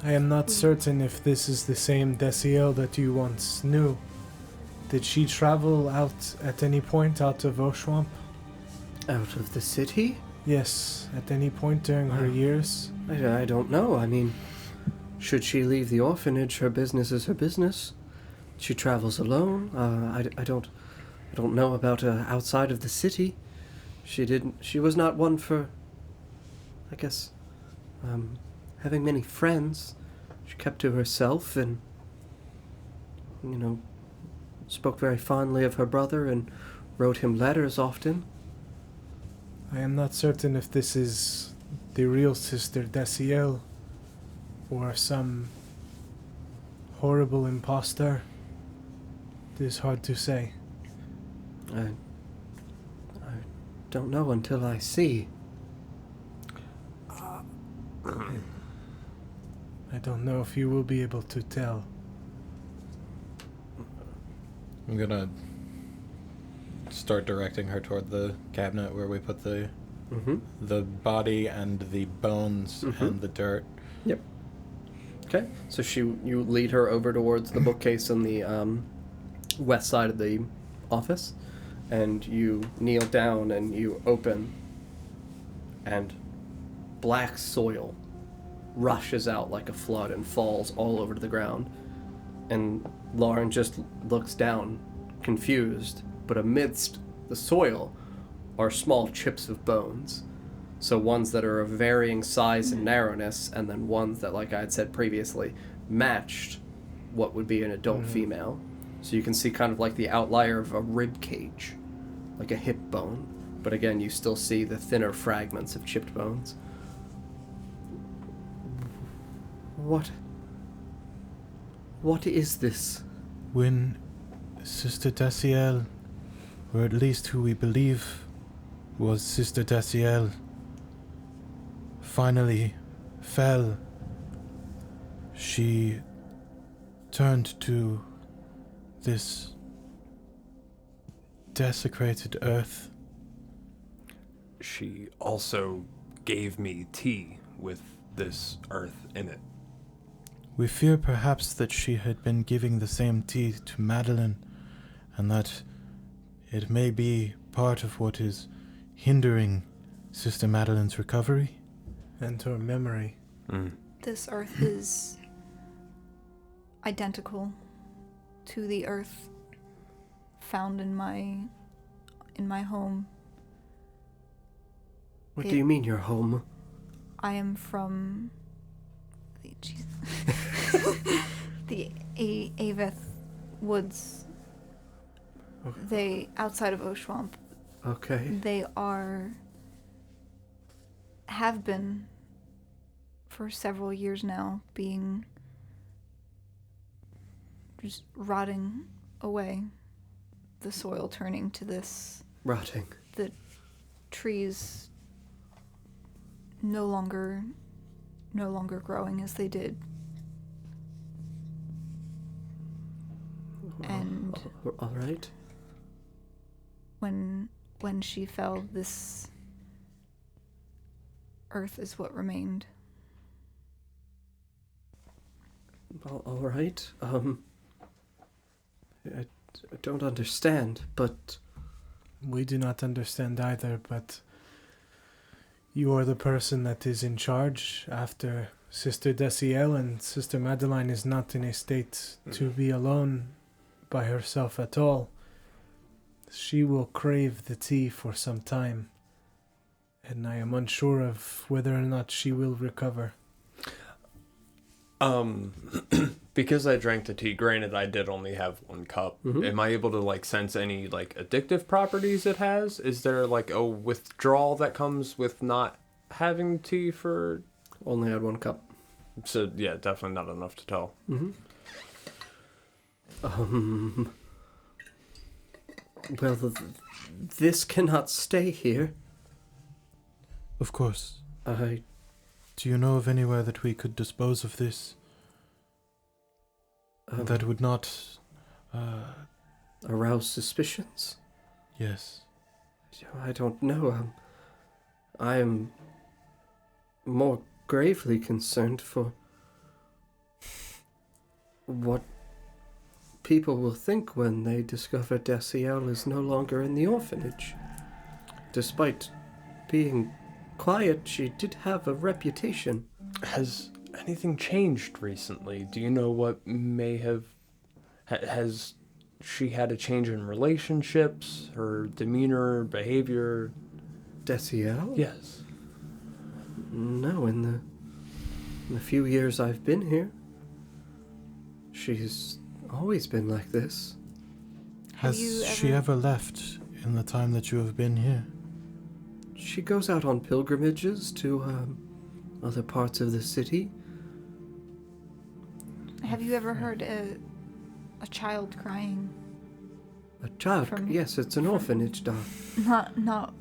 S7: I am not certain if this is the same Desielle that you once knew. Did she travel out at any point out of Oshuamp?
S1: Out of the city?
S7: Yes, at any point during her years?
S1: I don't know. I mean, should she leave the orphanage, her business is her business. She travels alone. I don't know about outside of the city. She was not one for, I guess, having many friends. She kept to herself and, spoke very fondly of her brother and wrote him letters often.
S7: I am not certain if this is the real Sister Desielle or some horrible imposter. It is hard to say.
S1: I don't know until I see.
S7: I don't know if you will be able to tell.
S6: I'm gonna start directing her toward the cabinet where we put the body and the bones and the dirt.
S1: Yep. Okay, so you lead her over towards the bookcase on the west side of the office, and you kneel down and you open, and black soil rushes out like a flood and falls all over to the ground. And Lauren just looks down, confused, but amidst the soil are small chips of bones. So ones that are of varying size and narrowness, and then ones that, like I had said previously, matched what would be an adult female. So you can see kind of like the outlier of a rib cage, like a hip bone. But again, you still see the thinner fragments of chipped bones. What is this?
S5: When Sister Desielle, or at least who we believe was Sister Desielle, finally fell, she turned to this desecrated earth.
S2: She also gave me tea with this earth in it.
S5: We fear perhaps that she had been giving the same tea to Madeline, and that it may be part of what is hindering Sister Madeline's recovery.
S7: And her memory.
S4: This earth is identical to the earth found in my home.
S1: What do you mean, your home?
S4: I am from the Aveth Woods.
S1: Okay.
S4: They outside of Oshuamp.
S1: Okay.
S4: They have been for several years now being just rotting away. The soil turning to this.
S1: Rotting.
S4: The trees no longer growing as they did. And
S1: all right.
S4: When she fell, this earth is what remained.
S1: All right. I don't understand, but
S7: We do not understand either, but you are the person that is in charge after Sister Desielle, and Sister Madeline is not in a state to be alone by herself at all. She will crave the tea for some time, and I am unsure of whether or not she will recover.
S2: Because I drank the tea, granted I did only have one cup, am I able to like sense any like addictive properties it has? Is there like a withdrawal that comes with not having tea for...
S1: Only had one cup.
S2: So yeah, definitely not enough to tell.
S1: Well, this cannot stay here.
S5: Of course.
S1: I
S5: Do you know of anywhere that we could dispose of this that would not...
S1: arouse suspicions?
S5: Yes.
S1: I don't know. I am more gravely concerned for what people will think when they discover Desielle is no longer in the orphanage. Despite being quiet, she did have a reputation.
S2: Has anything changed recently? Do you know what may have... has she had a change in relationships, her demeanor, behavior?
S1: Desielle?
S2: Yes.
S1: No, in the few years I've been here, she's always been like this.
S4: Have
S5: Has
S4: you
S5: she ever left in the time that you have been here?
S1: She goes out on pilgrimages to other parts of the city.
S4: Have you ever heard a child crying?
S1: A child? Yes, it's an orphanage dog.
S4: Not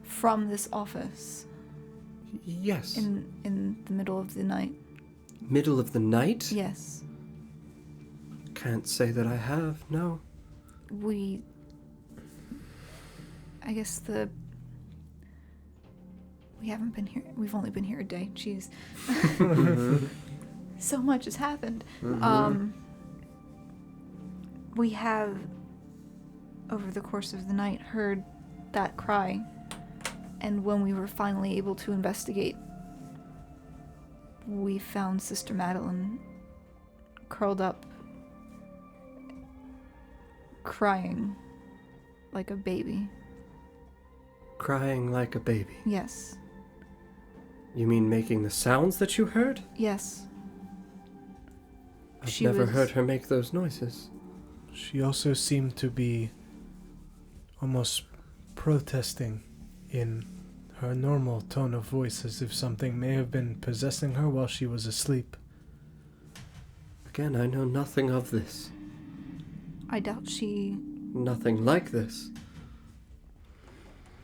S4: from this office.
S1: Yes.
S4: In the middle of the night.
S1: Middle of the night?
S4: Yes.
S1: Can't say that I have, no.
S4: I guess we haven't been here. We've only been here a day. Jeez. So much has happened. We have, over the course of the night, heard that cry. And when we were finally able to investigate, we found Sister Madeline curled up, crying like a baby.
S1: Crying like a baby.
S4: Yes.
S1: You mean making the sounds that you heard?
S4: Yes.
S1: I've never heard her make those noises.
S7: She also seemed to be almost protesting in her normal tone of voice, as if something may have been possessing her while she was asleep.
S1: Again, I know nothing of this.
S4: I doubt she...
S1: Nothing like this.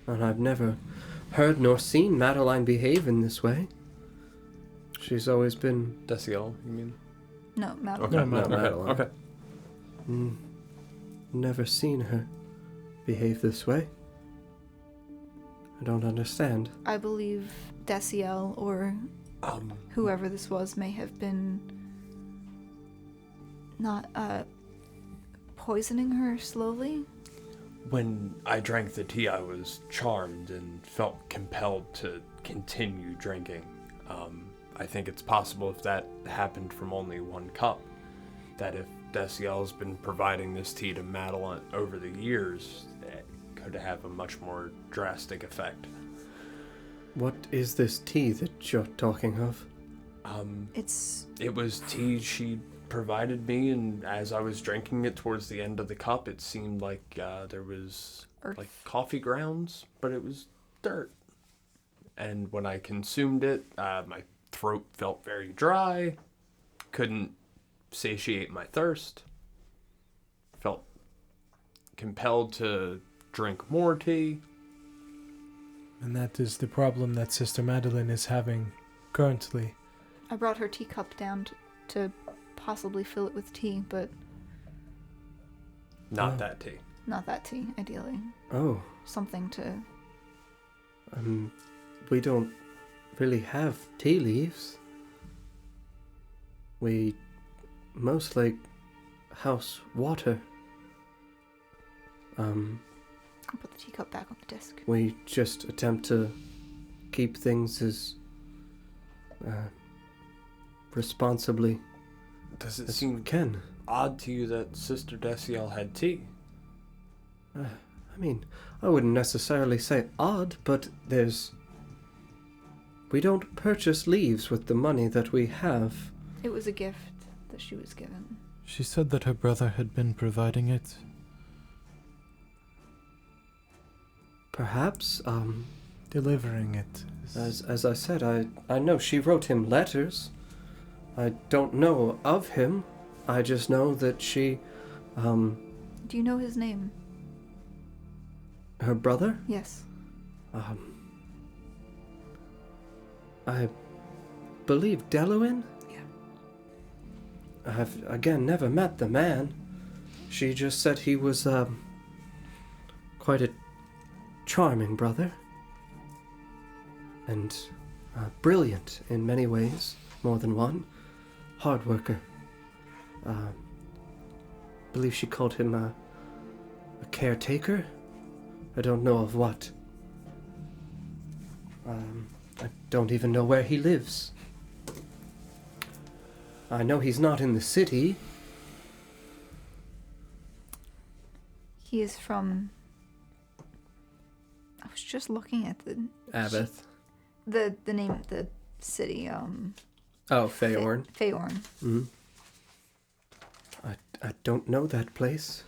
S1: And I've never heard nor seen Madeline behave in this way. She's always been...
S2: Desielle, you mean?
S4: No, Madeline.
S2: Okay.
S3: No,
S1: Not
S2: okay.
S1: Madeline.
S2: Okay.
S1: Never seen her behave this way. I don't understand.
S4: I believe Desielle or
S2: Um,
S4: whoever this was may have been not poisoning her slowly.
S2: when I drank the tea, I was charmed and felt compelled to continue drinking. I think it's possible if that happened from only one cup, that if Desielle's been providing this tea to Madeline over the years, it could have a much more drastic effect.
S1: What is this tea that you're talking of?
S2: It was tea she provided me, and as I was drinking it towards the end of the cup, it seemed like there was
S4: Earth.
S2: like coffee grounds, but it was dirt. And when I consumed it, my throat felt very dry, couldn't satiate my thirst, felt compelled to drink more tea.
S7: And that is the problem that Sister Madeline is having currently.
S4: I brought her teacup down to possibly fill it with tea, but
S2: Not that tea.
S4: not that tea, ideally.
S1: Oh,
S4: Something to...
S1: we don't really have tea leaves. We mostly house water.
S4: I'll put the teacup back on the desk.
S1: We just attempt to keep things as responsibly
S2: Does it
S1: as we
S2: seem
S1: can.
S2: odd to you that Sister Desielle had tea?
S1: I mean, I wouldn't necessarily say odd, but we don't purchase leaves with the money that we have.
S4: It was a gift that she was given.
S5: She said that her brother had been providing it.
S1: Perhaps,
S7: Delivering it.
S1: as I said, I know she wrote him letters. I don't know of him. I just know that she,
S4: Do you know his name?
S1: her brother,
S4: Yes.
S1: I believe Deluin?
S4: Yeah.
S1: I've, again, never met the man. She just said he was, quite a charming brother. And brilliant in many ways, more than one. Hard worker. Believe she called him a caretaker? I don't know of what. I don't even know where he lives. I know he's not in the city.
S4: He is from... I was just looking at the
S1: Abath.
S4: the name of the city.
S1: Oh, Fayorn.
S4: Fayorn.
S1: Mm-hmm. I don't know that place.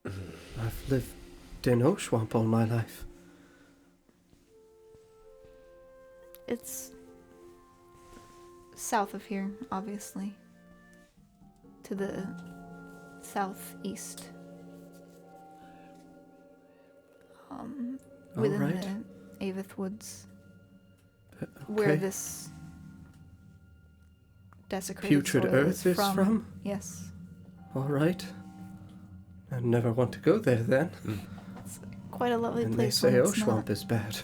S1: I've lived in Oshuamp all my life.
S4: It's south of here, obviously. To the southeast. Within
S1: right.
S4: the Avith Woods.
S1: Okay.
S4: Where this desecrated
S1: Putrid
S4: soil
S1: earth is from?
S4: Yes.
S1: All right. I never want to go there then.
S4: Quite a lovely
S1: And they
S4: place.
S1: say
S4: when it's
S1: Oshuamp
S4: not.
S1: is bad.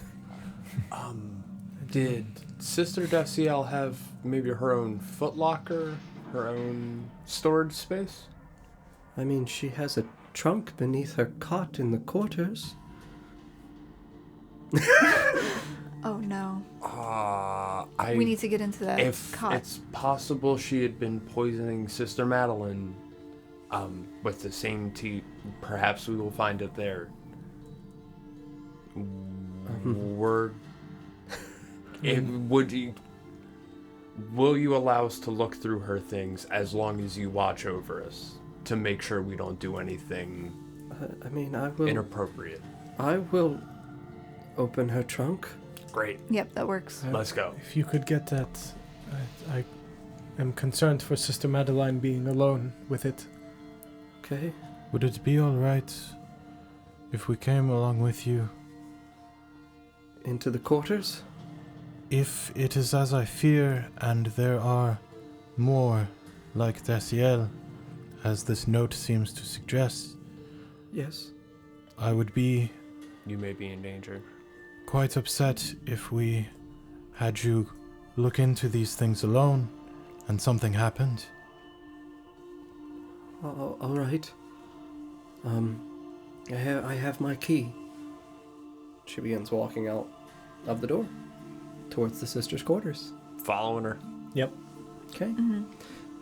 S2: Did Sister Desielle have maybe her own footlocker, her own storage space?
S1: I mean, she has a trunk beneath her cot in the quarters.
S4: Oh no.
S2: We
S4: We need to get into that
S2: If
S4: cot.
S2: it's possible she had been poisoning Sister Madeline with the same tea, perhaps we will find it there. Will you allow us to look through her things as long as you watch over us to make sure we don't do anything
S1: I mean, I will.
S2: inappropriate?
S1: I will open her trunk.
S2: Great.
S4: Yep, that works.
S2: Let's go.
S7: If you could get that, I am concerned for Sister Madeline being alone with it.
S1: Okay.
S5: Would it be all right if we came along with you?
S1: Into the quarters?
S5: If it is as I fear, and there are more like Desielle, as this note seems to suggest,
S1: Yes.
S5: I would be
S2: You may be in danger.
S5: quite upset if we had you look into these things alone and something happened.
S1: All right. I have my key. She begins walking out of the door towards the sisters' quarters.
S2: Following her.
S3: Yep.
S1: Okay.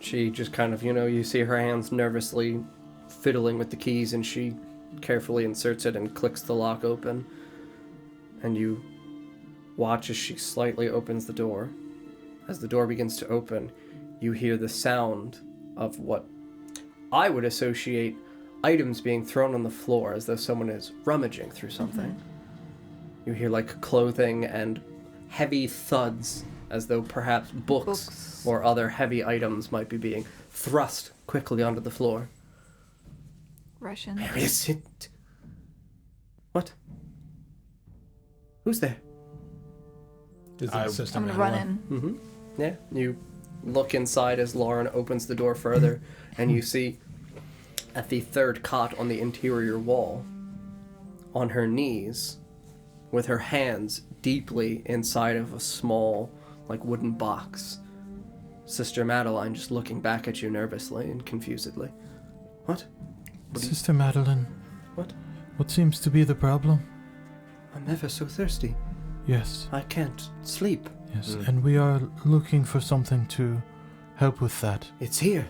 S1: She just kind of, you see her hands nervously fiddling with the keys, and she carefully inserts it and clicks the lock open. And you watch as she slightly opens the door. As the door begins to open, you hear the sound of what I would associate items being thrown on the floor, as though someone is rummaging through something. You hear like clothing and heavy thuds, as though perhaps books or other heavy items might be being thrust quickly onto the floor.
S4: Russian.
S1: Where is it? What? Who's there?
S6: Is it Sister
S4: I'm gonna run
S6: Madeline?
S4: in.
S1: Mm-hmm. Yeah, you look inside as Lauren opens the door further, and you see at the third cot on the interior wall, on her knees, with her hands deeply inside of a small, wooden box, Sister Madeline just looking back at you nervously and confusedly. What?
S5: Sister Madeline.
S1: What?
S5: What seems to be the problem?
S1: I'm ever so thirsty.
S5: Yes,
S1: I can't sleep.
S5: yes, and we are looking for something to help with that.
S1: It's here.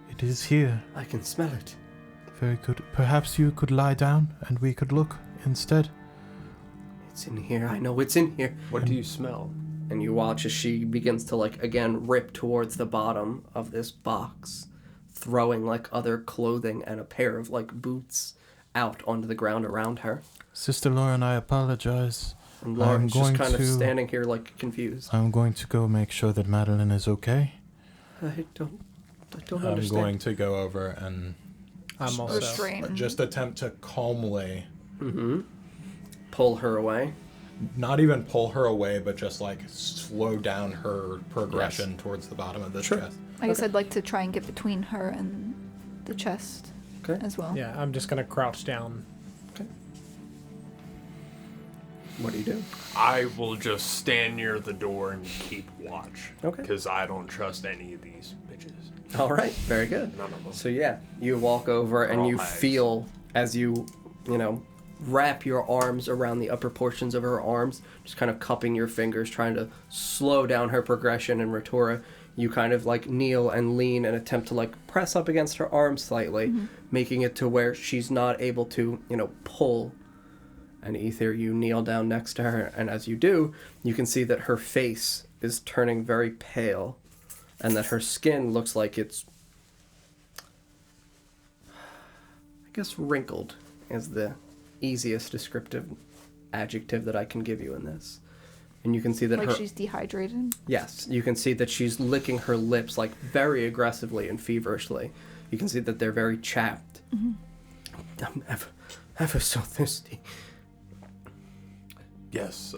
S5: It is here.
S1: I can smell it.
S5: Very good. Perhaps you could lie down and we could look instead.
S1: It's in here. I know it's in here.
S2: What do you smell?
S1: And you watch as she begins to, again rip towards the bottom of this box, throwing, other clothing and a pair of, boots out onto the ground around her.
S5: Sister Lauren, I apologize.
S1: And Lauren's just
S5: going
S1: kind of
S5: to-
S1: standing here, confused.
S5: I'm going to go make sure that Madeline is okay.
S1: I don't
S6: I'm
S1: understand.
S6: going to go over and
S3: I'm also.
S4: Restrain.
S6: just attempt to calmly,
S1: Mm-hmm. Pull her away.
S6: not even pull her away, but just slow down her progression towards the bottom of this
S1: Sure.
S6: chest.
S4: I guess I'd like to try and get between her and the chest
S1: Okay.
S4: as well.
S3: Yeah, I'm just gonna crouch down.
S1: What do you do?
S2: I will just stand near the door and keep watch.
S1: Okay.
S2: Because I don't trust any of these bitches.
S1: All right. Very good.
S2: None of them.
S1: So yeah, you walk over and
S2: all
S1: you
S2: hags.
S1: feel as you wrap your arms around the upper portions of her arms, just kind of cupping your fingers, trying to slow down her progression. And Ratura, you kind of kneel and lean and attempt to press up against her arm slightly, making it to where she's not able to, pull. And Ether, you kneel down next to her, and as you do, you can see that her face is turning very pale, and that her skin looks like it's, I guess, wrinkled is the easiest descriptive adjective that I can give you in this. And you can see that
S4: Like
S1: her...
S4: she's dehydrated.
S1: Yes, you can see that she's licking her lips very aggressively and feverishly. You can see that they're very chapped. I'm ever so thirsty.
S2: Yes,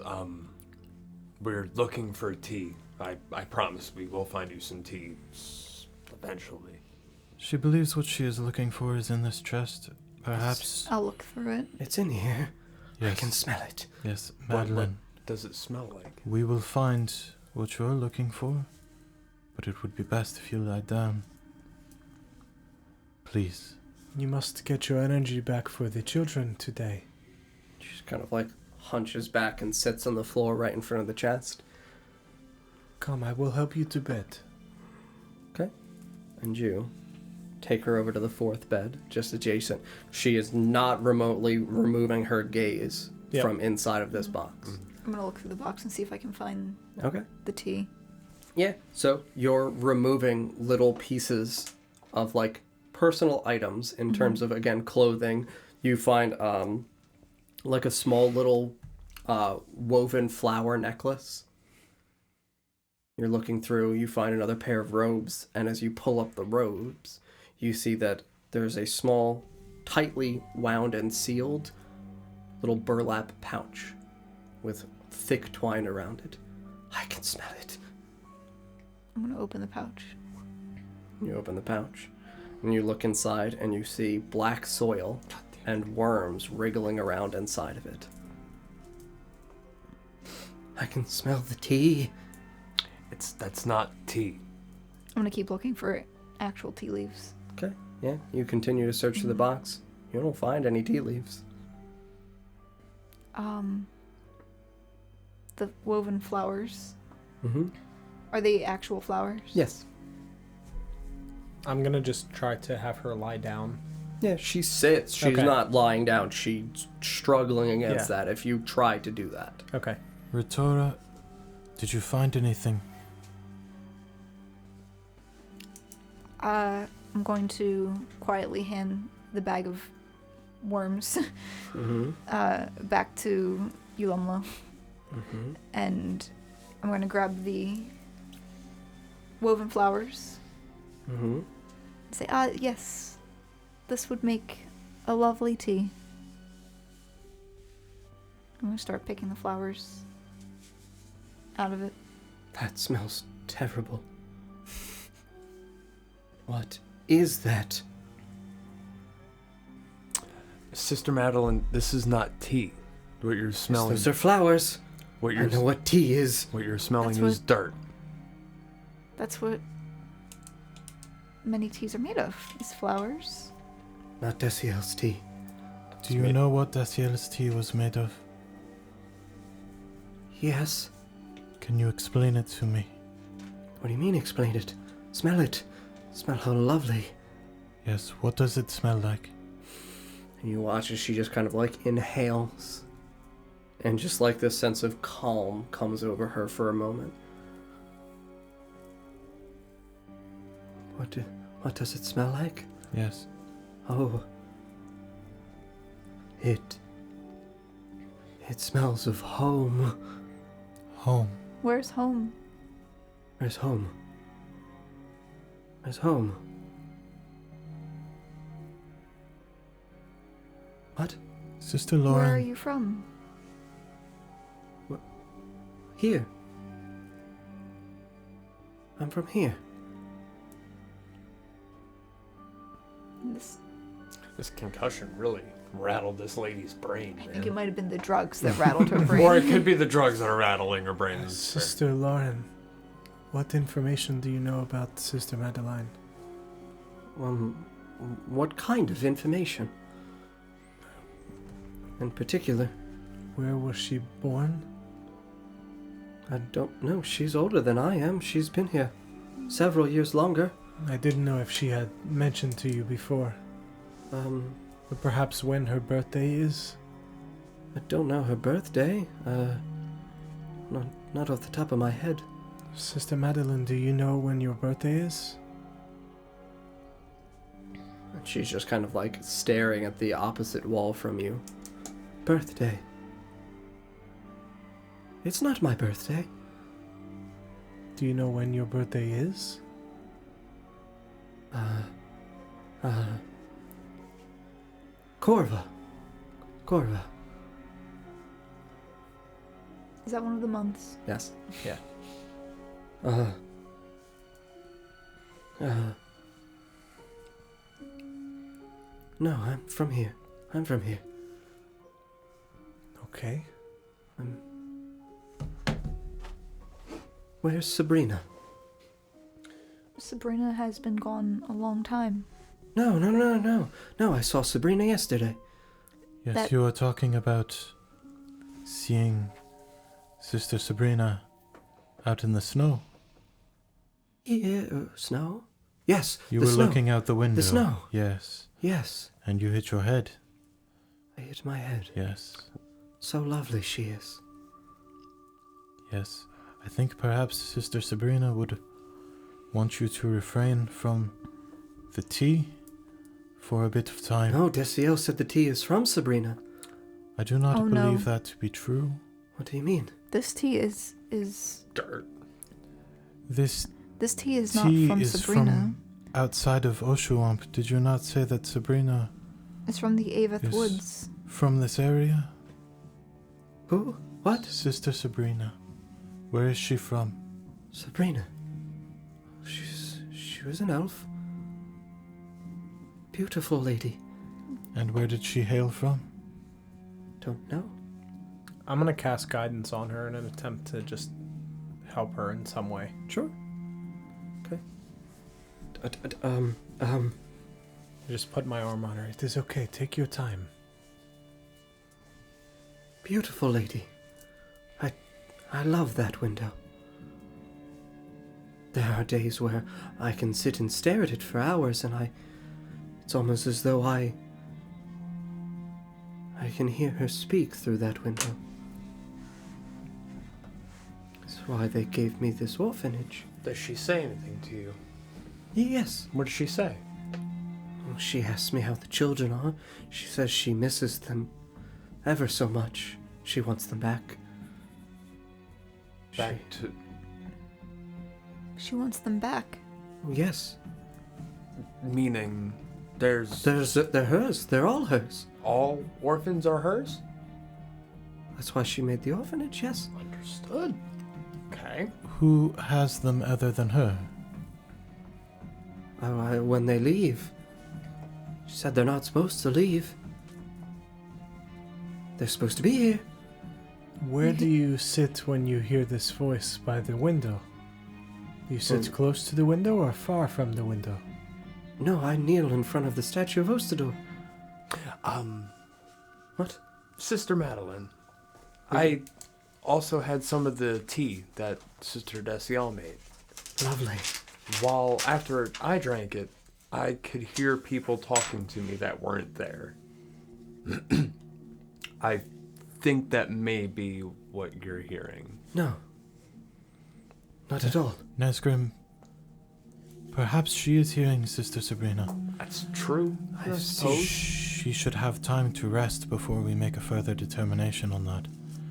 S2: we're looking for tea. I promise we will find you some tea eventually.
S5: She believes what she is looking for is in this chest. Perhaps.
S4: I'll look through it.
S1: It's in here. I
S5: Yes.
S1: can smell it.
S5: Yes,
S2: What
S5: Madeline.
S2: does it smell like?
S5: We will find what you're looking for, but it would be best if you lie down. Please.
S7: You must get your energy back for the children today.
S1: She's kind of hunches back and sits on the floor right in front of the chest.
S7: Come, I will help you to bed.
S1: Okay. And you take her over to the fourth bed, just adjacent. She is not remotely removing her gaze
S3: Yep.
S1: from inside of this box.
S4: I'm gonna look through the box and see if I can find
S1: Okay.
S4: the tea.
S1: Yeah, so you're removing little pieces of personal items in terms of, again, clothing. You find a small little woven flower necklace. You're looking through, you find another pair of robes, and as you pull up the robes, you see that there's a small, tightly wound and sealed little burlap pouch with thick twine around it. I can smell it.
S4: I'm gonna open the pouch.
S1: You open the pouch, and you look inside, and you see black soil and worms wriggling around inside of it. I can smell the tea.
S2: That's not tea.
S4: I'm gonna keep looking for actual tea leaves.
S1: Okay, yeah. You continue to search through the box. You don't find any tea leaves.
S4: The woven flowers.
S1: Mm-hmm.
S4: Are they actual flowers?
S1: Yes.
S3: I'm gonna just try to have her lie down.
S1: Yeah, she sits. She's
S3: Okay.
S1: not lying down. She's struggling against
S3: Yeah.
S1: that if you try to do that.
S3: Okay.
S5: Ritora, did you find anything?
S4: I'm going to quietly hand the bag of worms
S1: Mm-hmm.
S4: back to Yulumlo,
S1: Mm-hmm.
S4: and I'm going to grab the woven flowers
S1: Mm-hmm.
S4: and say, yes, this would make a lovely tea. I'm going to start picking the flowers out of it.
S1: That smells terrible. What is that?
S2: Sister Madeline, this is not tea. What you're smelling.
S1: Those are flowers.
S2: What
S1: I
S2: you're
S1: know what tea is.
S2: what you're smelling
S4: That's
S2: is dirt.
S4: That's what many teas are made of, is flowers.
S1: Not Desielle's tea.
S5: Do you know what Desielle's tea was made of?
S1: Yes.
S5: Can you explain it to me?
S1: What do you mean explain it? Smell it. Smell how lovely.
S5: Yes, what does it smell like?
S1: And you watch as she just kind of like inhales. And just like this sense of calm comes over her for a moment. What does it smell like?
S5: Yes.
S1: Oh. It smells of home.
S5: Home.
S4: Where's home?
S1: Where's home? Where's home? What?
S5: Sister
S4: Where are
S5: Lauren,
S4: you from?
S1: Here. I'm from here.
S2: This concussion really rattled this lady's brain,
S4: I
S2: man.
S4: think it might have been the drugs that rattled her brain.
S2: Or it could be the drugs that are rattling her brain.
S7: Sister Lauren, what information do you know about Sister Madeline?
S1: What kind of information? In particular,
S7: Where was she born?
S1: I don't know. She's older than I am. She's been here several years longer.
S7: I didn't know if she had mentioned to you before. But perhaps when her birthday is?
S1: I don't know her birthday. Not off the top of my head.
S7: Sister Madeline, do you know when your birthday is?
S1: And she's just kind of like staring at the opposite wall from you. Birthday. It's not my birthday.
S7: Do you know when your birthday is?
S1: Corva.
S4: Is that one of the months?
S1: Yes.
S3: Yeah.
S1: No, I'm from here.
S7: Okay.
S1: Where's Sabrina?
S4: Sabrina has been gone a long time.
S1: No. No, I saw Sabrina yesterday.
S5: Yes,
S4: That-
S5: you were talking about seeing Sister Sabrina out in the snow.
S1: Yeah, snow? Yes,
S5: You
S1: the
S5: were
S1: snow.
S5: looking out the window.
S1: snow.
S5: Yes.
S1: Yes,
S5: And you hit your head.
S1: I hit my head.
S5: Yes.
S1: So lovely she is.
S5: Yes. I think perhaps Sister Sabrina would want you to refrain from the tea for a bit of time.
S1: No, Desielle said the tea is from Sabrina.
S5: I do not
S4: Oh, no.
S5: believe that to be true.
S1: What do you mean?
S4: This tea is
S2: Dirt.
S5: This
S4: This tea is not
S5: tea
S4: from
S5: is
S4: Sabrina.
S5: from outside of Oshuamp. Did you not say that Sabrina
S4: It's from the Aveth
S5: is
S4: Woods.
S5: from this area?
S1: Who? What?
S5: Sister Sabrina. Where is she from?
S1: Sabrina. She was an elf. Beautiful lady.
S5: And where did she hail from?
S1: Don't know.
S3: I'm gonna cast guidance on her in an attempt to just help her in some way.
S1: Sure. Okay.
S3: Just put my arm on her. It is okay. Take your time.
S1: Beautiful lady. I love that window. There are days where I can sit and stare at it for hours, and it's almost as though I can hear her speak through that window. That's why they gave me this orphanage.
S2: Does she say anything to you?
S1: Yes.
S2: What does she say?
S1: She asks me how the children are. She says she misses them ever so much. She wants them back.
S2: Back to...
S4: She wants them back.
S1: Yes.
S2: Meaning they're
S1: hers. They're all hers.
S2: all orphans are hers?
S1: That's why she made the orphanage, yes.
S2: Understood. Okay.
S5: Who has them other than her?
S1: When they leave. She said they're not supposed to leave. They're supposed to be here.
S7: Where do you sit when you hear this voice by the window? Do you sit close to the window or far from the window?
S1: No, I kneel in front of the statue of Ostador. What?
S2: Sister Madeline, I also had some of the tea that Sister Desielle made.
S1: Lovely.
S2: While after I drank it, I could hear people talking to me that weren't there. I think that may be what you're hearing.
S1: No. Not at all.
S5: Nesgrim, perhaps she is hearing Sister Sabrina.
S2: That's true, I
S1: I've
S2: suppose.
S5: She should have time to rest before we make a further determination on that.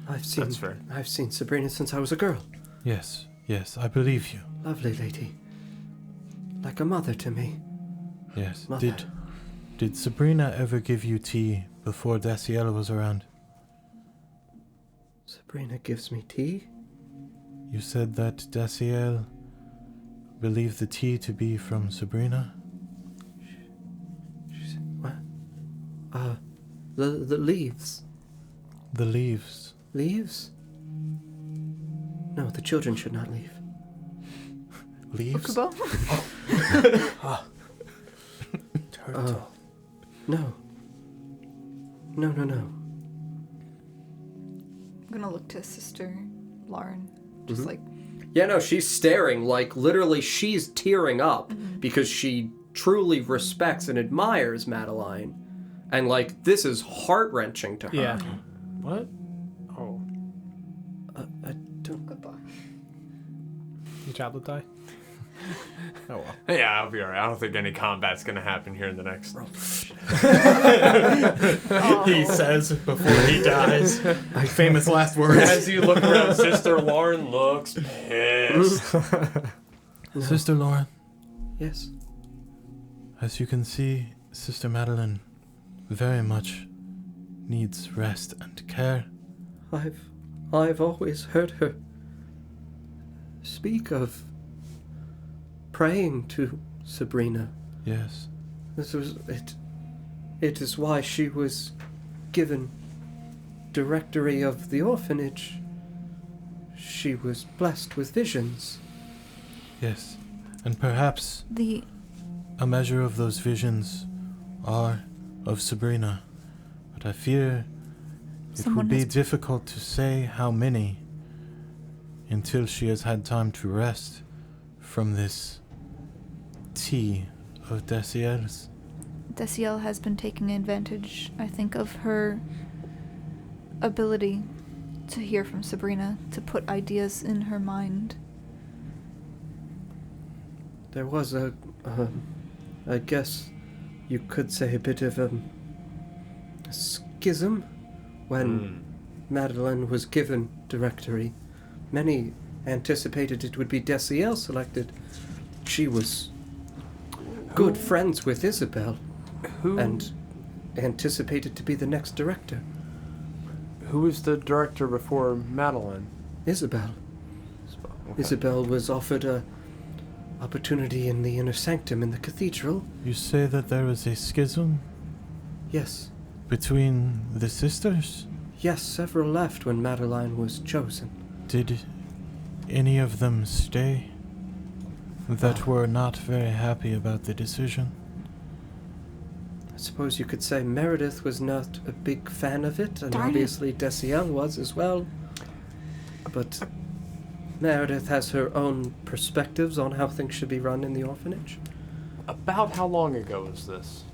S2: That's fair.
S1: I've seen Sabrina since I was a girl.
S5: Yes, I believe you.
S1: Lovely lady. Like a mother to me.
S5: Yes.
S1: Mother.
S5: Did Sabrina ever give you tea before Desielle was around?
S1: Sabrina gives me tea?
S5: You said that Desielle believed the tea to be from Sabrina?
S1: She said, what? The leaves.
S5: The leaves.
S1: Leaves? No, the children should not leave.
S5: Leaves?
S4: Ukubo?
S3: Turtle.
S1: No. No.
S4: I'm gonna look to Sister Lauren. Just like,
S1: Yeah, no, she's staring, like, literally she's tearing up because she truly respects and admires Madeline. And, like, this is heart-wrenching to her.
S3: Yeah.
S2: What? Oh.
S1: I don't...
S4: goodbye.
S3: You tablet die? Oh well.
S2: Yeah, I'll be alright. I don't think any combat's gonna happen here in the next.
S6: He says before he dies. Famous last words.
S2: As you look around, Sister Lauren looks pissed.
S1: No.
S5: Sister Lauren,
S1: Yes.
S5: as you can see, Sister Madeline very much needs rest and care.
S1: I've always heard her speak of praying to Sabrina.
S5: Yes.
S1: This was it. It is why she was given directory of the orphanage. She was blessed with visions.
S5: Yes. And perhaps a measure of those visions are of Sabrina. But I fear it would be difficult to say how many until she has had time to rest from this tea of Desielle's.
S4: Desielle has been taking advantage, I think, of her ability to hear from Sabrina, to put ideas in her mind.
S1: There was I guess you could say a bit of a schism when Madeline was given directory. Many anticipated it would be Desielle selected. She was good friends with Isabel and anticipated to be the next director.
S2: Who was the director before Madeline?
S1: Isabel.
S2: Okay.
S1: Isabel was offered a opportunity in the inner sanctum in the cathedral.
S5: You say that there was a schism
S1: Yes.
S5: between the sisters?
S1: Yes, several left when Madeline was chosen.
S5: Did any of them stay that were not very happy about the decision?
S1: I suppose you could say Meredith was not a big fan of it, and
S4: Darn it.
S1: obviously Desielle was as well. But Meredith has her own perspectives on how things should be run in the orphanage.
S2: About how long ago was this?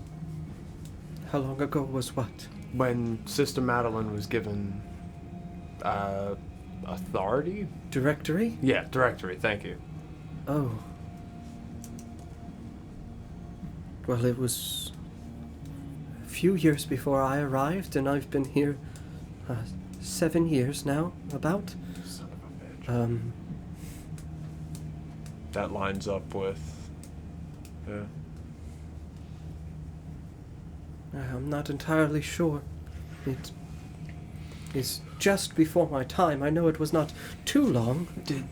S1: How long ago was what?
S2: When Sister Madeline was given authority?
S1: Directory?
S2: Yeah, directory, thank you.
S1: Oh. Well, it was a few years before I arrived, and I've been here 7 years now, about.
S2: Son of a bitch. That lines up with... Yeah.
S1: I'm not entirely sure. It is just before my time. I know it was not too long.
S2: Did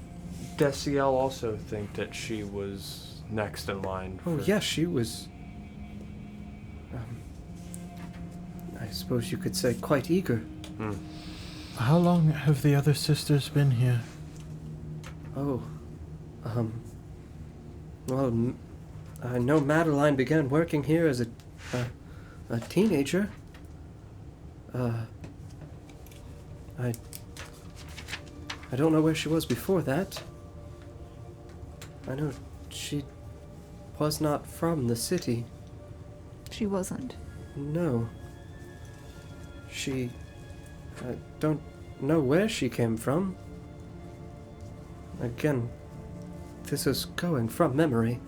S2: Desielle also think that she was next in line?
S1: Oh, yes, she was... I suppose you could say quite eager.
S5: How long have the other sisters been here?
S1: Oh, well, I know Madeline began working here as a teenager. I don't know where she was before that. I know she was not from the city.
S4: She wasn't.
S1: No. I don't know where she came from. Again, this is going from memory.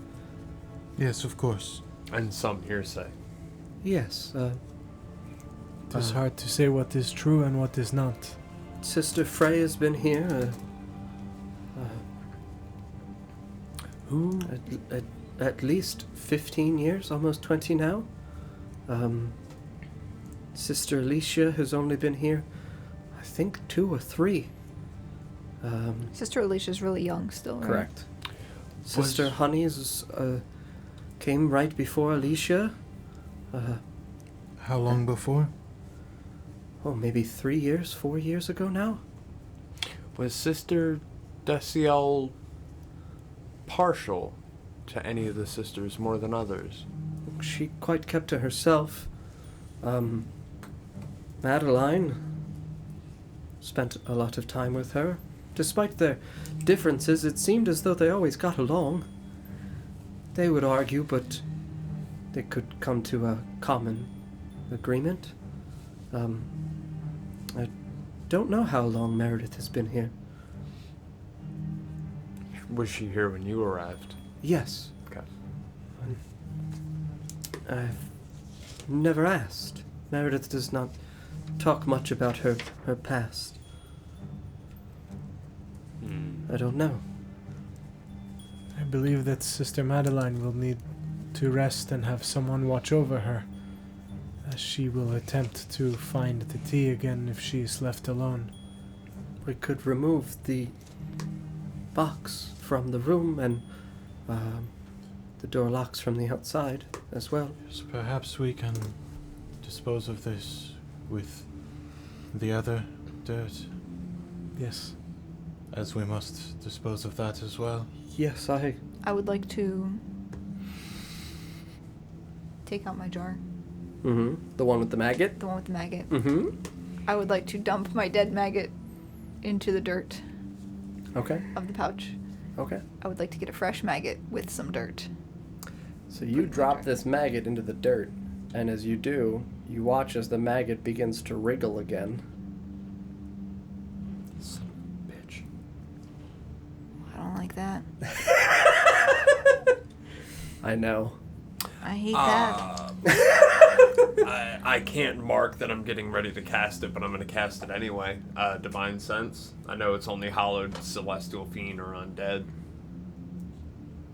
S5: Yes, of course.
S2: And some hearsay.
S1: Yes,
S7: It is hard to say what is true and what is not.
S1: Sister Frey has been here.
S2: Who?
S1: At least 15 years, almost 20 now. Sister Alicia has only been here, I think, 2 or 3.
S4: Sister Alicia's really young still, right?
S1: Correct. Sister Honey's came right before Alicia.
S5: How long before?
S1: Oh, maybe 3 years, 4 years ago now?
S2: Was Sister Desielle partial to any of the sisters more than others?
S1: She quite kept to herself. Madeline spent a lot of time with her. Despite their differences, it seemed as though they always got along. They would argue, but they could come to a common agreement. I don't know how long Meredith has been here.
S2: Was she here when you arrived?
S1: Yes.
S2: Okay.
S1: I've never asked. Meredith does not talk much about her past. I don't know.
S7: I believe that Sister Madeline will need to rest and have someone watch over her, as she will attempt to find the tea again if she is left alone.
S1: We could remove the box from the room, and the door locks from the outside as well.
S5: Yes, perhaps we can dispose of this with the other dirt,
S7: Yes.
S5: as we must dispose of that as well.
S1: Yes, I
S4: I would like to take out my jar.
S1: Mm-hmm. The one with the maggot?
S4: The one with the maggot.
S1: Mm-hmm.
S4: I would like to dump my dead maggot into the dirt
S1: Okay.
S4: of the pouch.
S1: Okay.
S4: I would like to get a fresh maggot with some dirt.
S1: So you drop this maggot into the dirt, and as you do, you watch as the maggot begins to wriggle again. Son of a bitch.
S4: I don't like that.
S1: I know.
S4: I hate that.
S2: I can't mark that I'm getting ready to cast it, but I'm going to cast it anyway. Divine Sense. I know it's only hallowed celestial fiend or undead,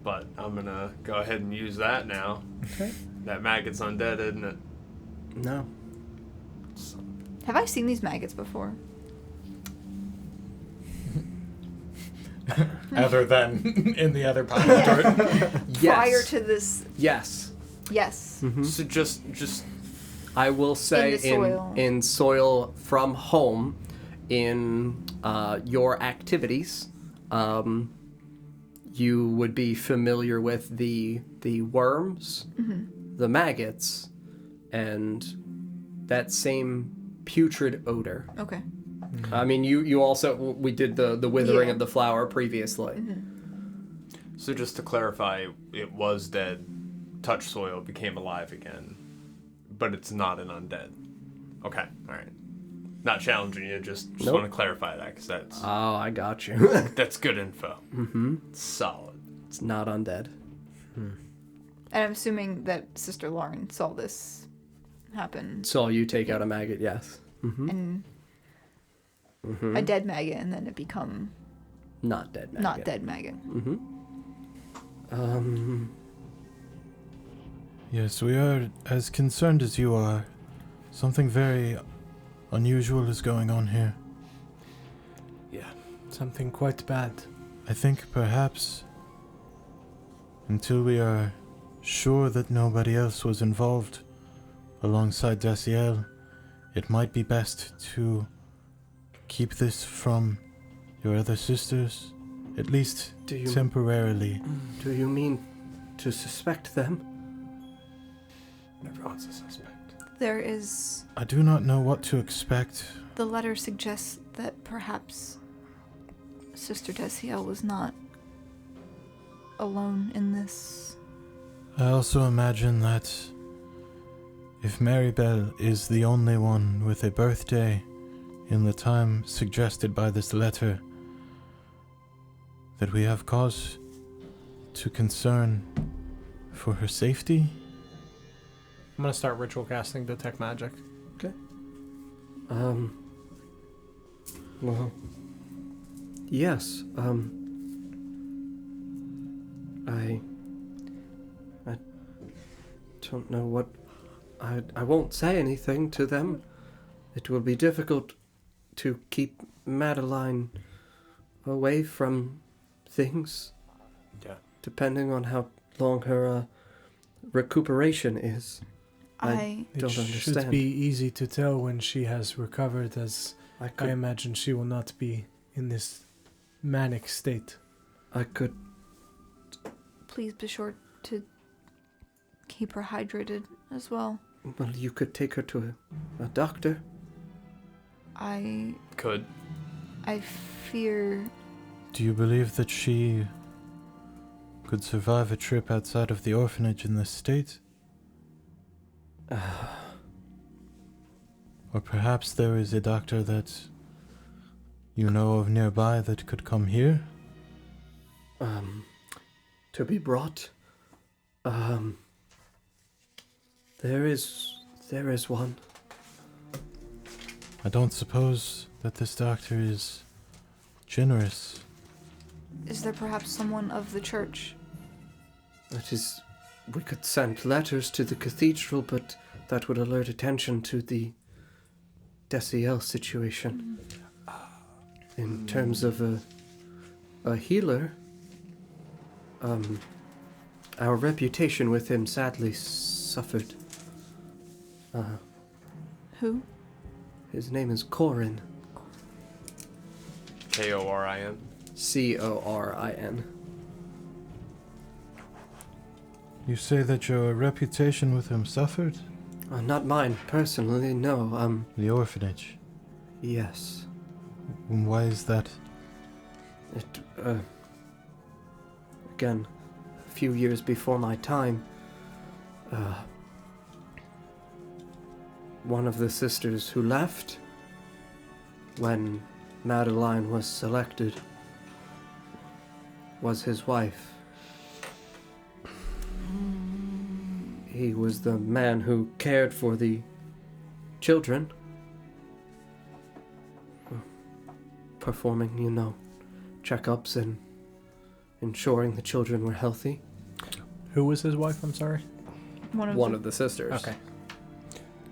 S2: but I'm going to go ahead and use that now.
S3: Okay.
S2: That maggot's undead, isn't it?
S1: No.
S4: Have I seen these maggots before?
S6: Other than in the other pile of dirt.
S1: Yes.
S4: Prior to this,
S1: Yes.
S4: yes.
S2: So just
S1: I will say
S4: In the soil.
S1: in soil from home, in your activities, you would be familiar with the worms, the maggots, and that same putrid odor.
S4: Okay.
S1: I mean, you also, we did the withering
S4: Yeah.
S1: of the flower previously.
S2: So just to clarify, it was dead, touched soil, became alive again, but it's not an undead. Okay, all right. Not challenging you, just
S1: Nope.
S2: want to clarify that because that's
S1: Oh, I got you.
S2: that's good info. Solid.
S1: It's not undead.
S4: And I'm assuming that Sister Lauren saw this happen,
S1: So you take out a maggot, yes.
S4: and a dead maggot, and then it become
S1: Not dead maggot.
S4: not dead maggot.
S5: Yes, we are as concerned as you are. Something very unusual is going on here.
S2: Yeah.
S7: Something quite bad.
S5: I think perhaps until we are sure that nobody else was involved alongside Desielle, it might be best to keep this from your other sisters, at least
S1: Do you
S5: temporarily.
S1: do you mean to suspect them?
S2: Everyone's a suspect.
S4: There is
S5: I do not know what to expect.
S4: the letter suggests that perhaps Sister Desielle was not alone in this.
S5: I also imagine that if Maribel is the only one with a birthday in the time suggested by this letter, that we have cause to concern for her safety.
S3: I'm gonna start ritual casting detect magic.
S1: Well, yes, I don't know what, I won't say anything to them. It will be difficult to keep Madeline away from things.
S2: Yeah.
S1: Depending on how long her recuperation is.
S4: I
S7: It
S1: don't
S7: should
S1: understand.
S7: be easy to tell when she has recovered, as
S1: I
S7: I
S1: could
S7: imagine she will not be in this manic state.
S4: please be sure to keep her hydrated as well.
S1: Well, you could take her to a doctor.
S4: I
S2: Could.
S4: fear
S5: Do you believe that she could survive a trip outside of the orphanage in this state? Or perhaps there is a doctor that you know of nearby that could come here?
S1: To be brought. There is one.
S5: I don't suppose that this doctor is generous.
S4: is there perhaps someone of the church?
S1: That is, we could send letters to the cathedral, but that would alert attention to the Desielle situation. In terms of a healer, our reputation with him sadly suffered.
S4: Who?
S1: His name is Corin.
S2: Korin.
S1: Corin.
S5: You say that your reputation with him suffered?
S1: Not mine personally, no.
S5: The orphanage.
S1: Yes.
S5: And why is that?
S1: It, again, a few years before my time, one of the sisters who left when Madeline was selected was his wife. He was the man who cared for the children. Performing, checkups and ensuring the children were healthy.
S3: Who was his wife? I'm sorry.
S1: One of the sisters.
S3: Okay.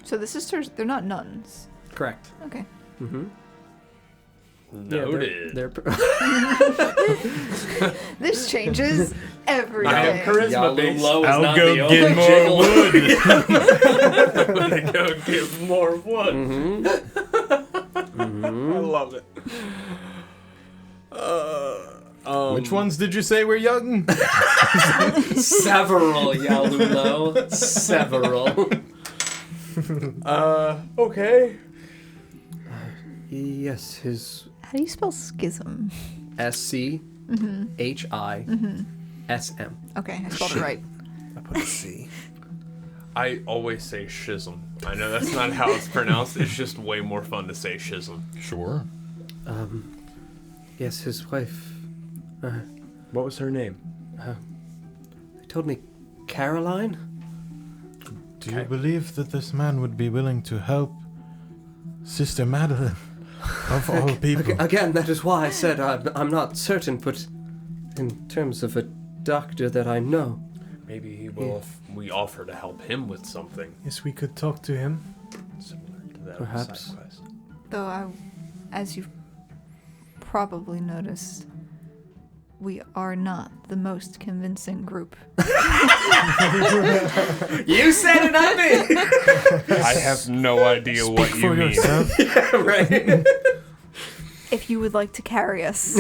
S4: So the sisters, they're not nuns.
S1: Correct.
S4: Okay.
S1: Mm-hmm.
S2: Noted.
S1: They're
S4: This changes every
S2: I have
S4: day.
S2: charisma based.
S1: Low is
S6: I'll
S1: not
S6: go
S1: the only
S6: get more
S1: jiggle.
S6: wood.
S2: I'm gonna go get more wood. I love it.
S6: Which ones did you say were young?
S1: Several, Yalulo. Several.
S2: Okay.
S1: Yes, his
S4: How do you spell schism?
S1: SCHISM.
S4: Okay, I spelled it right.
S3: I put a C.
S2: I always say schism. I know that's not how it's pronounced. It's just way more fun to say schism.
S6: Sure.
S1: Yes, his wife.
S2: What was her name?
S1: They told me Caroline.
S5: Do you believe that this man would be willing to help Sister Madeline? Of all people.
S1: Again, that is why I said I'm not certain, but in terms of a doctor that I know.
S2: Maybe he will if we offer to help him with something
S7: Yes, we could talk to him.
S2: similar to that
S1: Perhaps.
S2: side quest.
S4: Though as you've probably noticed, we are not the most convincing group.
S1: You said it, not me.
S2: I have no idea what
S5: Speak
S2: you
S5: for
S2: mean.
S5: yourself.
S1: Right.
S4: If you would like to carry us,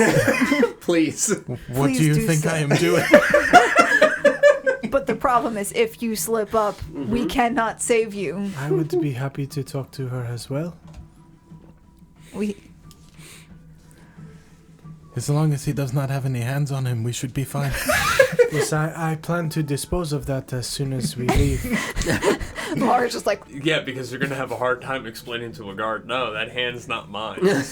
S1: Please.
S5: What
S4: Please
S5: do you
S4: do
S5: think
S4: so.
S5: I am doing?
S4: but the problem is if you slip up, we cannot save you.
S7: I would be happy to talk to her as well.
S4: We
S5: As long as he does not have any hands on him, we should be fine.
S7: Yes, I plan to dispose of that as soon as we leave.
S4: Laura's just like,
S2: Yeah, because you're gonna have a hard time explaining to a guard. No, that hand's not mine.
S6: I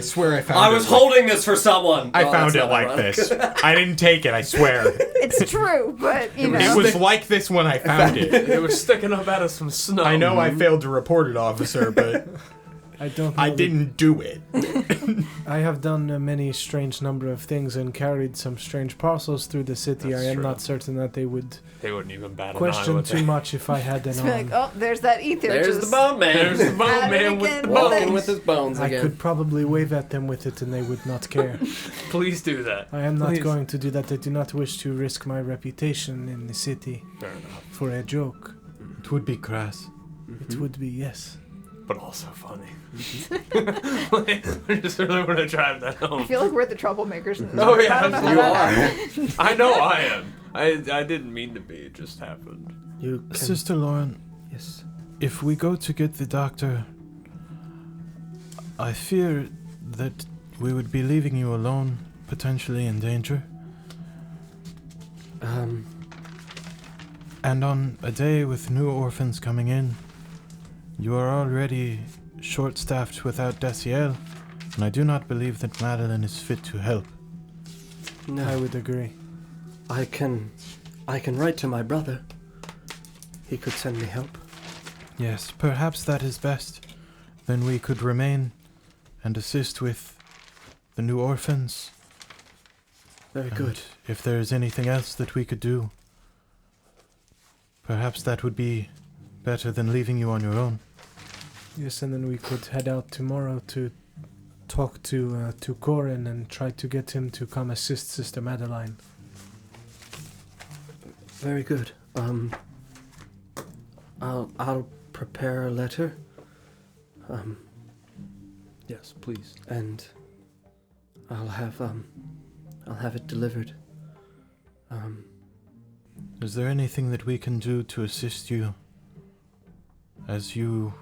S6: swear I found
S1: I
S6: it.
S1: was holding this for someone.
S6: I
S1: Oh,
S6: found
S1: that's
S6: it
S1: not
S6: like
S1: ironic.
S6: this. I didn't take it, I swear.
S4: it's true, but you know.
S6: It was like this when I found it.
S2: It was sticking up out of some snow.
S6: I know I failed to report it, officer, but
S7: I don't know.
S6: I didn't do it.
S7: I have done many strange number of things and carried some strange parcels through the city.
S2: That's
S7: I am
S2: true.
S7: not certain that they would
S2: They wouldn't even bat an eye,
S7: question
S2: would
S7: too
S2: they?
S7: much if I had
S4: Just
S7: an
S4: be
S7: on.
S4: like, oh, there's that ether.
S1: There's
S4: just
S1: the bone man.
S2: There's the bone
S4: At it
S2: man with
S4: again.
S2: the
S1: Walking
S2: bones.
S1: with his bones
S7: I
S1: again.
S7: could probably wave at them with it and they would not care.
S2: Please do that.
S7: I am not
S2: Please.
S7: going to do that. I do not wish to risk my reputation in the city
S2: Fair enough.
S7: for a joke.
S5: It would be crass.
S7: It would be, yes.
S2: But also funny. I just really want to drive that
S4: I
S2: home.
S4: feel like we're the troublemakers in this.
S2: Oh,
S4: group.
S2: yeah,
S4: I don't know how
S1: You
S4: that
S1: are.
S4: happened.
S2: I know I am. I didn't mean to be. It just happened.
S1: You can...
S5: Sister Lauren,
S1: Yes.
S5: if we go to get the doctor, I fear that we would be leaving you alone, potentially in danger. And on a day with new orphans coming in, you are already short-staffed without Desielle, and I do not believe that Madeline is fit to help.
S1: No.
S7: I would agree.
S1: I can write to my brother. He could send me help.
S5: Yes, perhaps that is best. Then we could remain and assist with the new orphans.
S1: Very
S5: And
S1: good.
S5: if there is anything else that we could do, perhaps that would be better than leaving you on your own.
S7: Yes, and then we could head out tomorrow to talk to Corin and try to get him to come assist Sister Madeline.
S1: Very good. I'll prepare a letter.
S2: Yes, please.
S1: And I'll have it delivered.
S5: Is there anything that we can do to assist you as you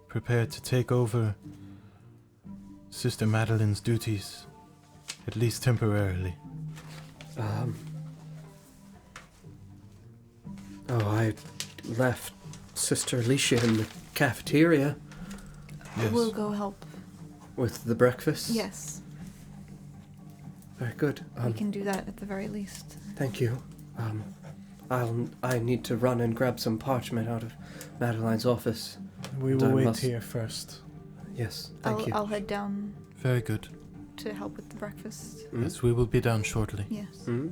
S5: prepare to take over Sister Madeline's duties, at least temporarily?
S1: I left Sister Alicia in the cafeteria
S4: We'll go help.
S1: with the breakfast.
S4: Yes,
S1: Very good.
S4: we can do that at the very least.
S1: Thank you. I need to run and grab some parchment out of Madeline's office.
S7: We will wait here first.
S1: Yes, thank you.
S4: I'll head down
S5: Very good.
S4: to help with the breakfast.
S5: Yes, we will be down shortly.
S4: Yes.
S1: Mm-hmm.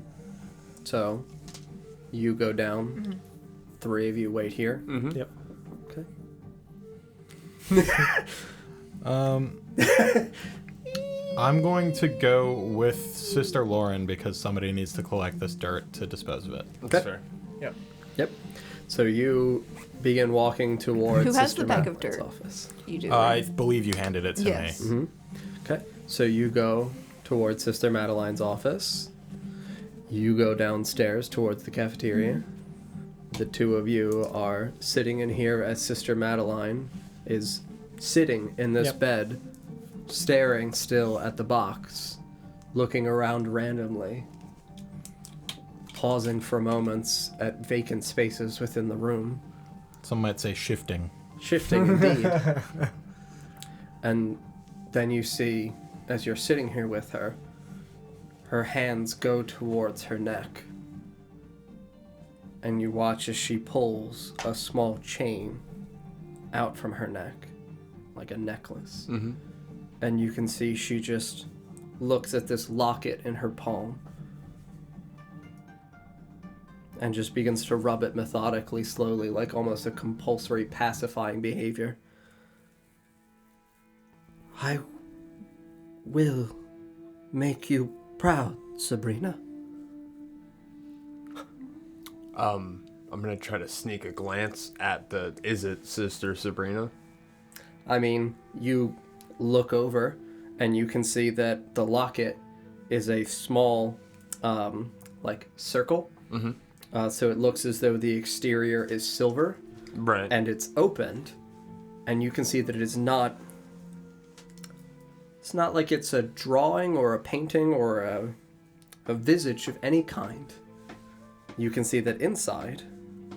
S1: So, you go down. 3 of you wait here.
S2: Mm-hmm.
S3: Yep.
S1: Okay.
S6: I'm going to go with Sister Lauren because somebody needs to collect this dirt to dispose of it.
S2: That's fair.
S1: Yep. So you begin walking towards
S4: Who has
S1: Sister
S4: the bag of
S1: Madeline's
S4: dirt?
S1: office.
S4: You do.
S6: I
S4: right?
S6: believe you handed it to
S4: Yes.
S6: me.
S1: Mm-hmm. Okay. So you go towards Sister Madeline's office. You go downstairs towards the cafeteria. The 2 of you are sitting in here as Sister Madeline is sitting in this bed, staring still at the box, looking around randomly, pausing for moments at vacant spaces within the room.
S6: Some might say shifting.
S1: Shifting indeed. And then you see, as you're sitting here with her, her hands go towards her neck. And you watch as she pulls a small chain out from her neck, like a necklace.
S2: Mm-hmm.
S1: And you can see she just looks at this locket in her palm and just begins to rub it methodically, slowly, like almost a compulsory pacifying behavior. I will make you proud, Sabrina.
S2: I'm gonna try to sneak a glance at is it Sister Sabrina?
S1: I mean, you look over and you can see that the locket is a small, circle.
S2: Mm-hmm.
S1: So it looks as though the exterior is silver.
S2: Right.
S1: And it's opened. And you can see that it is not... It's not like it's a drawing or a painting or a visage of any kind. You can see that inside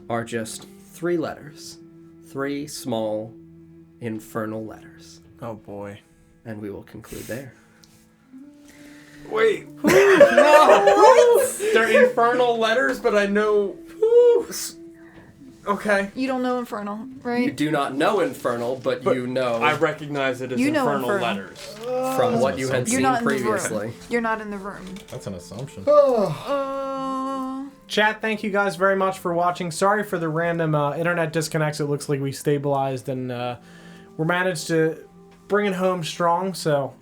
S1: are just 3 letters. 3 small, infernal letters.
S3: Oh boy.
S1: And we will conclude there.
S2: Wait. No! They're infernal letters, but I know... Okay.
S4: You don't know Infernal,
S1: You
S4: right?
S1: do not know infernal, but you know
S2: I recognize it as
S4: You know
S2: infernal
S4: infernal.
S2: letters.
S1: from what you had
S4: You're
S1: seen
S4: not in
S1: previously.
S4: the room. You're not in the room.
S6: That's an assumption.
S3: Chat, thank you guys very much for watching. Sorry for the random internet disconnects. It looks like we stabilized and we're managed to bring it home strong. So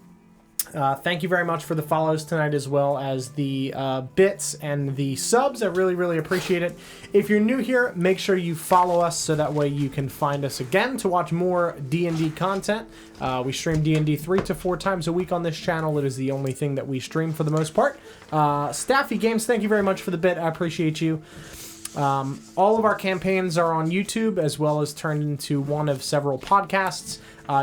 S3: thank you very much for the follows tonight, as well as the bits and the subs. I really, really appreciate it. If you're new here, make sure you follow us so that way you can find us again to watch more D&D content. We stream D&D 3 to 4 times a week on this channel. It is the only thing that we stream for the most part. Staffy Games, thank you very much for the bit. I appreciate you. All of our campaigns are on YouTube, as well as turned into one of several podcasts.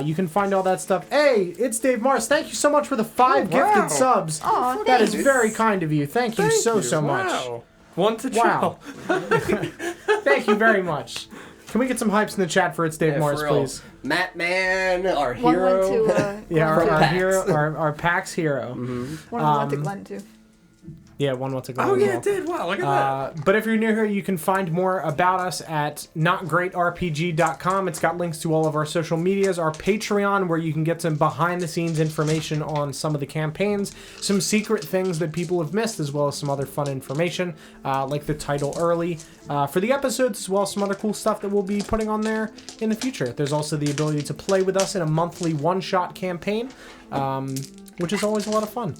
S3: You can find all that stuff. Hey, it's Dave Mars. Thank you so much for the 5 gifted subs.
S4: Aw,
S3: That is
S4: thanks.
S3: very kind of you. Thank you so much.
S2: Wow. One to
S3: Wow. Thank you very much. Can we get some hypes in the chat for It's Dave
S1: Yeah,
S3: Mars,
S1: for real.
S3: please?
S1: Matt Man, our
S4: One
S1: hero.
S4: went to
S3: Yeah, our
S1: Pax.
S3: hero, our PAX hero.
S4: one went to Glenn too.
S3: Yeah, one wants to go.
S2: Oh,
S3: as
S2: yeah,
S3: well.
S2: it did. Wow, look at that.
S3: But if you're new here, you can find more about us at NotGreatRPG.com. It's got links to all of our social medias, our Patreon, where you can get some behind-the-scenes information on some of the campaigns, some secret things that people have missed, as well as some other fun information, like the title early for the episodes, as well as some other cool stuff that we'll be putting on there in the future. There's also the ability to play with us in a monthly one-shot campaign, which is always a lot of fun.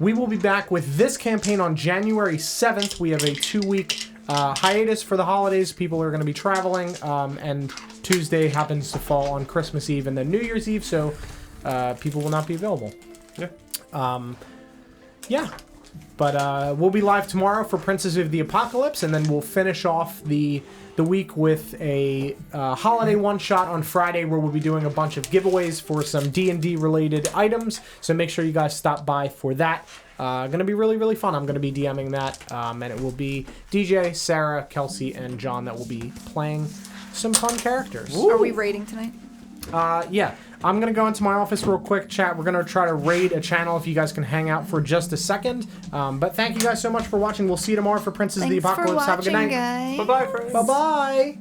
S3: We will be back with this campaign on January 7th. We have a 2-week hiatus for the holidays. People are going to be traveling, and Tuesday happens to fall on Christmas Eve and then New Year's Eve, so people will not be available. Yeah. But we'll be live tomorrow for Princess of the Apocalypse, and then we'll finish off the week with a holiday one-shot on Friday, where we'll be doing a bunch of giveaways for some D&D related items. So make sure you guys stop by for that. Going to be really, really fun. I'm going to be DMing that, and it will be DJ, Sarah, Kelsey, and John that will be playing some fun characters.
S4: Are we raiding tonight?
S3: Yeah, I'm going to go into my office real quick, chat. We're going to try to raid a channel if you guys can hang out for just a second. But thank you guys so much for watching. We'll see you tomorrow for Princes of the
S4: Thanks for
S3: Apocalypse. Have a good night.
S4: watching, guys.
S2: Bye-bye, friends.
S3: Bye-bye.